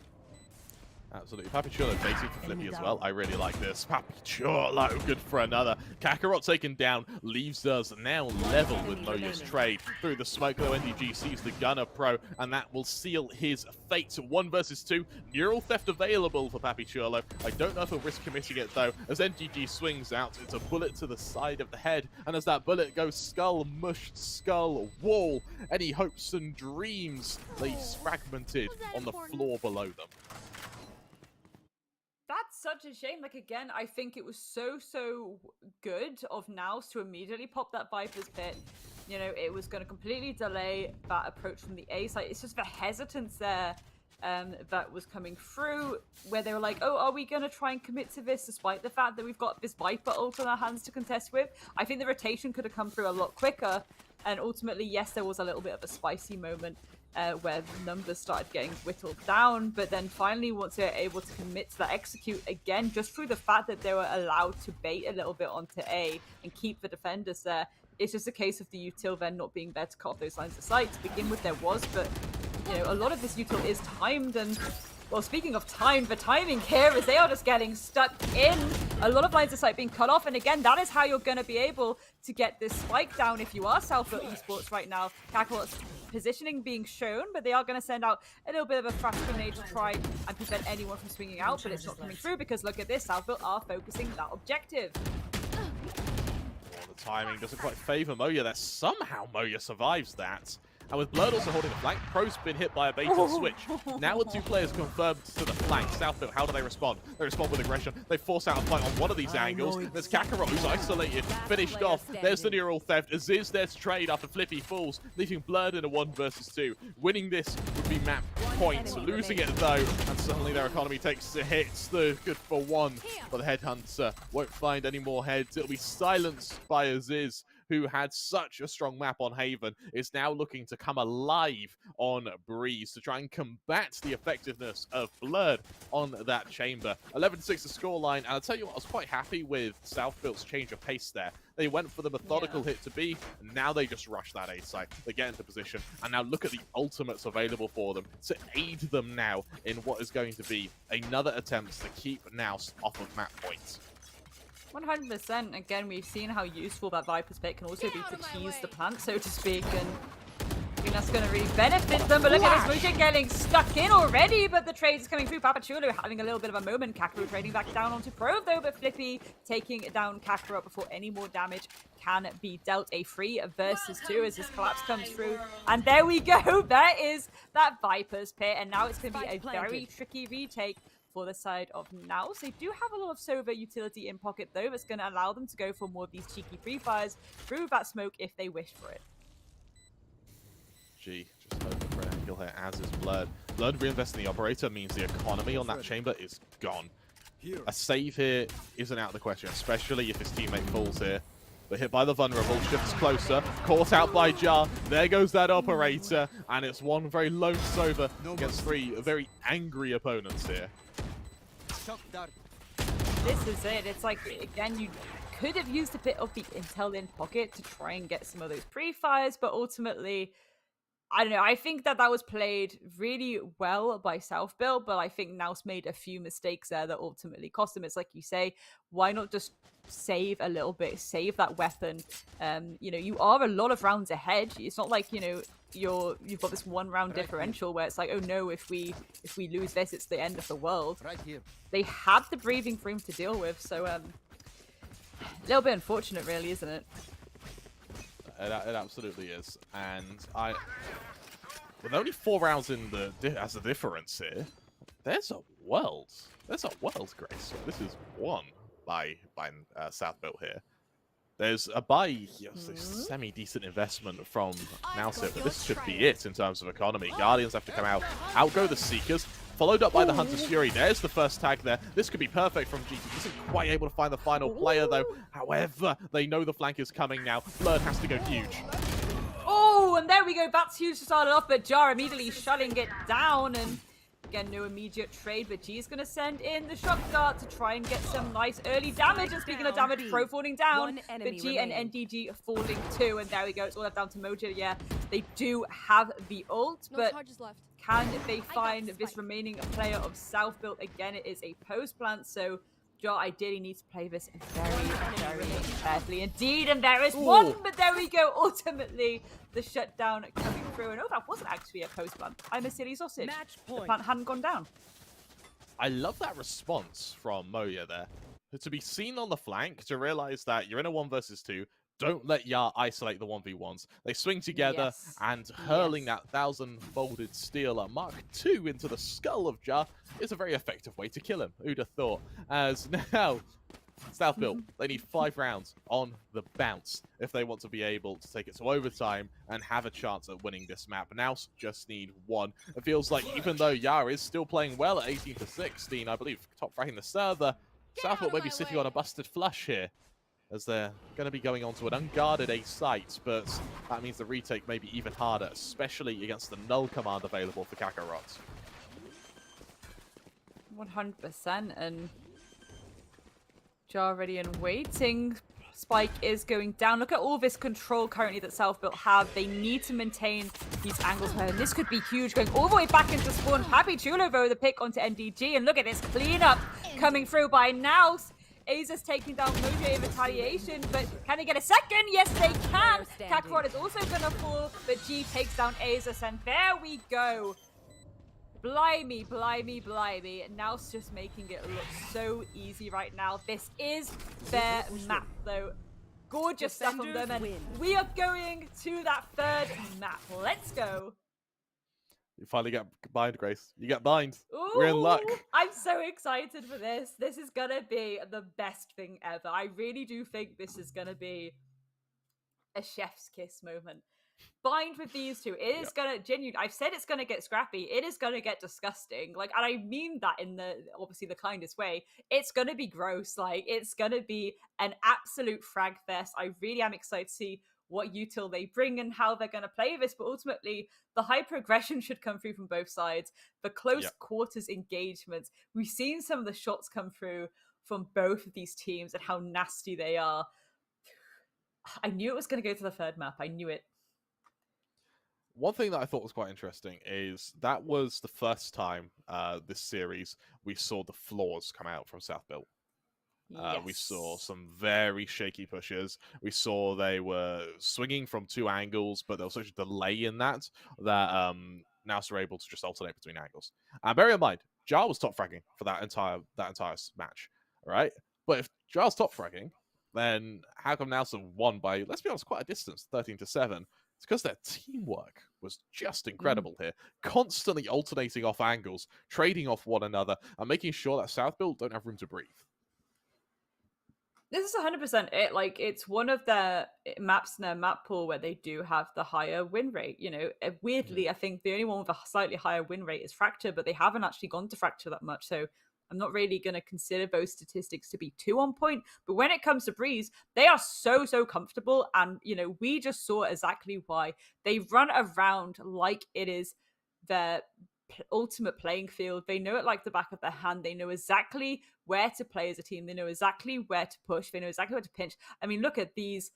Absolutely. Papichulo baiting for Flippy as well. I really like this. Papichulo, good for another. Kakarot taken down, leaves us now level with Moya's trade. Through the smoke, though, NDG sees the Gunner Pro, and that will seal his fate. 1 versus 2. Neural theft available for Papichulo. I don't know if he'll risk committing it, though, as NDG swings out. It's a bullet to the side of the head, and as that bullet goes skull, mush, skull, wall, any hopes and dreams lays fragmented on the floor below them. That's such a shame. Like, again, I think it was so good of NAOS to immediately pop that Viper's Pit. You know, it was going to completely delay that approach from the A side. It's just the hesitance there that was coming through, where they were like, oh, are we going to try and commit to this despite the fact that we've got this Viper ult on our hands to contest with? I think the rotation could have come through a lot quicker. And ultimately, yes, there was a little bit of a spicy moment where numbers started getting whittled down, but then finally once they were able to commit to that execute again, just through the fact that they were allowed to bait a little bit onto A and keep the defenders there, it's just a case of the util then not being there to cut off those lines of sight. To begin with there was, but you know, a lot of this util is timed, and well, speaking of time, the timing here is they are just getting stuck in. A lot of lines of sight being cut off, and again, that is how you're going to be able to get this spike down if you are Southville Esports right now. Kakarot's positioning being shown, but they are going to send out a little bit of a flash grenade to try and prevent anyone from swinging out, but it's not coming through because look at this, Southville are focusing that objective. Well, the timing doesn't quite favour Moya there. Somehow Moya survives that. And with Blurred also holding the flank, Pro's been hit by a bait switch. Now with 2 players confirmed to the flank, Southville, how do they respond? They respond with aggression. They force out a fight on one of these angles. There's Kakarot, who's isolated, finished off. There's the neural theft. Aziz there to trade after Flippy falls, leaving Blurred in a 1 versus 2. Winning this would be map points. Losing it, though, and suddenly their economy takes a hit. The good for 1, but the Headhunter won't find any more heads. It'll be silenced by Aziz, who had such a strong map on Haven, is now looking to come alive on Breeze to try and combat the effectiveness of Blurred on that chamber. 11-6 the scoreline, and I'll tell you what, I was quite happy with Southville's change of pace there. They went for the methodical hit to B, and now they just rush that A site. They get into position, and now look at the ultimates available for them to aid them now in what is going to be another attempt to keep NAOS off of map points. 100%. Again, we've seen how useful that Viper's Pit can also be to tease the plant, so to speak, and I think that's going to really benefit them. But look at this, Mujin getting stuck in already, but the trade is coming through. Papachulo having a little bit of a moment. Kakarot trading back down onto Pro, though, but Flippy taking down Kakarot before any more damage can be dealt. A 3 versus 2 as this collapse comes through. And there we go. There is that Viper's Pit, and now it's going to be a very tricky retake for the side of NAOS. They do have a lot of Sova utility in pocket, though, that's going to allow them to go for more of these cheeky pre-fires through that smoke if they wish for it. G, just hoping for an angle here, as is Blurred. Blurred reinvesting the operator means the economy on that chamber is gone. A save here isn't out of the question, especially if his teammate falls here. But hit by the vulnerable, shifts closer, caught out by Jar. There goes that operator, and it's 1 very lone Sova against 3 very angry opponents here. This is it. It's like, again, you could have used a bit of the intel in pocket to try and get some of those pre-fires, but ultimately, I don't know. I think that was played really well by Southville, but I think NAOS made a few mistakes there that ultimately cost them. It's like you say, why not just save a little bit, save that weapon? You know, you are a lot of rounds ahead. It's not like, you know, you've got this 1 round differential where it's like, oh no, if we lose this, it's the end of the world. Right here. They had the breathing room to deal with, so a little bit unfortunate, really, isn't it? It absolutely is, and with only 4 rounds in as a difference here, there's a world, Grace. This is won by Southville here. There's a semi-decent investment from NAOS, but this should be it in terms of economy. Guardians have to come out, outgo the Seekers, followed up by the Hunter's Fury. There's the first tag there. This could be perfect from GT. Isn't quite able to find the final player, though. However, they know the flank is coming now. Blurred has to go huge. Oh, and there we go. That's huge to start it off, but Jar immediately shutting it down. And again, no immediate trade, but G's going to send in the shock dart to try and get some nice early damage. And speaking of damage, Pro falling down, but G and NDG falling too. And there we go. It's all down to Mojo. Yeah, they do have the ult, but can they find this remaining player of South Built? Again, it is a post plant, so Jar ideally needs to play this very, very carefully indeed. And there is one, but there we go. Ultimately, the shutdown coming through. And oh, that wasn't actually a post plant. I'm a silly sausage. The plant hadn't gone down. I love that response from Moya there. To be seen on the flank, to realize that you're in a 1 versus 2. Don't let Yar isolate the 1v1s. They swing together and hurling that 1,000-folded steel Mark II into the skull of Jar is a very effective way to kill him. Who'd have thought? As now, South Built, they need 5 rounds on the bounce if they want to be able to take it to overtime and have a chance at winning this map. NAOS just need 1. It feels like even though Yar is still playing well at 18-16, I believe, top fracking the server, South Built may be sitting on a busted flush here, as they're going to be going on to an unguarded A site, but that means the retake may be even harder, especially against the null command available for Kakarot. 100%, and Jar ready and waiting. Spike is going down. Look at all this control currently that South Built have. They need to maintain these angles here, and this could be huge, going all the way back into spawn. Happy Chulo, though, the pick onto NDG, and look at this cleanup coming through by NAOS. Asus taking down Mojo in retaliation, but can they get a second? Yes, they can. Kakarot is also going to fall, but G takes down Asus, and there we go. Blimey, blimey, blimey. NAOS just making it look so easy right now. This is their map, though. Gorgeous stuff from them, and we are going to that 3rd map. Let's go. You finally get bind, Grace. You get bind. Ooh, we're in luck. I'm so excited for this. This is going to be the best thing ever. I really do think this is going to be a chef's kiss moment. Bind with these two. It is going to genuinely, I've said it's going to get scrappy. It is going to get disgusting. Like, and I mean that in the, obviously the kindest way. It's going to be gross. Like, it's going to be an absolute frag fest. I really am excited to see what util they bring and how they're going to play this, but ultimately the high progression should come through from both sides. The close quarters engagements, we've seen some of the shots come through from both of these teams and how nasty they are. I knew it was going to go to the 3rd map. I knew it. One thing that I thought was quite interesting is that was the first time this series we saw the flaws come out from South Built. We saw some very shaky pushes. We saw they were swinging from 2 angles, but there was such a delay in that NAOS were able to just alternate between angles. And bear in mind, Jar was top fragging for that entire match, right? But if Jar's top fragging, then how come NAOS have won by, let's be honest, quite a distance, 13-7? It's because their teamwork was just incredible here, constantly alternating off angles, trading off one another, and making sure that South Built don't have room to breathe. This is 100% it. Like, it's one of the maps in their map pool where they do have the higher win rate. You know, weirdly, I think the only one with a slightly higher win rate is Fracture, but they haven't actually gone to Fracture that much. So I'm not really going to consider those statistics to be too on point. But when it comes to Breeze, they are so, so comfortable. And, you know, we just saw exactly why. They run around like it is their ultimate playing field. They know it like the back of their hand. They know exactly where to play as a team. They know exactly where to push. They know exactly where to pinch. I mean, look at these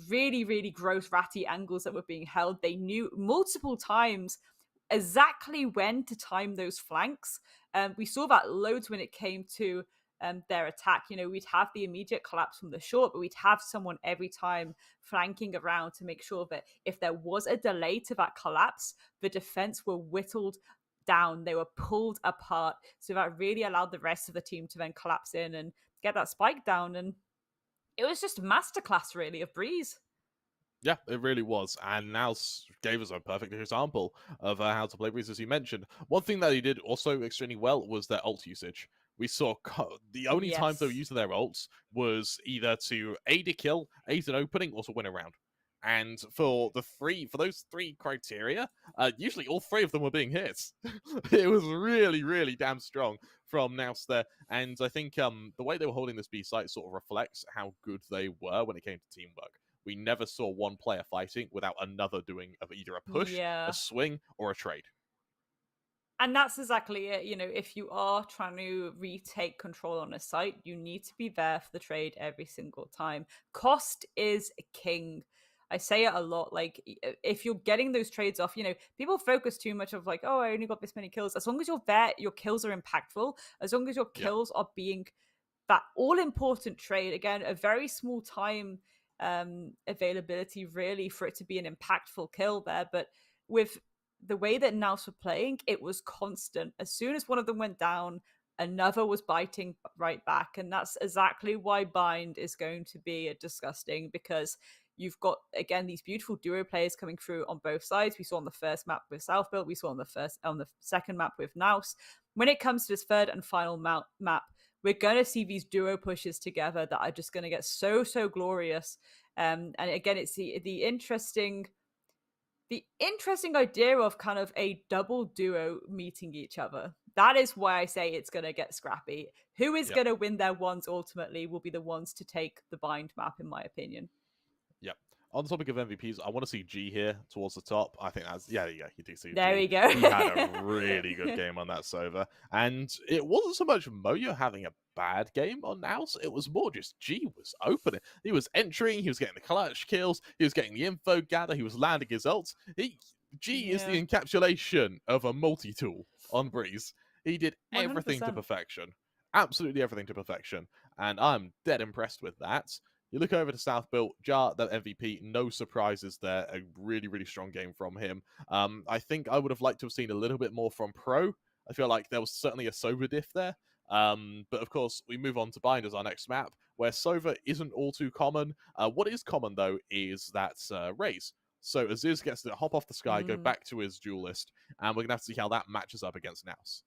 really, really gross ratty angles that were being held. They knew multiple times exactly when to time those flanks. We saw that loads when it came to their attack. You know, we'd have the immediate collapse from the short, but we'd have someone every time flanking around to make sure that if there was a delay to that collapse, the defense were whittled down, they were pulled apart. So that really allowed the rest of the team to then collapse in and get that spike down. And it was just a masterclass, really, of Breeze. Yeah, it really was. And NAOS gave us a perfect example of how to play Breeze, as you mentioned. One thing that he did also extremely well was their ult usage. we saw the only times they were using their ults was either to aid a kill, aid an opening, or to win a round. And for those three criteria, usually all three of them were being hit. It was really, really damn strong from NAOS there. And I think the way they were holding this B site sort of reflects how good they were when it came to teamwork. We never saw one player fighting without another doing either a push, a swing, or a trade. And that's exactly it. You know, if you are trying to retake control on a site, you need to be there for the trade every single time. Cost is king. I say it a lot. Like, if you're getting those trades off, you know, people focus too much of like, oh, I only got this many kills. As long as you're there, your kills are impactful. As long as your kills are being that all-important trade, again, a very small time availability really for it to be an impactful kill there. But with the way that NAOS were playing, it was constant. As soon as one of them went down, another was biting right back. And that's exactly why Bind is going to be disgusting, because you've got, again, these beautiful duo players coming through on both sides. We saw on the first map with Southbuilt. We saw on the second map with NAOS. When it comes to this third and final map, we're going to see these duo pushes together that are just going to get so glorious. And again, it's the interesting idea of kind of a double duo meeting each other. That is why I say it's going to get scrappy. Who is going to win their ones ultimately will be the ones to take the Bind map, in my opinion. Yep. On the topic of MVPs, I want to see G here towards the top. I think that's, you do see there G. We go. He had a really good game on that Sova. And it wasn't so much Moyo having a bad game on NAOS, it was more just G was opening. He was entering, he was getting the clutch kills, he was getting the info gather, he was landing his ults. G is the encapsulation of a multi-tool on Breeze. He did everything 100%. to perfection. Absolutely everything to perfection. And I'm dead impressed with that. You look over to Southbuilt, Jar, that MVP, no surprises there. A really, really strong game from him. I think I would have liked to have seen a little bit more from Pro. I feel like there was certainly a Sova diff there. But of course, we move on to Bind as our next map, where Sova isn't all too common. What is common, though, is that Raze. So Aziz gets to hop off the sky, go back to his duelist, and we're going to have to see how that matches up against NAOS.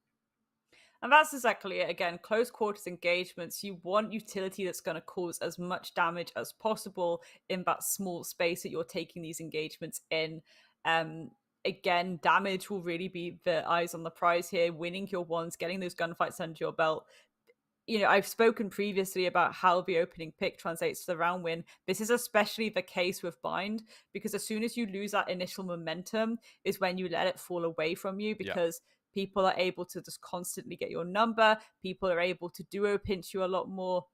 And that's exactly it. Again, close quarters engagements. You want utility that's going to cause as much damage as possible in that small space that you're taking these engagements in. Again, damage will really be the eyes on the prize here. Winning your ones, getting those gunfights under your belt. You know, I've spoken previously about how the opening pick translates to the round win. This is especially the case with Bind, because as soon as you lose that initial momentum is when you let it fall away from you, because people are able to just constantly get your number. People are able to duo pinch you a lot more.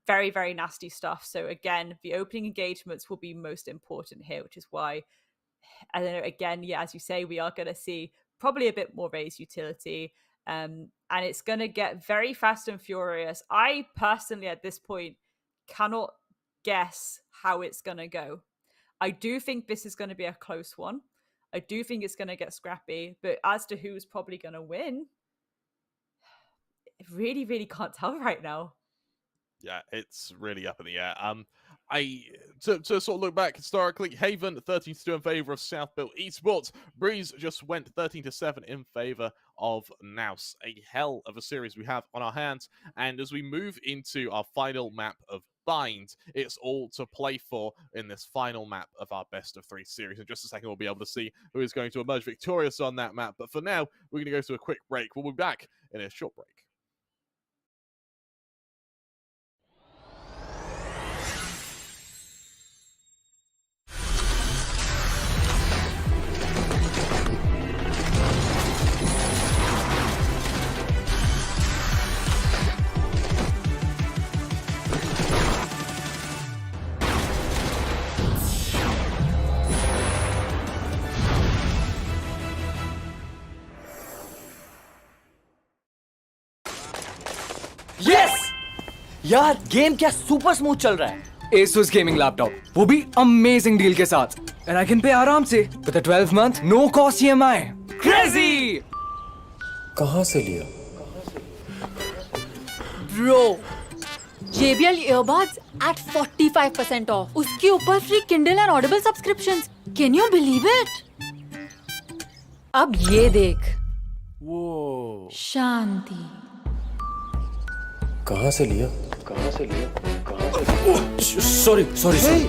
Very, very nasty stuff. So again, the opening engagements will be most important here, which is why, I don't know, again, as you say, we are going to see probably a bit more Raze utility. And it's going to get very fast and furious. I personally, at this point, cannot guess how it's going to go. I do think this is going to be a close one. I do think it's going to get scrappy, but as to who's probably going to win, I really, really can't tell right now. Yeah, it's really up in the air. To sort of look back historically, Haven 13-2 in favor of Southbuilt Esports. Breeze just went 13-7 in favor of NAOS. A hell of a series we have on our hands. And as we move into our final map of Bind, it's all to play for in this final map of our best of 3 series. In just a second, we'll be able to see who is going to emerge victorious on that map. But for now, we're going to go to a quick break. We'll be back in a short break. यार game क्या super smooth चल रहा है। Asus gaming laptop, वो भी amazing deal के साथ, and I can pay आराम से with a 12-month no cost EMI. Crazy! कहाँ से लिया? Bro, JBL earbuds at 45% off. उसके ऊपर free Kindle and Audible subscriptions. Can you believe it? अब ये देख। Whoa. शांति। कहाँ से लिया? Sorry sorry Hey,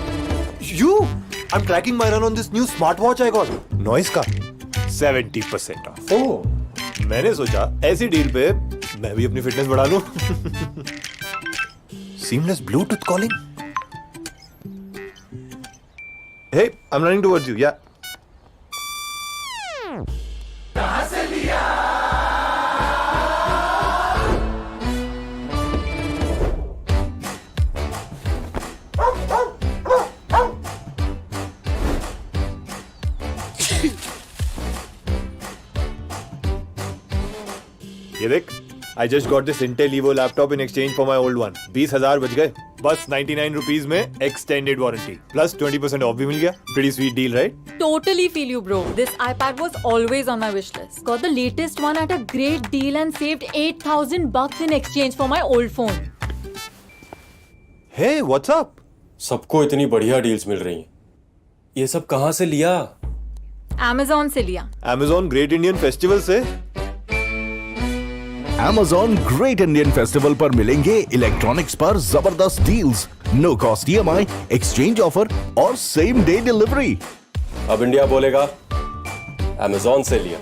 you! I'm tracking my run on this new smartwatch I got. Noise का 70% off. ओह, मैंने सोचा ऐसी डील पे मैं भी अपनी फिटनेस बढ़ा लूं. Seamless Bluetooth calling. Hey, I'm running towards you. Yeah. ये देख, I just got this Intel Evo laptop in exchange for my old one. 20,000 बच गए. बस 99 rupees में extended warranty. Plus 20% off भी मिल गया. Pretty sweet deal, right? Totally feel you, bro. This iPad was always on my wish list. Got the latest one at a great deal and saved $8,000 in exchange for my old phone. Hey, what's up? सबको इतनी बढ़िया deals मिल रही हैं. ये सब कहाँ से लिया? Amazon से लिया. Amazon Great Indian Festival से. Amazon ग्रेट इंडियन फेस्टिवल पर मिलेंगे इलेक्ट्रॉनिक्स पर जबरदस्त deals, no cost EMI, exchange offer और सेम डे डिलीवरी। अब इंडिया बोलेगा Amazon से लिया।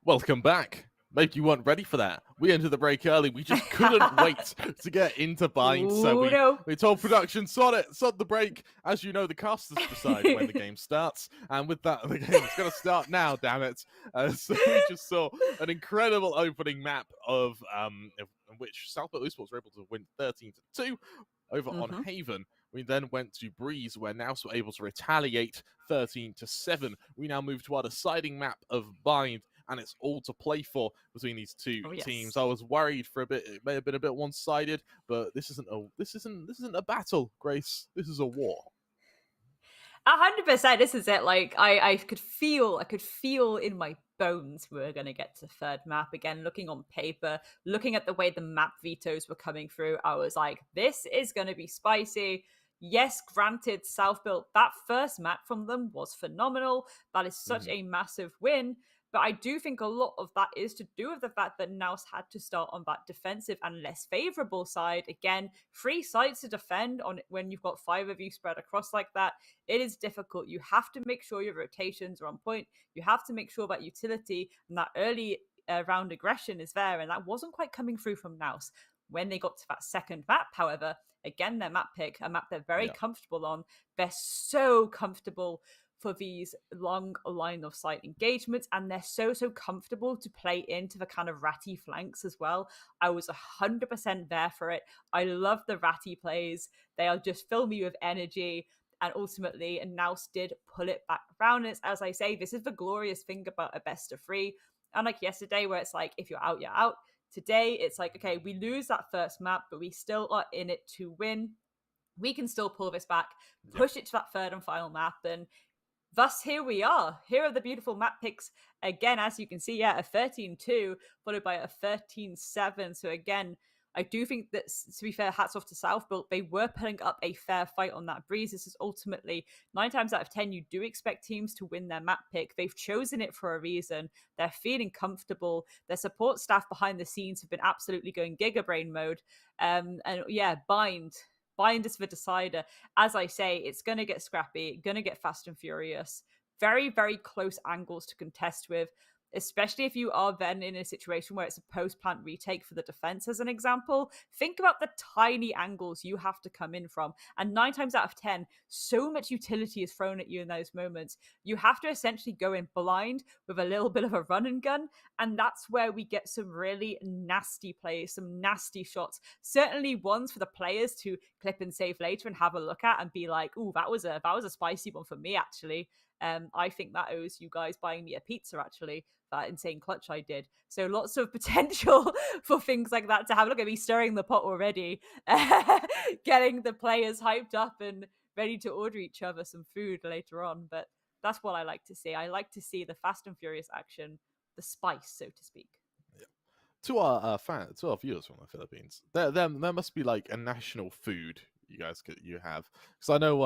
Welcome back. Maybe you weren't ready for that. We entered the break early. We just couldn't wait to get into bind. So we told production, sod the break. As you know, the casters decide when the game starts. And with that, the game's going to start now, damn it. So we just saw an incredible opening map of in which South Blue Esports were able to win 13-2 over on Haven. We then went to Breeze, where NAOS were able to retaliate 13-7. We now move to our deciding map of bind, and it's all to play for between these two teams. I was worried for a bit; it may have been a bit one-sided, but this isn't a battle, Grace. This is a war. 100%. This is it. Like I could feel in my bones we were going to get to the third map. Again, looking on paper, looking at the way the map vetoes were coming through, I was like, this is going to be spicy. Yes, granted, South built that first map from them was phenomenal. That is such a massive win. But I do think a lot of that is to do with the fact that NAOS had to start on that defensive and less favorable side. Again, 3 sides to defend on when you've got 5 of you spread across like that. It is difficult. You have to make sure your rotations are on point. You have to make sure that utility and that early round aggression is there. And that wasn't quite coming through from NAOS. When they got to that second map, however, again, their map pick, a map they're very comfortable on. They're so comfortable for these long line of sight engagements, and they're so comfortable to play into the kind of ratty flanks as well. I was 100% there for it. I love the ratty plays. They are just fill me with energy, and ultimately NAOS did pull it back around. And as I say, this is the glorious thing about a best of 3. Unlike yesterday, where it's like, if you're out, you're out. Today, it's like, okay, we lose that first map, but we still are in it to win. We can still pull this back, push it to that third and final map, and thus, here we are. Here are the beautiful map picks. Again, as you can see, a 13-2 followed by a 13-7. So again, I do think that, to be fair, hats off to Southbuilt. They were putting up a fair fight on that Breeze. This is ultimately 9 times out of 10, you do expect teams to win their map pick. They've chosen it for a reason. They're feeling comfortable. Their support staff behind the scenes have been absolutely going gigabrain mode. And yeah, Bind is the decider. As I say, it's going to get scrappy, going to get fast and furious. Very, very close angles to contest with, especially if you are then in a situation where it's a post-plant retake for the defense, as an example. Think about the tiny angles you have to come in from. And 9 times out of 10, so much utility is thrown at you in those moments. You have to essentially go in blind with a little bit of a run and gun. And that's where we get some really nasty plays, some nasty shots. Certainly ones for the players to clip and save later and have a look at and be like, ooh, that was a spicy one for me, actually. I think that owes you guys buying me a pizza, actually, that insane clutch I did. So lots of potential for things like that to have. Look at me stirring the pot already, getting the players hyped up and ready to order each other some food later on. But that's what I like to see. I like to see the fast and furious action, the spice, so to speak. To our fans, to our viewers from the Philippines, there must be like a national food you have, because I know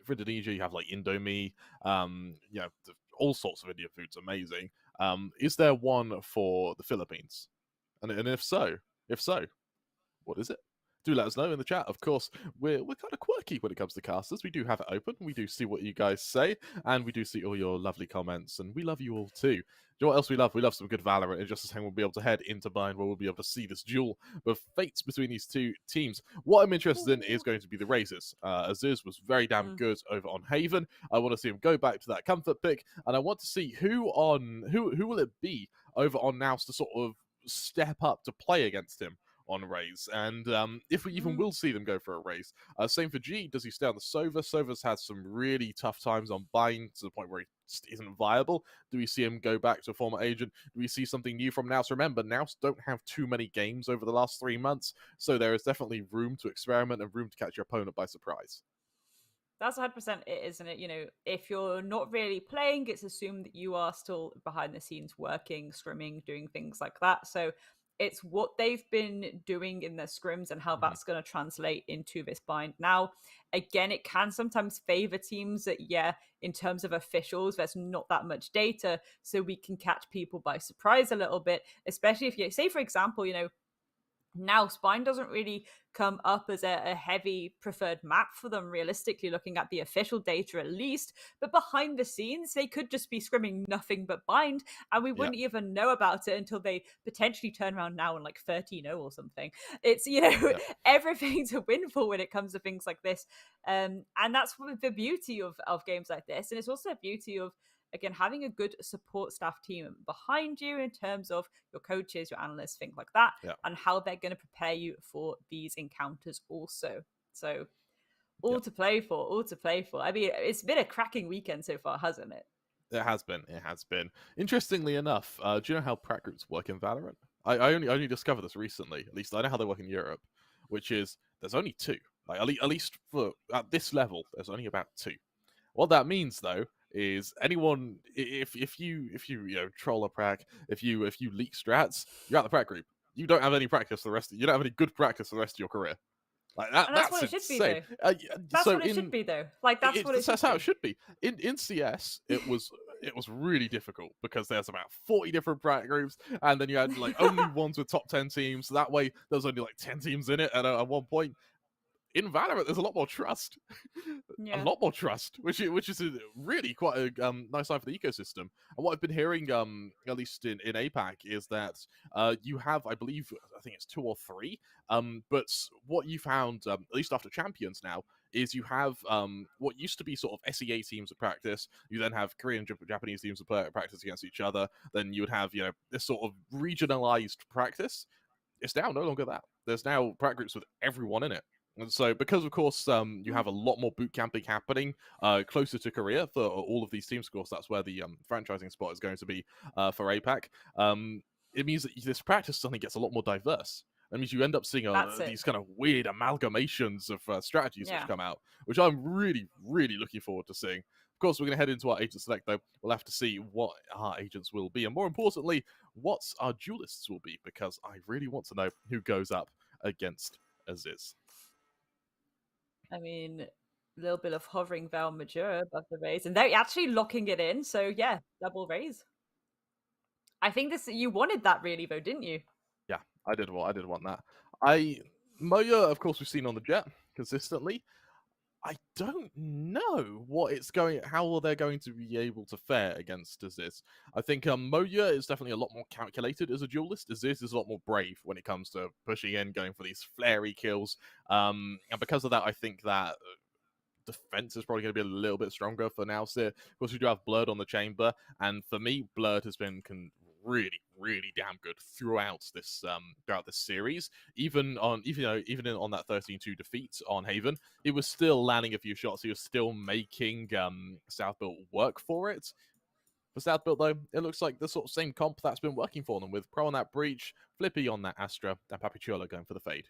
for Indonesia you have like Indomie, all sorts of Indian food's amazing. Is there one for the Philippines? And if so, what is it? Do let us know in the chat. Of course, we're kind of quirky when it comes to casters. We do have it open. We do see what you guys say, and we do see all your lovely comments, and we love you all too. Do you know what else we love? We love some good Valorant, and just the same, we'll be able to head into Bind, where we'll be able to see this duel of fates between these two teams. What I'm interested in is going to be the raises. Asus was very damn good over on Haven. I want to see him go back to that comfort pick, and I want to see who will it be over on NAOS to sort of step up to play against him on Raze, and if we even will see them go for a Raze. Same for G. Does he stay on the Sova? Sova's had some really tough times on Bind to the point where he just isn't viable. Do we see him go back to a former agent? Do we see something new from NAOS? Remember, NAOS don't have too many games over the last 3 months, so there is definitely room to experiment and room to catch your opponent by surprise. That's 100% it, isn't it? You know, if you're not really playing, it's assumed that you are still behind the scenes working, scrimming, doing things like that. So it's what they've been doing in their scrims and how that's going to translate into this bind. Now, again, it can sometimes favor teams that, in terms of officials, there's not that much data, so we can catch people by surprise a little bit, especially if you say, for example, Now, Spine doesn't really come up as a heavy preferred map for them, realistically, looking at the official data at least. But behind the scenes, they could just be scrimming nothing but Bind, and we wouldn't even know about it until they potentially turn around now and like 13-0 or something. It's, everything's a windfall when it comes to things like this. And that's the beauty of games like this. And it's also a beauty of, again, having a good support staff team behind you in terms of your coaches, your analysts, things like that, and how they're going to prepare you for these encounters also. So all to play for. I mean, it's been a cracking weekend so far, hasn't it? It has been. Interestingly enough, do you know how prac groups work in Valorant? I only discovered this recently. At least I know how they work in Europe, which is there's only 2. Like at least for at this level, there's only about 2. What that means, though, is anyone if you troll a prac, if you leak strats, you're out the prac group. You don't have any practice for the rest. You don't have any good practice for the rest of your career. Like that. And that's that's what it insane. should be, though. That's what it should be, though. Like that's what it should that's how it should be. In CS, it was really difficult because there's about 40 different prac groups, and then you had like only ones with top 10 teams. So that way, there was only like 10 teams in it at one point. In Valorant, there's a lot more trust. A lot more trust, which is really quite a nice sign for the ecosystem. And what I've been hearing, at least in APAC, is that you have, I think it's 2 or 3. But what you found, at least after Champions now, is you have what used to be sort of SEA teams of practice. You then have Korean and Japanese teams of practice against each other. Then you would have this sort of regionalized practice. It's now no longer that. There's now prac groups with everyone in it. And so, because of course you have a lot more boot camping happening closer to Korea for all of these teams, of course, that's where the franchising spot is going to be for APAC. It means that this practice suddenly gets a lot more diverse. That means you end up seeing these kind of weird amalgamations of strategies which come out, which I'm really, really looking forward to seeing. Of course, we're going to head into our agent select, though. We'll have to see what our agents will be, and more importantly, what our duelists will be, because I really want to know who goes up against Aziz. I mean, a little bit of hovering Val Major above the raise, and they're actually locking it in. So yeah, double raise. I think you wanted that really, though, didn't you? Yeah, I did want that. Moya, of course, we've seen on the jet consistently. I don't know how they're going to be able to fare against Aziz. I think Moya is definitely a lot more calculated as a duelist. Aziz is a lot more brave when it comes to pushing in, going for these flary kills. And because of that, I think that defense is probably going to be a little bit stronger for NAOS here. Of course, we do have Blurred on the chamber, and for me, Blurred has been really, really damn good throughout this series. Even on that 13-2 defeat on Haven, he was still landing a few shots. He was still making Southbuilt work for it. For Southbuilt, though, it looks like the sort of same comp that's been working for them, with Pro on that Breach, Flippy on that Astra, and Papichuelo going for the Fade.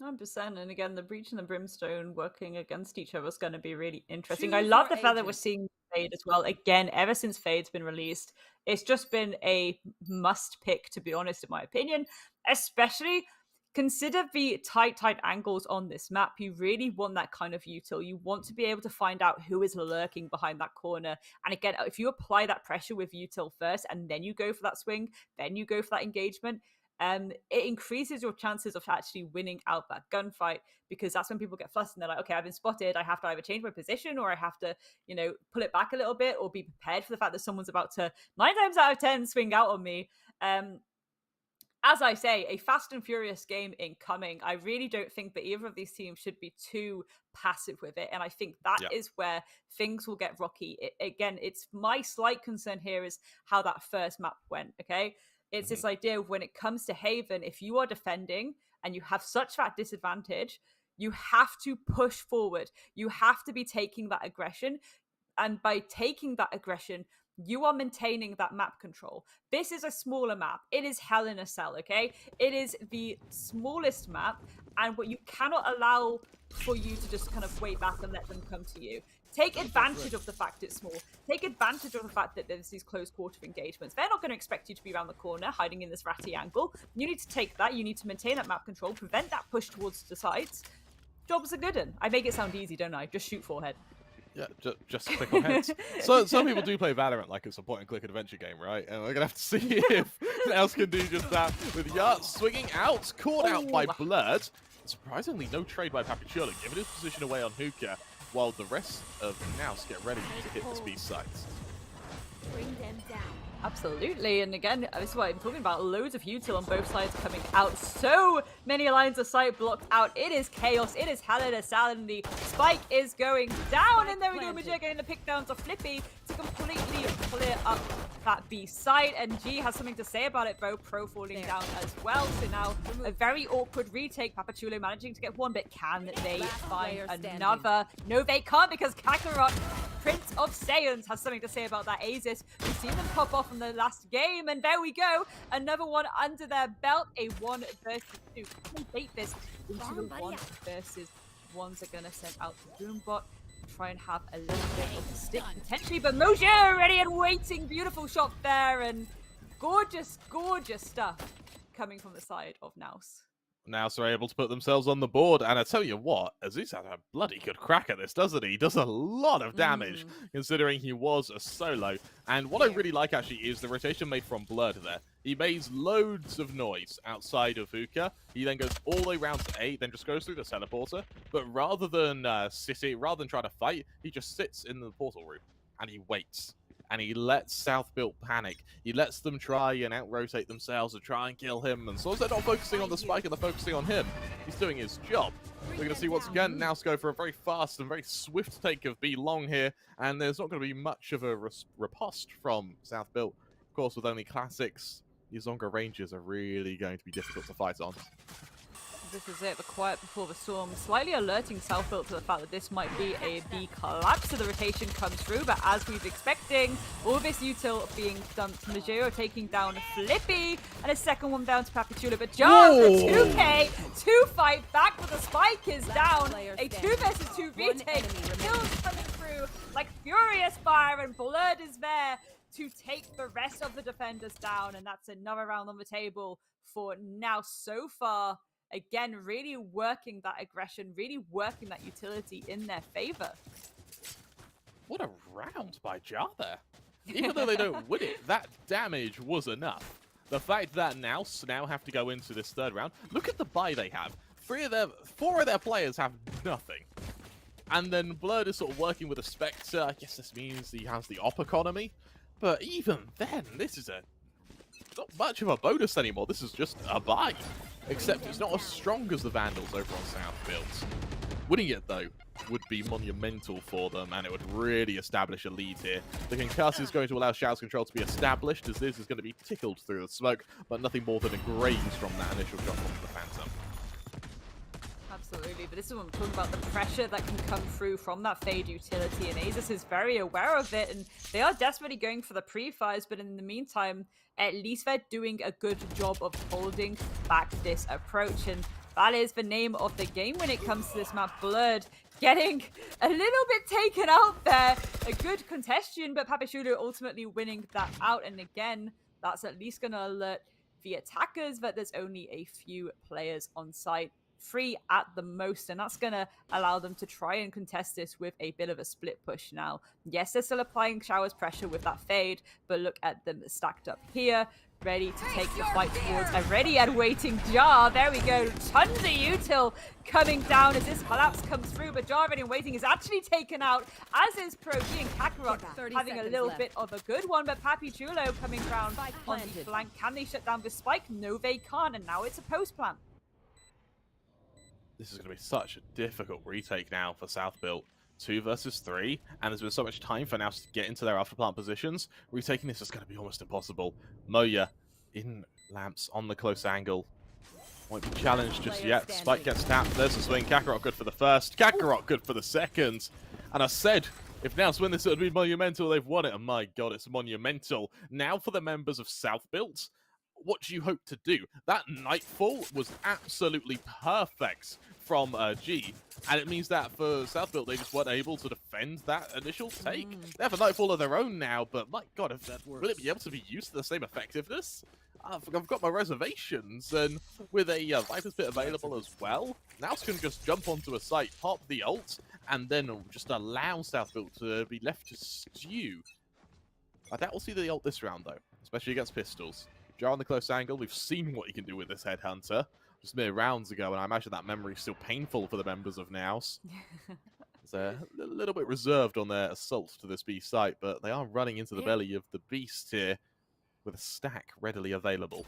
100%. And again, the Breach and the Brimstone working against each other is going to be really interesting. I love the fact that we're seeing Fade as well. Again, ever since Fade's been released, it's just been a must pick, to be honest, in my opinion. Especially consider the tight angles on this map. You really want that kind of util. You want to be able to find out who is lurking behind that corner. And again, if you apply that pressure with util first, and then you go for that swing, then you go for that engagement, it increases your chances of actually winning out that gunfight, because that's when people get flustered and they're like, okay, I've been spotted. I have to either change my position, or I have to, pull it back a little bit, or be prepared for the fact that someone's about to 9 times out of 10 swing out on me. As I say, a fast and furious game incoming. I really don't think that either of these teams should be too passive with it. And I think that is where things will get rocky. Again, it's my slight concern here is how that first map went, okay? It's this idea of when it comes to Haven, if you are defending and you have such that disadvantage, you have to push forward. You have to be taking that aggression. And by taking that aggression, you are maintaining that map control. This is a smaller map. It is Hell in a Cell, okay? It is the smallest map, and what you cannot allow for you to just kind of wait back and let them come to you. Take advantage of the fact it's small. Take advantage of the fact that there's these close quarter engagements. They're not going to expect you to be around the corner, hiding in this ratty angle. You need to take that. You need to maintain that map control, prevent that push towards the sides. Job's a good one. I make it sound easy, don't I? Just shoot forehead. Yeah, just click on heads. So some people do play Valorant like it's a point-and-click adventure game, right? And we're gonna have to see if NAOS can do just that. With Yart swinging out, caught out by Blurred. Surprisingly, no trade by Papichuelo, giving his position away on Hookah, while the rest of NAOS get ready to hit this B site. Bring them down. Absolutely, and again, this is what I'm talking about. Loads of util on both sides coming out. So many lines of sight blocked out. It is chaos. It is hell in a salad, and the spike is going down. And there we go, Major getting the pick down to Flippy to completely clear up that B site. And G has something to say about it, Bo Pro falling down as well. So now a very awkward retake. Papichuelo managing to get one, but can they find another? No, they can't, because Kakarot, Prince of Saiyans, has something to say about that Asus. We've seen them pop off in the last game, and there we go. Another one under their belt, a 1 versus 2. Can they bait this into the 1 versus 1s? Are gonna send out the Boombot, try and have a little bit of a stick potentially, but Mojo ready and waiting. Beautiful shot there, and gorgeous, gorgeous stuff coming from the side of NAOS. NAOS are able to put themselves on the board, and I tell you what, Asus has a bloody good crack at this, doesn't he? He does a lot of damage, considering he was a solo. And what I really like, actually, is the rotation made from Blurred there. He makes loads of noise outside of Hookah. He then goes all the way around to A, then just goes through the teleporter. But rather than rather than try to fight, he just sits in the portal room, and he waits. And he lets South Built panic. He lets them try and out-rotate themselves and try and kill him. And so as they're not focusing on the spike and they're focusing on him, he's doing his job. We're going to see once again NAOS go for a very fast and very swift take of B long here. And there's not going to be much of a riposte from South Built. Of course, with only classics, these longer ranges are really going to be difficult to fight on. This is it, the quiet before the storm, slightly alerting South Built to the fact that this might be a B collapse, so the rotation comes through, but as we've expecting, all this util being dumped. Majero taking down Flippy, and a second one down to Papichuelo, but John, the 2K, 2 fight back, but the spike is down. A 2 versus 2 retake, kills coming through like furious fire, and Blurred is there to take the rest of the defenders down, and that's another round on the table for now so far. Again, really working that aggression, really working that utility in their favor. What a round by Jar there. Even though they don't win it, that damage was enough. The fact that NAOS now have to go into this third round, look at the buy they have. 4 of their players have nothing. And then Blurred is sort of working with a Spectre. I guess this means he has the op economy. But even then, this is not much of a bonus anymore. This is just a buy. Except it's not as strong as the Vandals over on South Built. Winning it, though, would be monumental for them, and it would really establish a lead here. The concuss is going to allow Shouts control to be established, as this is going to be tickled through the smoke, but nothing more than a graze from that initial shot from the Phantom. Absolutely, but this is what I'm talking about, the pressure that can come through from that Fade utility, and Asus is very aware of it, and they are desperately going for the pre-fires, but in the meantime, at least they're doing a good job of holding back this approach, and that is the name of the game when it comes to this map. Blurred getting a little bit taken out there, a good contestation, but Papichuelo ultimately winning that out, and again, that's at least going to alert the attackers that there's only a few players on site. 3 at the most, and that's going to allow them to try and contest this with a bit of a split push now. Yes, they're still applying Showers pressure with that Fade, but look at them stacked up here, ready to take the fight towards a ready and waiting Jar. There we go, tons of util coming down as this collapse comes through, but Jar ready and waiting is actually taken out, as is Pro G, and Kakarot having a little bit of a good one, but Papichuelo coming round on the flank. Can they shut down this spike? No, they can't, and now it's a post plant. This is going to be such a difficult retake now for South Built. 2 versus 3, and there's been so much time for NAOS to get into their afterplant positions. Retaking this is going to be almost impossible. Moya in lamps on the close angle. Won't be challenged just yet. Spike gets tapped. There's the swing. Kakarot good for the first. Kakarot good for the second. And I said, if NAOS win this, it would be monumental. They've won it. And my God, it's monumental. Now for the members of South Built. What do you hope to do? That Nightfall was absolutely perfect from G, and it means that for South Built, they just weren't able to defend that initial take. They have a Nightfall of their own now, but my God, if that, will it be able to be used to the same effectiveness? I've got my reservations, and with a Viper's Pit available as well, NAOS can just jump onto a site, pop the ult, and then just allow Southfield to be left to stew. I doubt we'll see the ult this round, though, especially against pistols. Jar on the close angle, we've seen what he can do with this Headhunter just mere rounds ago, and I imagine that memory is still painful for the members of NAOS. They're a little bit reserved on their assault to this B site, but they are running into the belly of the beast here with a stack readily available.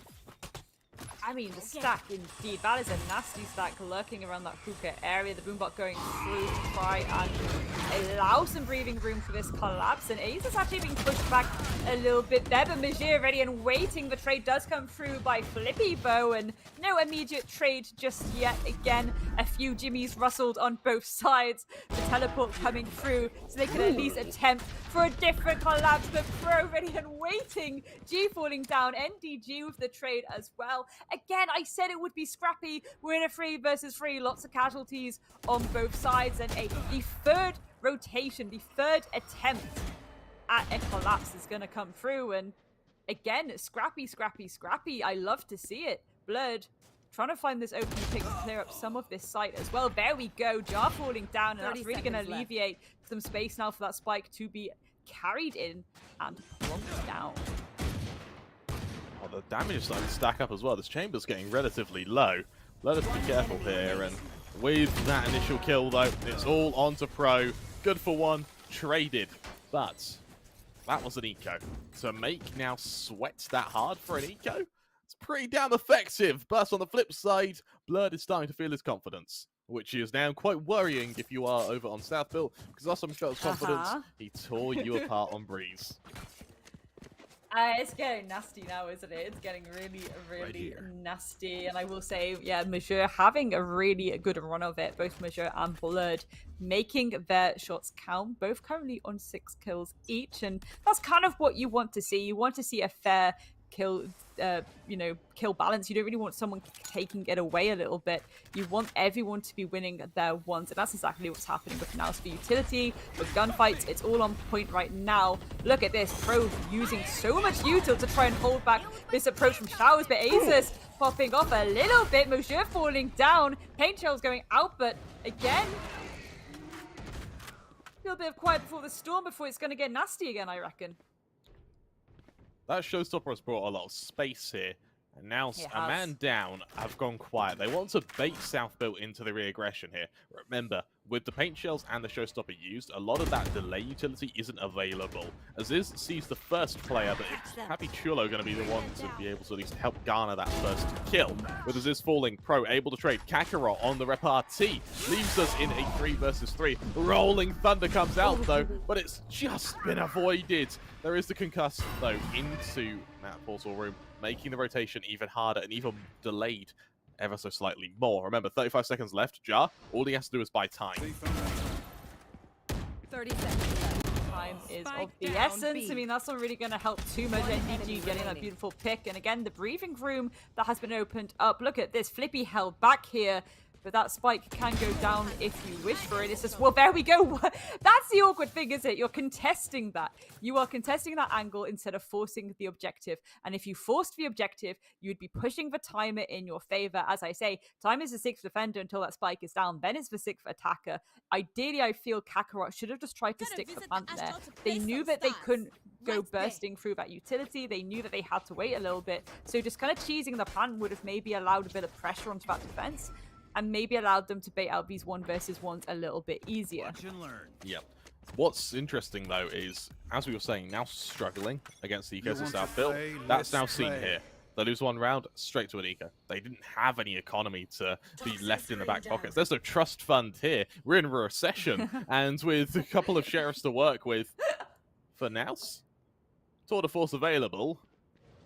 I mean, the stack indeed. That is a nasty stack lurking around that hookah area. The boombot going through to try and allow some breathing room for this collapse. And Asus actually being pushed back a little bit there, but Majir ready and waiting. The trade does come through by Flippy Bow, and no immediate trade just yet. Again, a few jimmies rustled on both sides. The teleport coming through so they can at least attempt for a different collapse, but Pro ready and waiting. G falling down, NDG with the trade as well. Again, I said it would be scrappy. We're in a 3 versus 3, lots of casualties on both sides, and the third rotation, the third attempt at a collapse is going to come through, and again, scrappy. I love to see it. Blurred trying to find this opening pick to clear up some of this site as well. There we go, Jar falling down, and that's really going to alleviate some space now for that spike to be carried in and plonked down. Oh, the damage is starting to stack up as well. This chamber's getting relatively low. Let us be careful here, and with that initial kill, though, it's all onto Pro. Good for one, traded, but that was an eco. To make now sweat that hard for an eco, it's pretty damn effective. But on the flip side, Blurred is starting to feel his confidence, which is now quite worrying if you are over on Southfield, because last time he felt his confidence, he tore you apart on Breeze. It's getting nasty now, isn't it? It's getting really nasty. And I will say, yeah, Major having a really good run of it. Both Major and Blurred making their shots count. Both currently on 6 kills each. And that's kind of what you want to see. You want to see a fair kill kill balance. You don't really want someone taking it away a little bit. You want everyone to be winning their ones, and that's exactly what's happening with NAOS for utility, with gunfights. It's all on point right now. Look at this, Pro using so much util to try and hold back this approach from Showers, but Asus popping off a little bit. Mojir falling down, paint shells going out, but again, a little bit of quiet before the storm before it's going to get nasty again, I reckon. That showstopper has brought a lot of space here. And now a man down have gone quiet. They want to bait Southfield into the re-aggression here. Remember, with the paint shells and the showstopper used, a lot of that delay utility isn't available. Aziz sees the first player, but it's Happy Chulo going to be the one to be able to at least help garner that first kill. With Aziz falling, Pro able to trade. Kakarot on the repartee leaves us in a 3 versus 3. Rolling Thunder comes out though, but it's just been avoided. There is the concuss though into that portal room, making the rotation even harder and even delayed ever so slightly more. Remember, 35 seconds left. Jar, all he has to do is buy time. 30 seconds left. Time is of the essence. I mean, that's not really going to help too much. NDG getting that beautiful pick. And again, the breathing room that has been opened up. Look at this. Flippy held back here. But that spike can go down if you wish for it. It's just, well, there we go. That's the awkward thing, isn't it? You're contesting that. You are contesting that angle instead of forcing the objective. And if you forced the objective, you'd be pushing the timer in your favor. As I say, time is the 6th defender until that spike is down. Then it's the 6th attacker. Ideally, I feel Kakarot should have just tried to stick the plant there. They knew that they couldn't go bursting through that utility. They knew that they had to wait a little bit. So just kind of cheesing the plant would have maybe allowed a bit of pressure onto that defense, and maybe allowed them to bait out these 1 versus 1s a little bit easier. Watch and learn. Yep. What's interesting, though, is, as we were saying, now struggling against the ecos of Southfield. That's now seen here. They lose 1 round, straight to an eco. They didn't have any economy to be left in the back pockets. There's no trust fund here. We're in a recession, and with a couple of sheriffs to work with, for NAOS, tour de force available.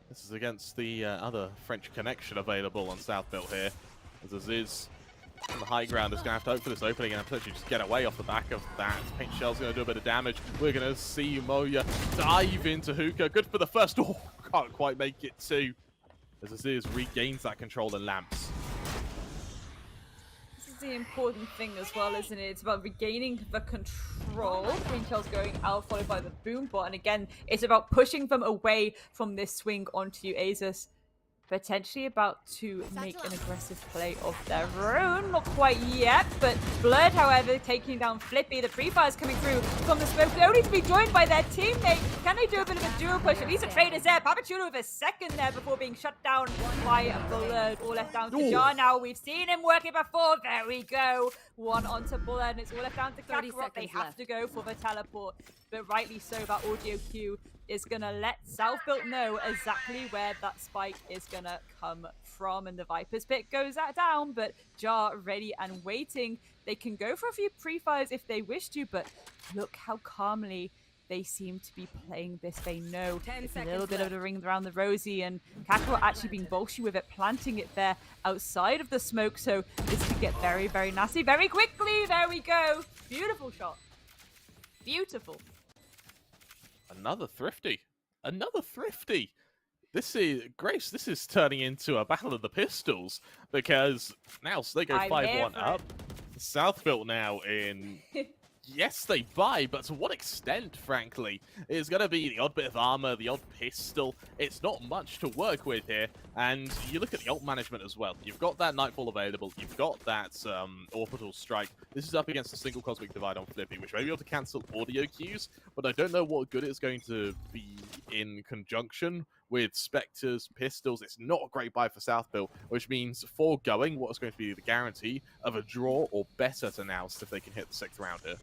This is against the other French connection available on Southfield here. As Aziz on the high ground is going to have to hope for this opening and potentially just get away off the back of that. Paint Shell's going to do a bit of damage. We're going to see Moya dive into Hookah. Good for the first. Oh, can't quite make it too. As Aziz regains that control and lamps. This is the important thing as well, isn't it? It's about regaining the control. Green Shell's going out, followed by the Boombot. And again, it's about pushing them away from this swing onto you, Asus. potentially about to make an aggressive play of their own. Not quite yet, but Blood, however, taking down Flippy. The pre-fires coming through from the smoke, only to be joined by their teammate. Can they do a bit of a dual push? At least a trade is there. Papachulo with a second there before being shut down by Blood. All left down to Jar now. We've seen him working before. There we go. One onto Blood, and it's all left down to Kakarot. They have to go for the teleport, but rightly so. That audio cue is going to let South Built know exactly where that spike is going to come from. And the Viper's pit goes down, but Jar ready and waiting. They can go for a few pre-fires if they wish to, but look how calmly they seem to be playing this. They know it's a little bit of a ring around the rosy, and Kakarot actually being bolshy with it, planting it there outside of the smoke, so this could get very, very nasty very quickly. There we go. Beautiful shot. Beautiful. Another thrifty. Another thrifty. This is Grace. This is turning into a battle of the pistols, because now they go 5-1 up. Southbuilt now in. Yes, they buy, but to what extent, frankly? It's going to be the odd bit of armor, the odd pistol. It's not much to work with here. And you look at the ult management as well. You've got that Nightfall available. You've got that Orbital Strike. This is up against a single Cosmic Divide on Flippy, which may be able to cancel audio cues, but I don't know what good it's going to be in conjunction with Spectres, pistols. It's not a great buy for Southbuilt, which means foregoing what is going to be the guarantee of a draw or better to NAOS if they can hit the 6th round here.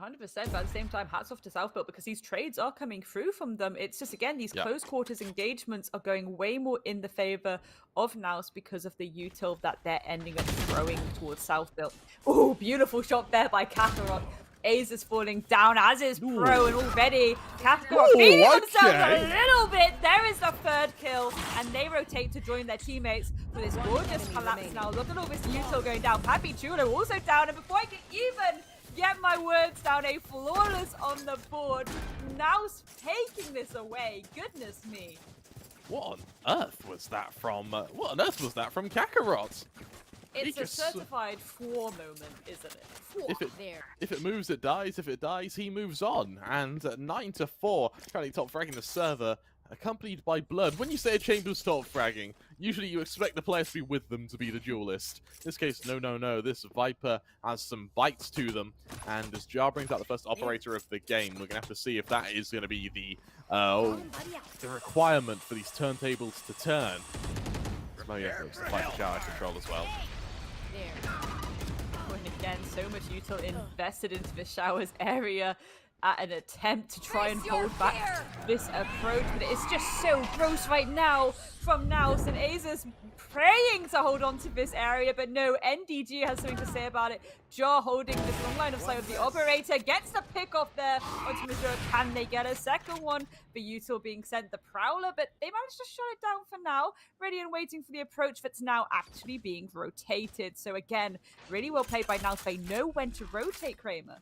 100%, but at the same time, hats off to Southbuilt because these trades are coming through from them. It's just, again, these close quarters engagements are going way more in the favor of NAOS because of the util that they're ending up throwing towards Southbuilt. Oh, beautiful shot there by Kakarot. Asus falling down, as is Pro, and already Kakarot beating themselves a little bit. There is the 3rd kill, and they rotate to join their teammates for this gorgeous collapse now. Look at all this util going down. Papi Chulo also down, and before I can even get my words down, a flawless on the board. NAOS taking this away. Goodness me. What on earth was that from? What on earth was that from Kakarot? It's a certified four moment, isn't it? If it moves, it dies. If it dies, he moves on. And 9-4, currently top fragging the server, accompanied by Blood. When you say a Chamber's top fragging, usually you expect the players to be with them to be the duelist. In this case, no. This Viper has some bites to them. And as Jar brings out the first operator of the game, we're going to have to see if that is going to be the requirement for these turntables to turn. Oh yeah, it's the fight for Jar control as well. And again, so much util invested into the showers area at an attempt to try and hold back this approach, but it's just so gross right now from NAOS, and Asus praying to hold on to this area, but no, NDG has something to say about it. Jar holding this long line of sight of the operator, gets the pick off there onto Missouri. Can they get a second one? The util being sent the Prowler, but they managed to shut it down for now, ready and waiting for the approach that's now actually being rotated. So again, really well played by NAOS. They know when to rotate, Kramer.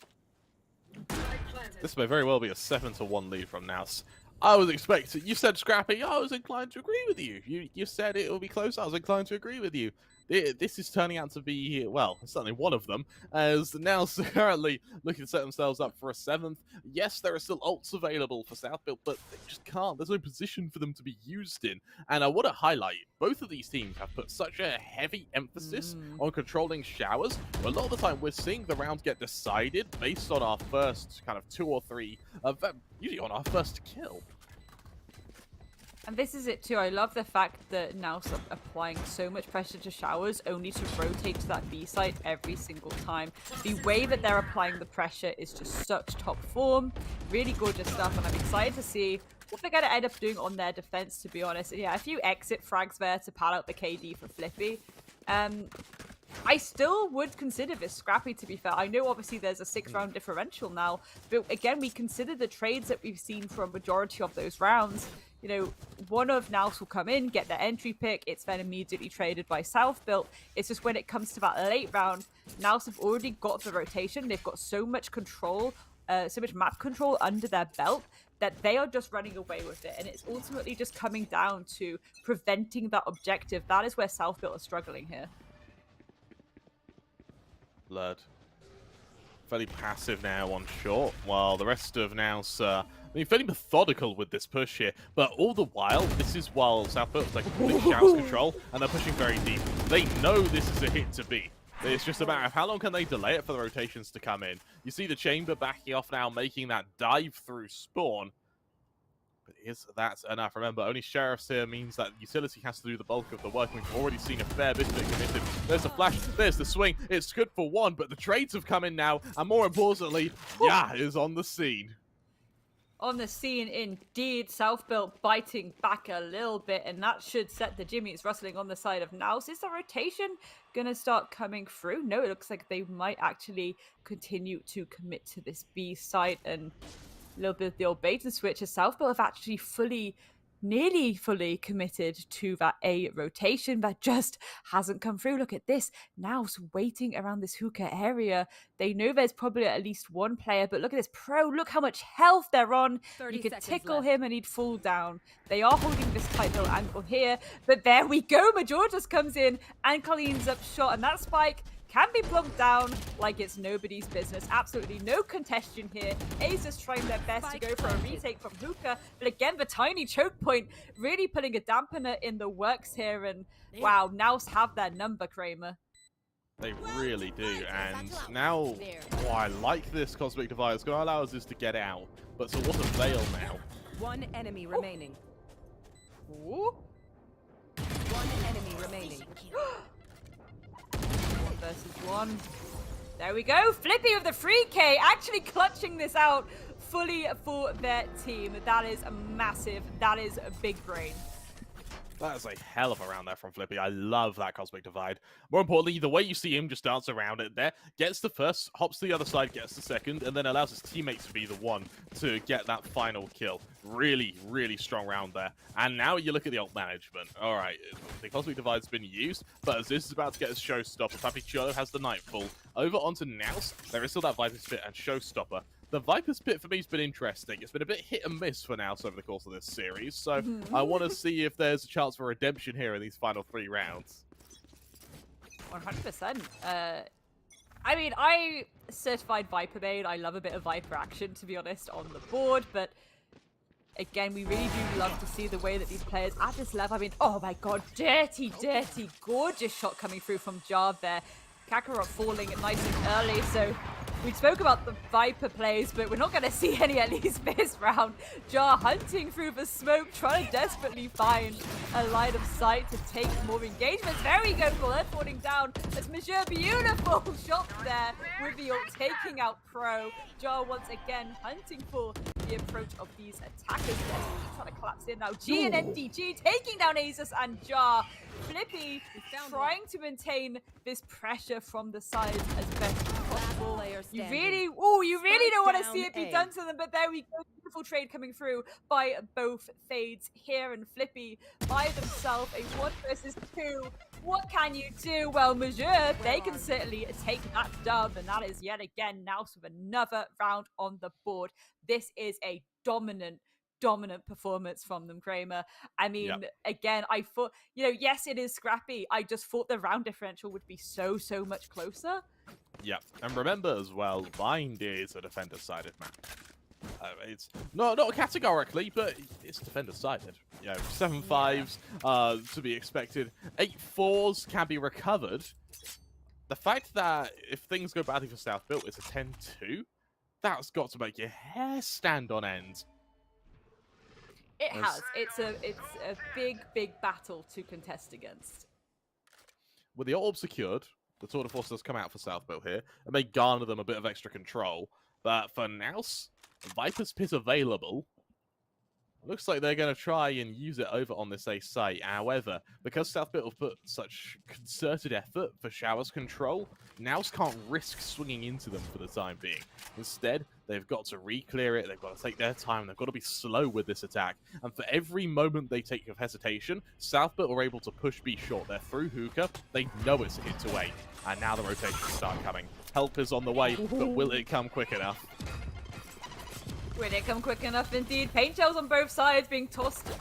This may very well be a 7-1 lead from NAOS. I was expecting. You said scrappy. I was inclined to agree with you. You said it will be close. I was inclined to agree with you. This is turning out to be, well, certainly one of them, as NAOS currently looking to set themselves up for a 7th. Yes, there are still ults available for Southbuilt, but they just can't. There's no position for them to be used in. And I want to highlight, both of these teams have put such a heavy emphasis on controlling showers. A lot of the time, we're seeing the rounds get decided based on our first kind of 2 or 3 of them, usually on our first kill. And this is it too. I love the fact that NAOS are applying so much pressure to showers only to rotate to that B site every single time. The way that they're applying the pressure is just such top form. Really gorgeous stuff, and I'm excited to see what they're going to end up doing on their defense, to be honest. And yeah, a few exit frags there to pad out the KD for Flippy. I still would consider this scrappy, to be fair. I know obviously there's a 6-round differential now, but again, we consider the trades that we've seen from majority of those rounds. You know, one of NAOS will come in, get their entry pick, it's then immediately traded by Southbuilt. It's just when it comes to that late round, NAOS have already got the rotation. They've got so much control, so much map control under their belt that they are just running away with it. And it's ultimately just coming down to preventing that objective. That is where Southbuilt are struggling here. Blood. Fairly passive now on short, while the rest of NAOS I mean, fairly methodical with this push here, but all the while, this is while South Built like complete Showers control, and they're pushing very deep. They know this is a hit to beat. It's just a matter of how long can they delay it for the rotations to come in. You see the Chamber backing off now, making that dive through spawn. But is that enough? Remember, only Sheriffs here means that Utility has to do the bulk of the work. We've already seen a fair bit of it committed. There's the flash, there's the swing. It's good for one, but the trades have come in now, and more importantly, Ya is on the scene. On the scene, indeed. South Built biting back a little bit, and that should set the Jimmy. It's rustling on the side of NAOS. Is the rotation going to start coming through? No, it looks like they might actually continue to commit to this B site, and a little bit of the old bait and switch as South Built have actually nearly fully committed to that A rotation that just hasn't come through. Look at this. Now waiting around this hookah area. They know there's probably at least one player, but look at this Pro. Look how much health they're on. You could tickle him and he'd fall down. They are holding this tight little angle here, but there we go. Major just comes in and cleans up shot, and that spike can be plunked down like it's nobody's business. Absolutely no contention here. Asus trying their best to go for a retake from Hookah, but again, the tiny choke point really putting a dampener in the works here, and wow, NAOS have their number, Kramer. They really do, and now, I like this Cosmic Divide. It's going to allow us to get out, but so what a veil now. One enemy remaining. Ooh. One enemy remaining. Versus one. There we go. Flippy with the free K, actually clutching this out fully for their team. That is massive. That is a big brain. That is a hell of a round there from Flippy. I love that Cosmic Divide. More importantly, the way you see him just dance around it there, gets the first, hops to the other side, gets the second, and then allows his teammates to be the one to get that final kill. Really, really strong round there. And now you look at the ult management. All right, the Cosmic Divide's been used, but as this is about to get a showstopper, Papichuelo has the Nightfall. Over onto NAOS, there is still that Viper's Pit and showstopper. The Viper's Pit for me has been interesting. It's been a bit hit and miss for NAOS over the course of this series, so I want to see if there's a chance for redemption here in these final 3 rounds. 100%. I mean, I certified Viper main. I love a bit of Viper action, to be honest, on the board, but again, we really do love to see the way that these players at this level, I mean, oh my god, dirty, gorgeous shot coming through from Jar there. Kakarot falling nice and early, so we spoke about the Viper plays, but we're not going to see any at least this round. Jar hunting through the smoke, trying to desperately find a line of sight to take more engagements. There we go, they're falling down. As Major, beautiful shot there with the ult taking out Pro. Jar once again hunting for the approach of these attackers. Trying to collapse in now. G and NDG taking down Asus and Jar. Flippy trying to maintain this pressure from the sides as best as possible. You really don't want to see it be done to them, but there we go. Beautiful trade coming through by both Fades here, and Flippy by themselves. A 1 versus 2. What can you do? Well, Major, they can certainly take that dub, and that is yet again NAOS with another round on the board. This is a dominant performance from them, Kramer. I mean, again, I thought, yes, it is scrappy. I just thought the round differential would be so much closer. Yeah, and remember as well, Bind is a defender-sided map. It's not categorically, but it's defender-sided. 7-5s to be expected. 8-4s can be recovered. The fact that if things go badly for South Built, it's a 10-2, that's got to make your hair stand on end. It has. It's a big battle to contest against. With the orb secured, the Tour de Force does come out for South Built here, and may garner them a bit of extra control. But for NAOS, Viper's Pit available. Looks like they're going to try and use it over on this A site. However, because South Built have put such concerted effort for Showers control, NAOS can't risk swinging into them for the time being. Instead, they've got to re-clear it, they've got to take their time, they've got to be slow with this attack. And for every moment they take of hesitation, South Built are able to push B short. They're through Hookah, they know it's a hit to A. And now the rotations start coming. Help is on the way, but will it come quick enough? Will it come quick enough indeed? Paint shells on both sides being tossed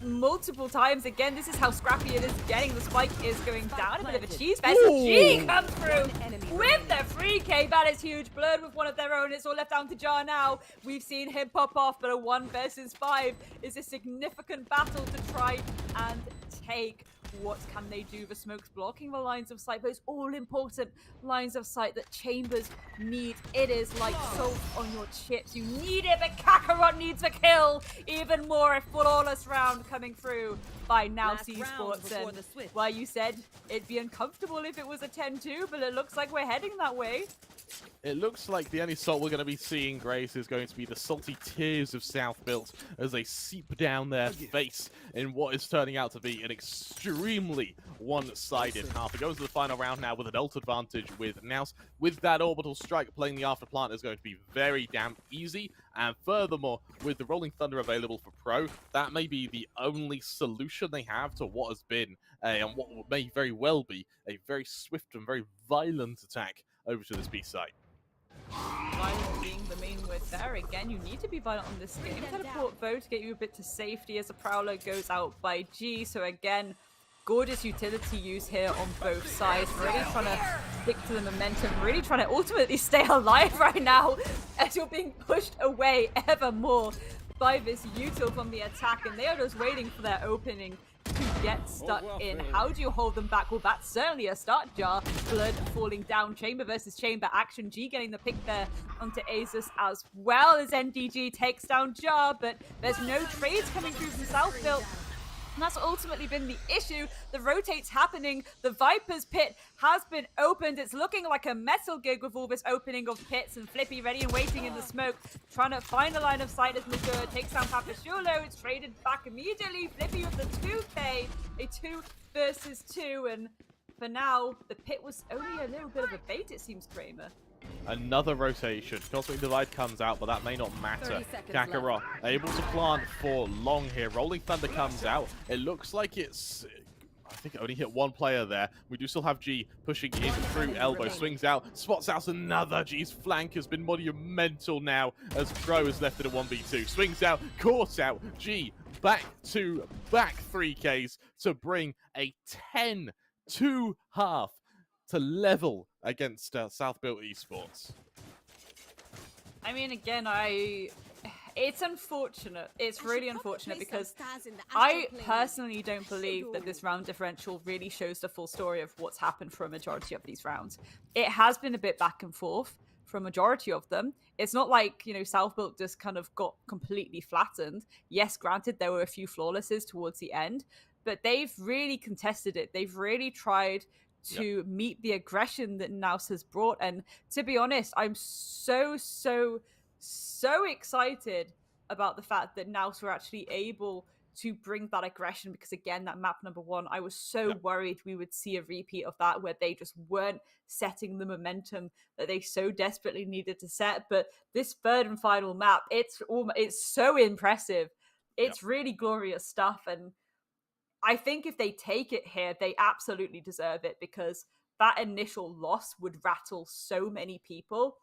multiple times. Again, this is how scrappy it is getting. The spike is going down. A bit of a cheese fest. G comes through with the free K. That is huge. Blurred with one of their own. It's all left down to Jar now. We've seen him pop off, but a 1 versus 5 is a significant battle to try and take. What can they do? The smoke's blocking the lines of sight. Those all-important lines of sight that Chambers need. It is like salt on your chips. You need it, but Kakarot needs a kill. Even more, a flawless round coming through by NAOS Esports. And well, you said it'd be uncomfortable if it was a 10-2, but it looks like we're heading that way. It looks like the only salt we're going to be seeing, Grace, is going to be the salty tears of South Built as they seep down their face in what is turning out to be an extremely one-sided half. It goes to the final round now with an ult advantage with NAOS. With that orbital strike, playing the after plant is going to be very damn easy. And furthermore, with the Rolling Thunder available for Pro, that may be the only solution they have to what has been, and what may very well be, a very swift and very violent attack over to this B site. Violent being the main word there. Again, you need to be violent on this game. Teleport Voe to get you a bit to safety as a Prowler goes out by G. So again, gorgeous utility use here on both sides. Really trying to stick to the momentum. Really trying to ultimately stay alive right now as you're being pushed away ever more by this util from the attack. And they are just waiting for their opening to get stuck in. How do you hold them back? Well, that's certainly a start, Jar. Blood falling down. Chamber versus Chamber action. G getting the pick there onto Asus as well as NDG takes down Jar, but there's no trades coming through from South Built. And that's ultimately been the issue. The rotate's happening. The Viper's pit has been opened. It's looking like a Metal Gig with all this opening of pits, and Flippy ready and waiting in the smoke, trying to find a line of sight as Magur takes down Papashulo. It's traded back immediately. Flippy with the 2K, a 2 versus 2, and for now, the pit was only a little bit of a bait, it seems, Kramer. Another rotation. Cosmic Divide comes out, but that may not matter. Kakarot able to plant for long here. Rolling Thunder comes out. It looks like it's... I think it only hit one player there. We do still have G pushing in through elbow. Swings out. Spots out another. G's flank has been monumental now as Pro is left in a 1v2. Swings out. Caught out. G back 3Ks to bring a 10-2 half to level against South Built Esports. I mean, again, it's unfortunate. It's really unfortunate because I personally don't believe that this round differential really shows the full story of what's happened for a majority of these rounds. It has been a bit back and forth for a majority of them. It's not like, you know, South Built just kind of got completely flattened. Yes, granted, there were a few flawlesses towards the end, but they've really contested it. They've really tried to meet the aggression that NAOS has brought. And to be honest, I'm so excited about the fact that NAOS were actually able to bring that aggression, because again, that map number 1, I was so worried we would see a repeat of that where they just weren't setting the momentum that they so desperately needed to set. But this third and final map, it's so impressive. It's really glorious stuff, and I think if they take it here, they absolutely deserve it, because that initial loss would rattle so many people.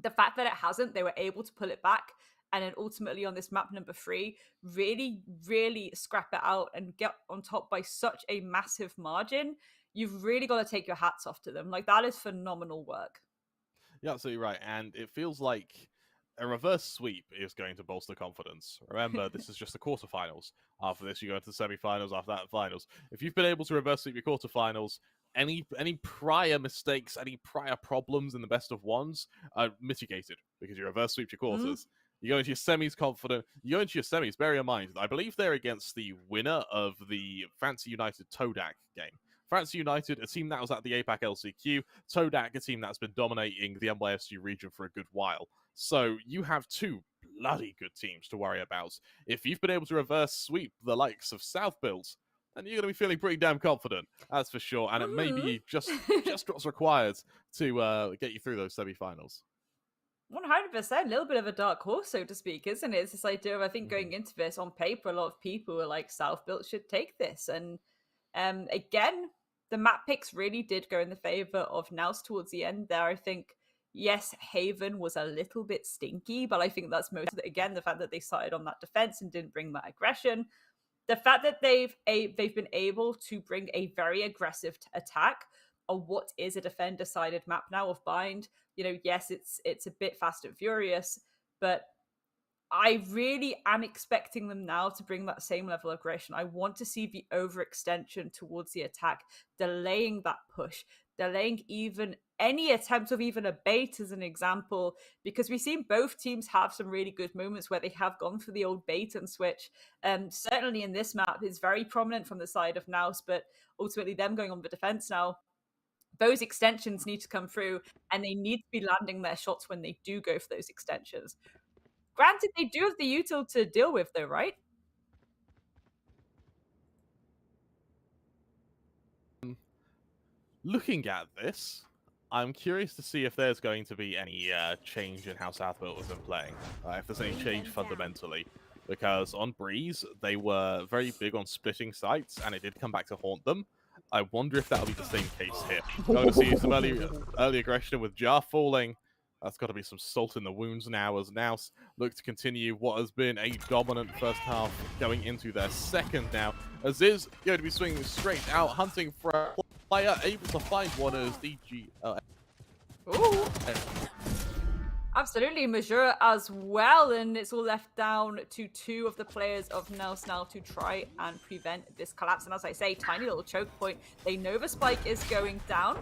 The fact that it hasn't, they were able to pull it back, and then ultimately on this map number 3, really scrap it out and get on top by such a massive margin. You've really got to take your hats off to them. Like, that is phenomenal work. You're absolutely right, and it feels like a reverse sweep is going to bolster confidence. Remember, this is just the quarterfinals. After this, you go into the semifinals, after that, finals. If you've been able to reverse sweep your quarterfinals, any prior mistakes, any prior problems in the best of ones are mitigated, because you reverse sweep your quarters. You go into your semis confident. You go into your semis, bear in mind, I believe they're against the winner of the Fancy United Todak game. Fancy United, a team that was at the APAC LCQ. Todak, a team that's been dominating the NYSG region for a good while. So you have 2 bloody good teams to worry about. If you've been able to reverse sweep the likes of South Built, then you're going to be feeling pretty damn confident, that's for sure. And it may be just what's required to get you through those semi-finals. 100%, a little bit of a dark horse, so to speak, isn't it? It's this idea of, I think, going into this, on paper, a lot of people were like, South Built should take this. And again, the map picks really did go in the favor of NAOS towards the end there. I think, yes, Haven was a little bit stinky, but I think that's most of it. Again, the fact that they started on that defense and didn't bring that aggression. the fact that they've been able to bring a very aggressive attack on what is a defender-sided map now of Bind. Yes, it's a bit fast and furious, but I really am expecting them now to bring that same level of aggression. I want to see the overextension towards the attack, delaying that push, delaying even any attempt of even a bait as an example, because we've seen both teams have some really good moments where they have gone for the old bait and switch. Certainly in this map, it's very prominent from the side of NAOS, but ultimately them going on the defense now. Those extensions need to come through, and they need to be landing their shots when they do go for those extensions. Granted, they do have the util to deal with, though, right? Looking at this, I'm curious to see if there's going to be any change in how Southbuilt has been playing. If there's any change fundamentally. Because on Breeze, they were very big on splitting sites, and it did come back to haunt them. I wonder if that'll be the same case here. Going to see some early aggression with Jar falling. That's got to be some salt in the wounds now, as NAOS look to continue what has been a dominant first half going into their second now. Aziz going to be swinging straight out, hunting for a player, able to find one as DG. Ooh. Absolutely, Majeur as well, and it's all left down to two of the players of NAOS now to try and prevent this collapse. And as I say, tiny little choke point. They know the spike is going down.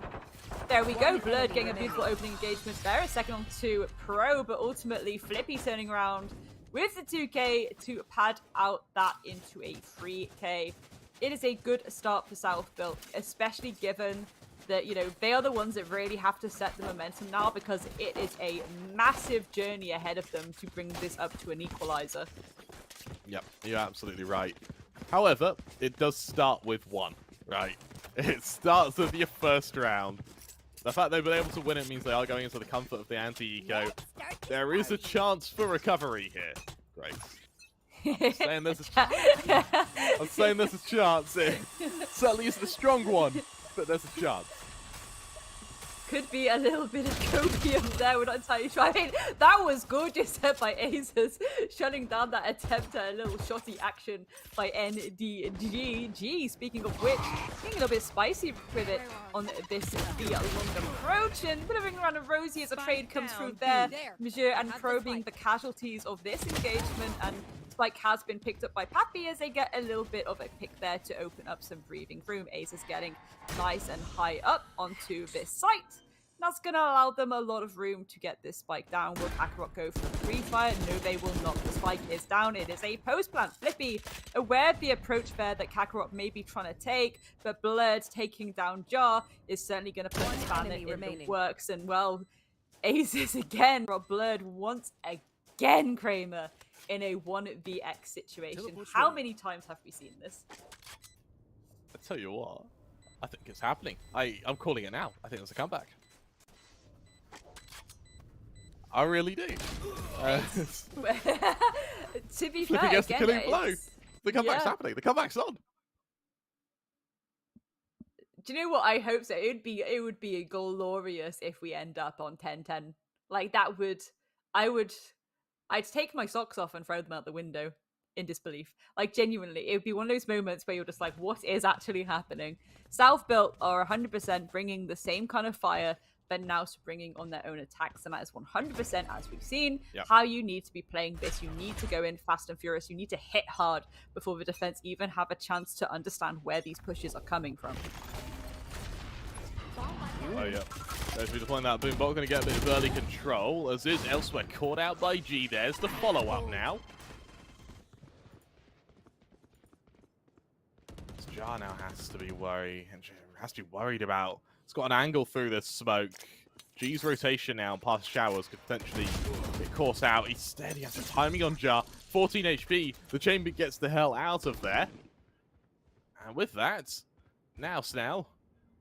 There we go, Blurred getting a beautiful opening engagement there. A second on to Pro, but ultimately Flippy turning around with the 2K to pad out that into a 3K. It is a good start for Southbuilt, especially given that, they are the ones that really have to set the momentum now, because it is a massive journey ahead of them to bring this up to an equalizer. Yep, you're absolutely right. However, it does start with one, right? It starts with your first round. The fact they've been able to win it means they are going into the comfort of the anti-eco. There is a chance for recovery here. Great. I'm saying there's a chance here. Certainly isn't a strong one, but there's a chance. Could be a little bit of copium there, we're not entirely sure. I mean, that was gorgeous by Asus, shutting down that attempt at a little shotty action by NDG. Speaking of which, getting a little bit spicy with it on this the long approach, and moving around a Rosie as a trade comes through there. Majeur and Pro being the casualties of this engagement, and Spike has been picked up by Pappy as they get a little bit of a pick there to open up some breathing room. Ace is getting nice and high up onto this site. That's going to allow them a lot of room to get this spike down. Will Kakarot go for a free fire? No, they will not. The spike is down. It is a post plant. Flippy, aware of the approach there that Kakarot may be trying to take, but Blurred taking down Jar is certainly going to put this bandit in the works. And, well, Aces again. Blurred once again, Kramer, in a 1vx situation. How many times have we seen this? I tell you what, I think it's happening. I'm calling it now. I think there's a comeback. I really do. To be Flippy fair, gets the again, killing blow. The comeback's happening. The comeback's on. Do you know what? I hope so. It would be glorious if we end up on 10-10. Like, that would... I'd take my socks off and throw them out the window in disbelief. Like, genuinely, it would be one of those moments where you're just like, what is actually happening? Southbuilt are 100% bringing the same kind of fire, but now bringing on their own attacks. And that is 100%, as we've seen, how you need to be playing this. You need to go in fast and furious. You need to hit hard before the defense even have a chance to understand where these pushes are coming from. Oh, yeah. As we deploying that boom bot, going to get a bit of early control. As is elsewhere caught out by G. There's the follow-up now. Jar now has to be worried about. It's got an angle through this smoke. G's rotation now past showers could potentially get caught out. He's steady. He has the timing on Jar. 14 HP. The chamber gets the hell out of there. And with that, NAOS now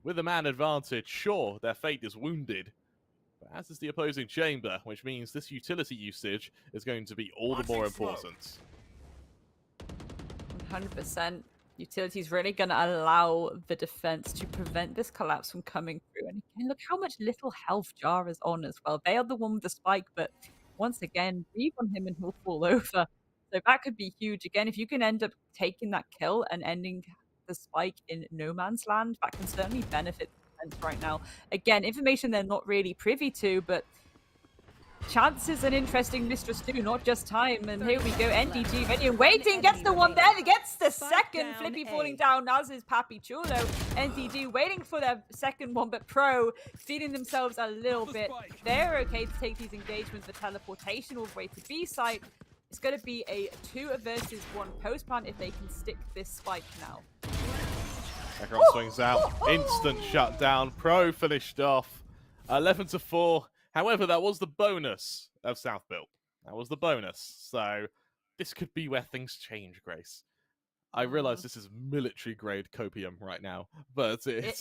with a man advantage. Sure, their fate is wounded, but as is the opposing chamber, which means this utility usage is going to be all the more important. 100%. Utility is really going to allow the defense to prevent this collapse from coming through. And again, look how much little health Jar is on as well. They are the one with the spike, but once again, breathe on him and he'll fall over. So that could be huge. Again, if you can end up taking that kill and ending the spike in no man's land, that can certainly benefit defense right now. Again, information they're not really privy to, but chance is an interesting mistress too, not just time. And here we go, NDG ready and waiting, gets the one there, gets the second. Flippy falling down, as is Papi Chulo. NDG waiting for their second one, but Pro feeding themselves a little bit. They're okay to take these engagements for teleportation all the way to B site. It's going to be a 2 versus 1 post plan if they can stick this spike now. Kakarot swings out, instant shutdown. Pro finished off 11-4. However, that was the bonus of South Built. That was the bonus. So this could be where things change, Grace. I realize this is military grade copium right now, but it's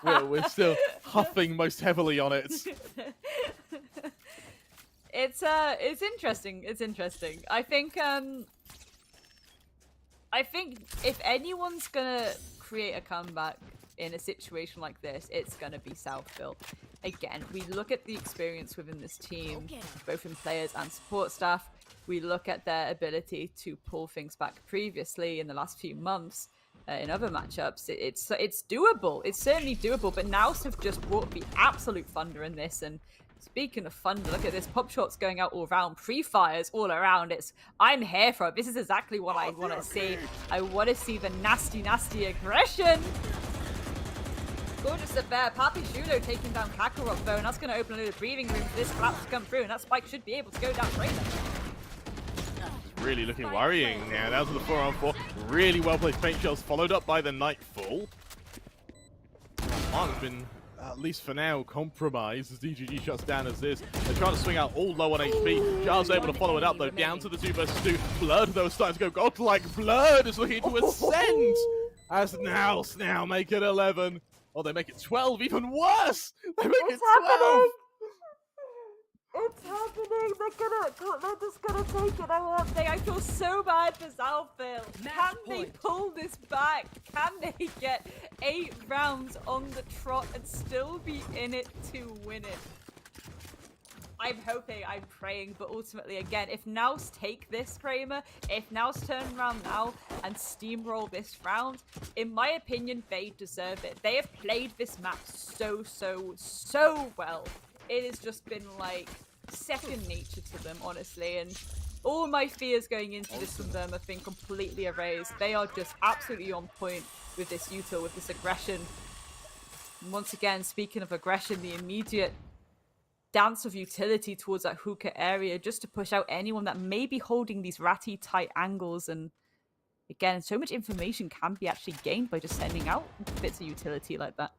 we're still huffing most heavily on it. It's interesting. It's interesting. I think if anyone's gonna create a comeback in a situation like this, it's gonna be South Built. Again, we look at the experience within this team, both in players and support staff. We look at their ability to pull things back previously in the last few months in other matchups. It's doable. It's certainly doable, but NAOS have just brought the absolute thunder in this. And speaking of thunder, look at this. Pop shots going out all around, pre-fires all around. I'm here for it. This is exactly what I want to see. I want to see the nasty, nasty aggression. Gorgeous affair. Papi Chulo taking down Kakarot though, and that's going to open a little breathing room for this collapse to come through, and that spike should be able to go down Trailer. Really looking worrying now. Down to the 4-on-4. Really well placed paint shells, followed up by the Nightfall. Mark's been, at least for now, compromised as DGG shuts down as is. They're trying to swing out all low on HP. Jar's able to follow it up though, down to the 2 versus 2. Blurred though is starting to go godlike. Blurred is looking to ascend as NAOS now make it 11. Oh, they make it 12, even worse! They make it 12! It's happening! They're just gonna take it, aren't they? I feel so bad for Southfield. Can they pull this back? Can they get 8 rounds on the trot and still be in it to win it? I'm hoping, I'm praying, but ultimately, again, if NAOS take this, Kramer, if NAOS turn around now and steamroll this round, in my opinion, they deserve it. They have played this map so well. It has just been, like, second nature to them, honestly, and all my fears going into this from them have been completely erased. They are just absolutely on point with this util, with this aggression. And once again, speaking of aggression, the immediate dance of utility towards that hookah area just to push out anyone that may be holding these ratty tight angles. And again, so much information can be actually gained by just sending out bits of utility like that.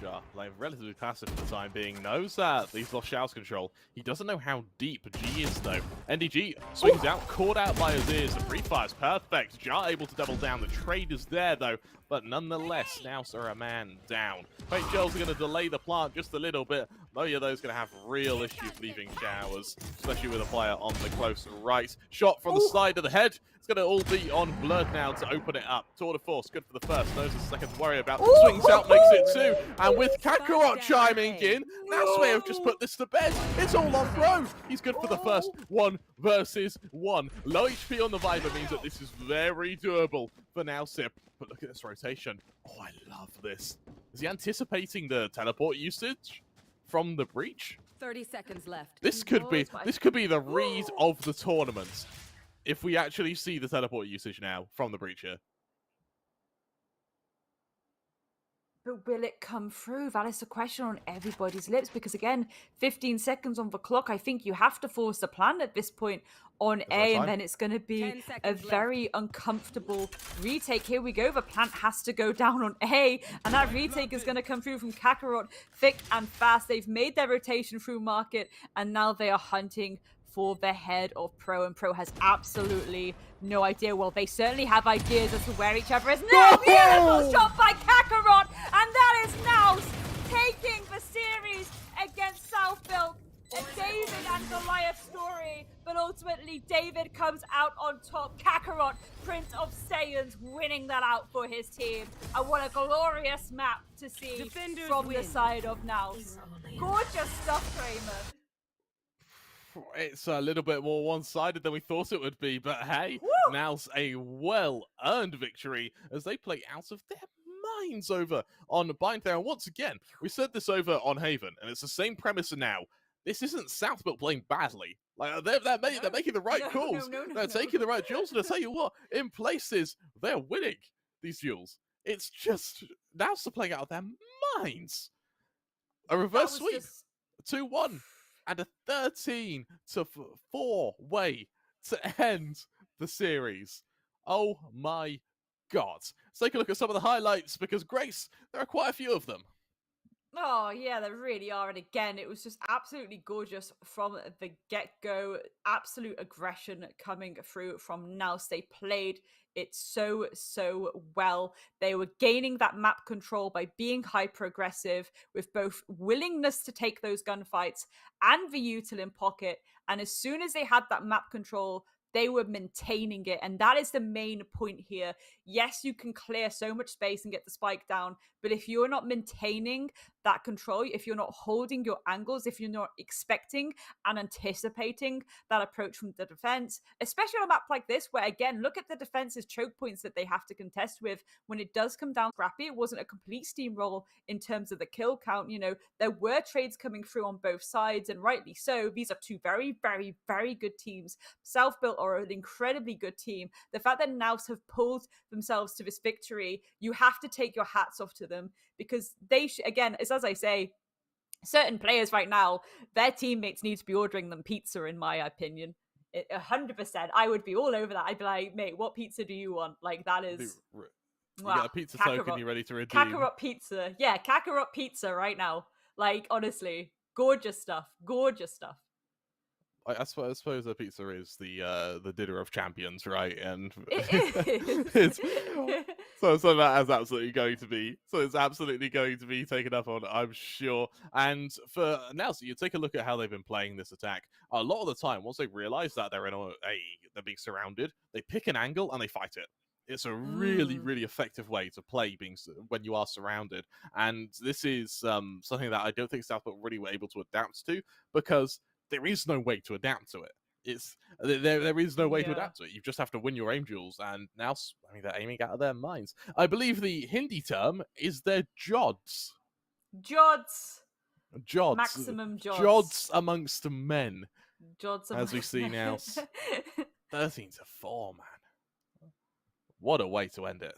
Jar, playing relatively passive for the time being, knows that he's lost Xiao's control. He doesn't know how deep G is though. NDG swings out, caught out by his ears. The pre-fire's perfect. Jar able to double down. The trade is there though, but nonetheless, now are a man down. Paint shells are going to delay the plant just a little bit. Moya though is going to have real issues leaving showers, especially with a player on the close right. Shot from the side of the head. It's going to all be on Blurred now to open it up. Tour de force, good for the first. Knows the second to worry about. Swings out, makes it 2. And with Kakarot chiming in, NAOS may have just put this to bed. It's all on Pro. He's good for the first 1 versus 1. Low HP on the Viper means that this is very doable for NAOS. But look at this rotation. Oh, I love this. Is he anticipating the teleport usage from the breach? 30 seconds left. This could be the read of the tournament if we actually see the teleport usage now from the breach here. But will it come through? That is the question on everybody's lips, because again, 15 seconds on the clock. I think you have to force the plan at this point on A, and then it's going to be a very uncomfortable retake. Here we go. The plant has to go down on A, and that retake is going to come through from Kakarot thick and fast. They've made their rotation through market, and now they are hunting for the head of Pro, and Pro has absolutely no idea. Well, they certainly have ideas as to where each other is. No! Beautiful shot by Kakarot, and that is NAOS taking the series against Southfield. A David and Goliath story, but ultimately David comes out on top. Kakarot, Prince of Saiyans, winning that out for his team. And what a glorious map to see from the side of NAOS. Gorgeous stuff, Kramer. It's a little bit more one-sided than we thought it would be, but hey, now's a well-earned victory as they play out of their minds over on Bind there. And once again, we said this over on Haven, and it's the same premise now. This isn't Southbuilt playing badly. Like they're making the right calls. They're taking the right duels, and I tell you what, in places they're winning these duels. It's just now's to playing out of their minds. A reverse sweep, 2-1, and a 13-4 way to end the series. Oh my God! Let's take a look at some of the highlights because Grace, there are quite a few of them. Oh, yeah, there really are. And again, it was just absolutely gorgeous from the get-go. Absolute aggression coming through from NAOS. They played it so well. They were gaining that map control by being hyper-aggressive with both willingness to take those gunfights and the util in pocket. And as soon as they had that map control, they were maintaining it. And that is the main point here. Yes, you can clear so much space and get the spike down, but if you're not maintaining that control, if you're not holding your angles, if you're not expecting and anticipating that approach from the defense, especially on a map like this, where again, look at the defense's choke points that they have to contest with. When it does come down scrappy, it wasn't a complete steamroll in terms of the kill count. You know, there were trades coming through on both sides, and rightly so. These are two very good teams. Southbuilt are an incredibly good team. The fact that NAOS have pulled themselves to this victory, you have to take your hats off to them, because they again, as I say, certain players right now, their teammates need to be ordering them pizza, in my opinion. 100%. I would be all over that. I'd be like, mate, what pizza do you want? Like, that is... You got a pizza token you ready to redeem. Kakarot pizza. Yeah, Kakarot pizza right now. Like, honestly, gorgeous stuff. Gorgeous stuff. I suppose the pizza is the dinner of champions, right? And it is. so that is absolutely going to be. So it's absolutely going to be taken up on, I'm sure. And for now, so you take a look at how they've been playing this attack. A lot of the time, once they realize that they're they're being surrounded, they pick an angle and they fight it. It's a really effective way to play when you are surrounded. And this is something that I don't think Southport really were able to adapt to, because there is no way to adapt to it. There is no way to adapt to it. You just have to win your aim duels, and now, I mean, they're aiming out of their minds. I believe the Hindi term is their jods. Jods. Maximum jods. Jods amongst men. Jods as we see now. 13-4, man. What a way to end it.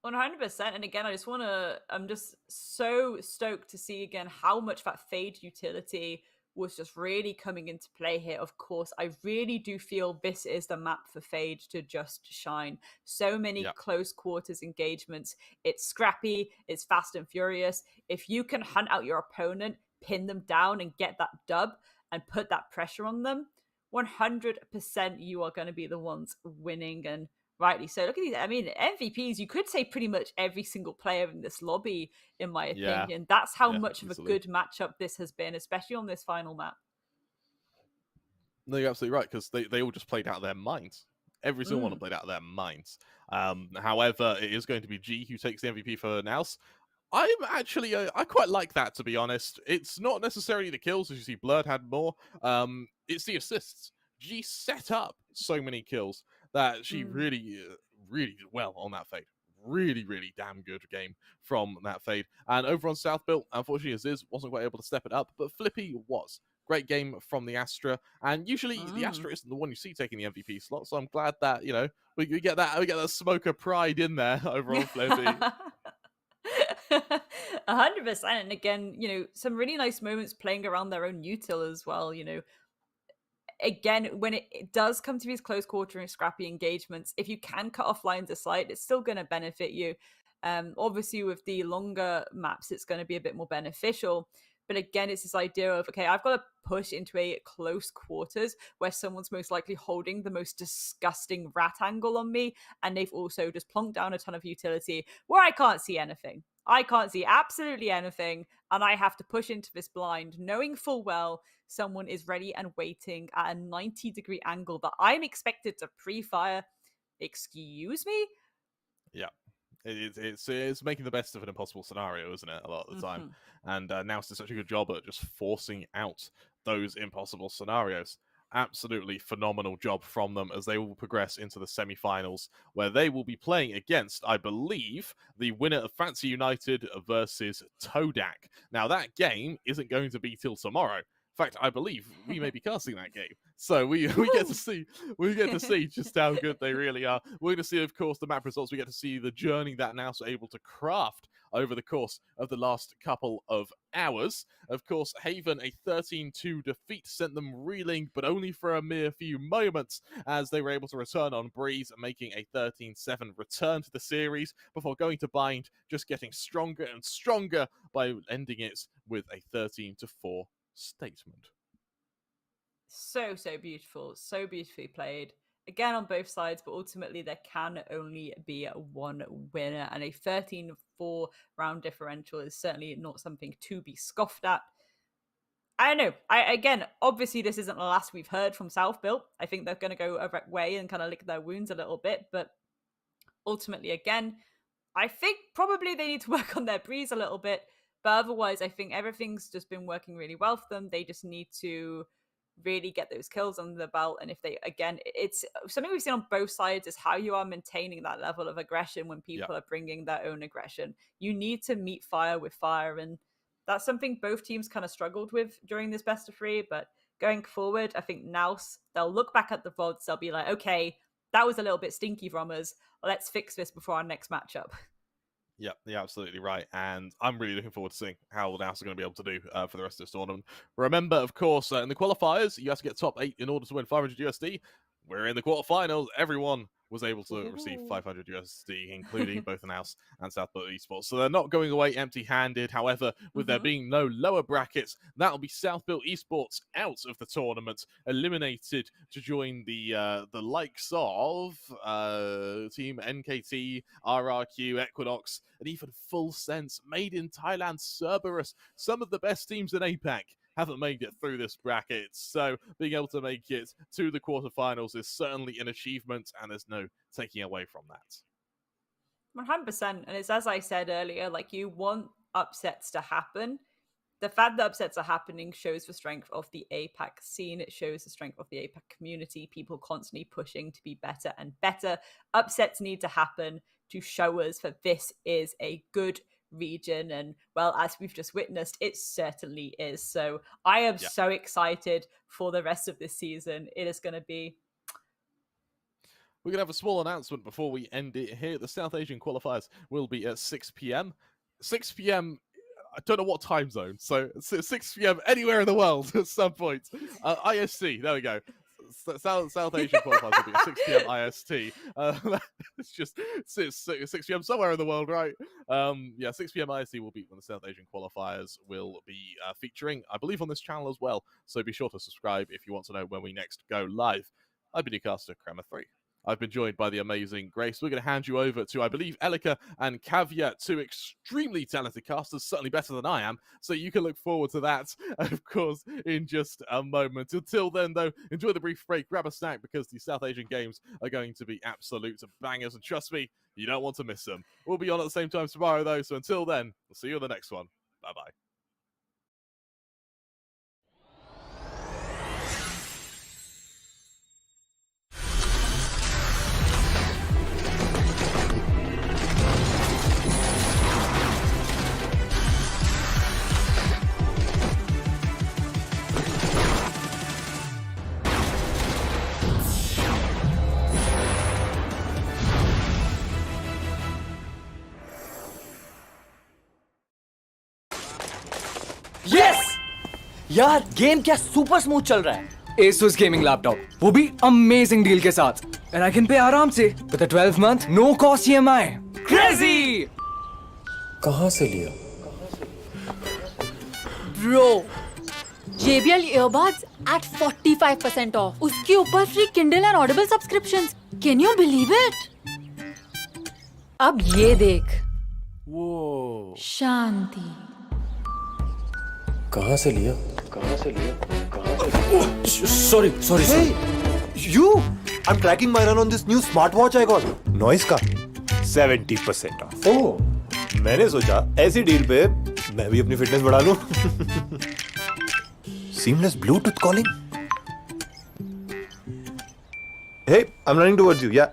100%. And again, I'm just so stoked to see again how much that fade utility was just really coming into play here. Of course, I really do feel this is the map for Fade to just shine. So many close quarters engagements. It's scrappy, it's fast and furious. If you can hunt out your opponent, pin them down and get that dub and put that pressure on them, 100% you are going to be the ones winning. And rightly so. Look at these. I mean, MVPs, you could say pretty much every single player in this lobby, in my opinion. Yeah. That's how much of a good matchup this has been, especially on this final map. No, you're absolutely right, because they all just played out of their minds. Every single one played out of their minds. However, it is going to be G who takes the MVP for NAOS. I'm actually, I quite like that, to be honest. It's not necessarily the kills, as you see Blurred had more. It's the assists. G set up so many kills that she really did well on that fade. Really damn good game from that fade. And over on Southbuilt, unfortunately, Aziz wasn't quite able to step it up, but Flippy was. Great game from the Astra, and usually the Astra isn't the one you see taking the MVP slot, so I'm glad that, you know, we get that smoker pride in there over on Flippy. 100%. And again, you know, some really nice moments playing around their own util as well, you know. Again, when it does come to these close quarter and scrappy engagements, if you can cut off lines of sight, it's still going to benefit you. Obviously, with the longer maps, it's going to be a bit more beneficial. But again, it's this idea of, okay, I've got to push into a close quarters where someone's most likely holding the most disgusting rat angle on me, and they've also just plonked down a ton of utility where I can't see anything. I can't see absolutely anything, and I have to push into this blind, knowing full well someone is ready and waiting at a 90-degree angle that I'm expected to pre-fire. Excuse me? Yeah. It's making the best of an impossible scenario, isn't it? A lot of the time, and NAOS did such a good job at just forcing out those impossible scenarios. Absolutely phenomenal job from them as they will progress into the semi-finals, where they will be playing against, I believe, the winner of Fancy United versus Todak. Now that game isn't going to be till tomorrow. In fact, I believe we may be casting that game, so we get to see just how good they really are. We're going to see, of course, the map results. We get to see the journey that NAOS are able to craft over the course of the last couple of hours. Of course, Haven, a 13-2 defeat, sent them reeling, but only for a mere few moments, as they were able to return on Breeze, making a 13-7 return to the series before going to Bind, just getting stronger and stronger by ending it with a 13-4 statement. So beautiful, so beautifully played. Again on both sides, but ultimately there can only be one winner, and a 13-4 round differential is certainly not something to be scoffed at. I don't know. Again, obviously this isn't the last we've heard from South Built. I think they're going to go away and kind of lick their wounds a little bit, but ultimately, again, I think probably they need to work on their Breeze a little bit. But otherwise, I think everything's just been working really well for them. They just need to really get those kills under the belt. And if they, again, it's something we've seen on both sides is how you are maintaining that level of aggression when people are bringing their own aggression. You need to meet fire with fire. And that's something both teams kind of struggled with during this best of three. But going forward, I think NAOS, they'll look back at the VODs. They'll be like, okay, that was a little bit stinky from us. Let's fix this before our next matchup. Yeah, you're absolutely right. And I'm really looking forward to seeing how the NAOS are going to be able to do for the rest of this tournament. Remember, of course, in the qualifiers, you have to get top 8 in order to win 500 USD. We're in the quarterfinals. Everyone was able to receive 500 USD, including both NAOS and South Built Esports. So they're not going away empty-handed. However, with there being no lower brackets, that'll be South Built Esports out of the tournament, eliminated to join the likes of Team NKT, RRQ, Equinox, and even Full Sense, Made in Thailand, Cerberus. Some of the best teams in APAC haven't made it through this bracket, so being able to make it to the quarterfinals is certainly an achievement, and there's no taking away from that. 100%, and it's as I said earlier, like, you want upsets to happen. The fact that upsets are happening shows the strength of the APAC scene. It shows the strength of the APAC community, people constantly pushing to be better and better. Upsets need to happen to show us that this is a good region, and well, as we've just witnessed, it certainly is. So I am so excited for the rest of this season. It is going to be... We're going to have a small announcement before we end it here. The South Asian qualifiers will be at 6 p.m. 6 p.m. I don't know what time zone, so 6 p.m. anywhere in the world at some point. IST, there we go. South Asian qualifiers will be at 6 p.m. IST. It's just 6 p.m. somewhere in the world, right? 6 p.m. IST will be when the South Asian qualifiers will be featuring, I believe, on this channel as well. So be sure to subscribe if you want to know when we next go live. I've been your caster, Kramer3. I've been joined by the amazing Grace. We're going to hand you over to, I believe, Elika and Kavya, two extremely talented casters, certainly better than I am. So you can look forward to that, of course, in just a moment. Until then, though, enjoy the brief break, grab a snack, because the South Asian games are going to be absolute bangers. And trust me, you don't want to miss them. We'll be on at the same time tomorrow, though. So until then, we'll see you in the next one. Bye-bye. यार game क्या super smooth चल रहा है। Asus gaming laptop, वो भी amazing deal के साथ, and I can pay आराम से with a 12-month no cost EMI. Crazy! कहाँ से लिया? Bro, JBL earbuds at 45% off. उसके ऊपर free Kindle and Audible subscriptions. Can you believe it? अब ये देख. वो शांति. कहाँ से लिया? Sorry. Hey, you! I'm tracking my run on this new smartwatch I got. NAOS ka 70% off. ओह, मैंने सोचा ऐसी डील पे मैं भी अपनी फिटनेस बढ़ा लूं। Seamless Bluetooth calling. Hey, I'm running towards you. Yeah.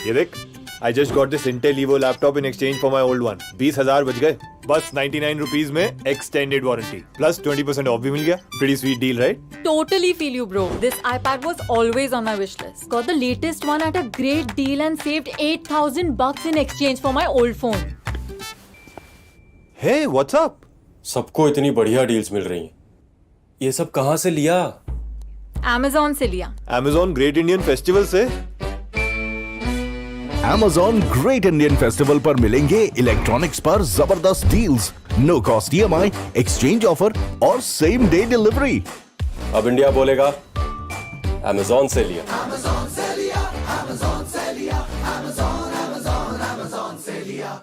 ये देख, I just got this Intel Evo laptop in exchange for my old one. 20,000 बच गए बस 99 रुपीज में extended warranty plus 20% off भी मिल गया. Pretty sweet deal, right? Totally feel you, bro. This iPad was always on my wish list. Got the latest one at a great deal and saved $8,000 in exchange for my old phone. Hey, what's up? सबको इतनी बढ़िया deals मिल रही हैं। ये सब कहाँ से लिया? Amazon से लिया. Amazon Great Indian Festival से Amazon Great Indian Festival पर मिलेंगे इलेक्ट्रॉनिक्स पर जबरदस्त deals, no cost EMI, exchange offer और सेम डे डिलीवरी। अब इंडिया बोलेगा Amazon से लिया। Amazon से लिया, Amazon से लिया, Amazon से लिया।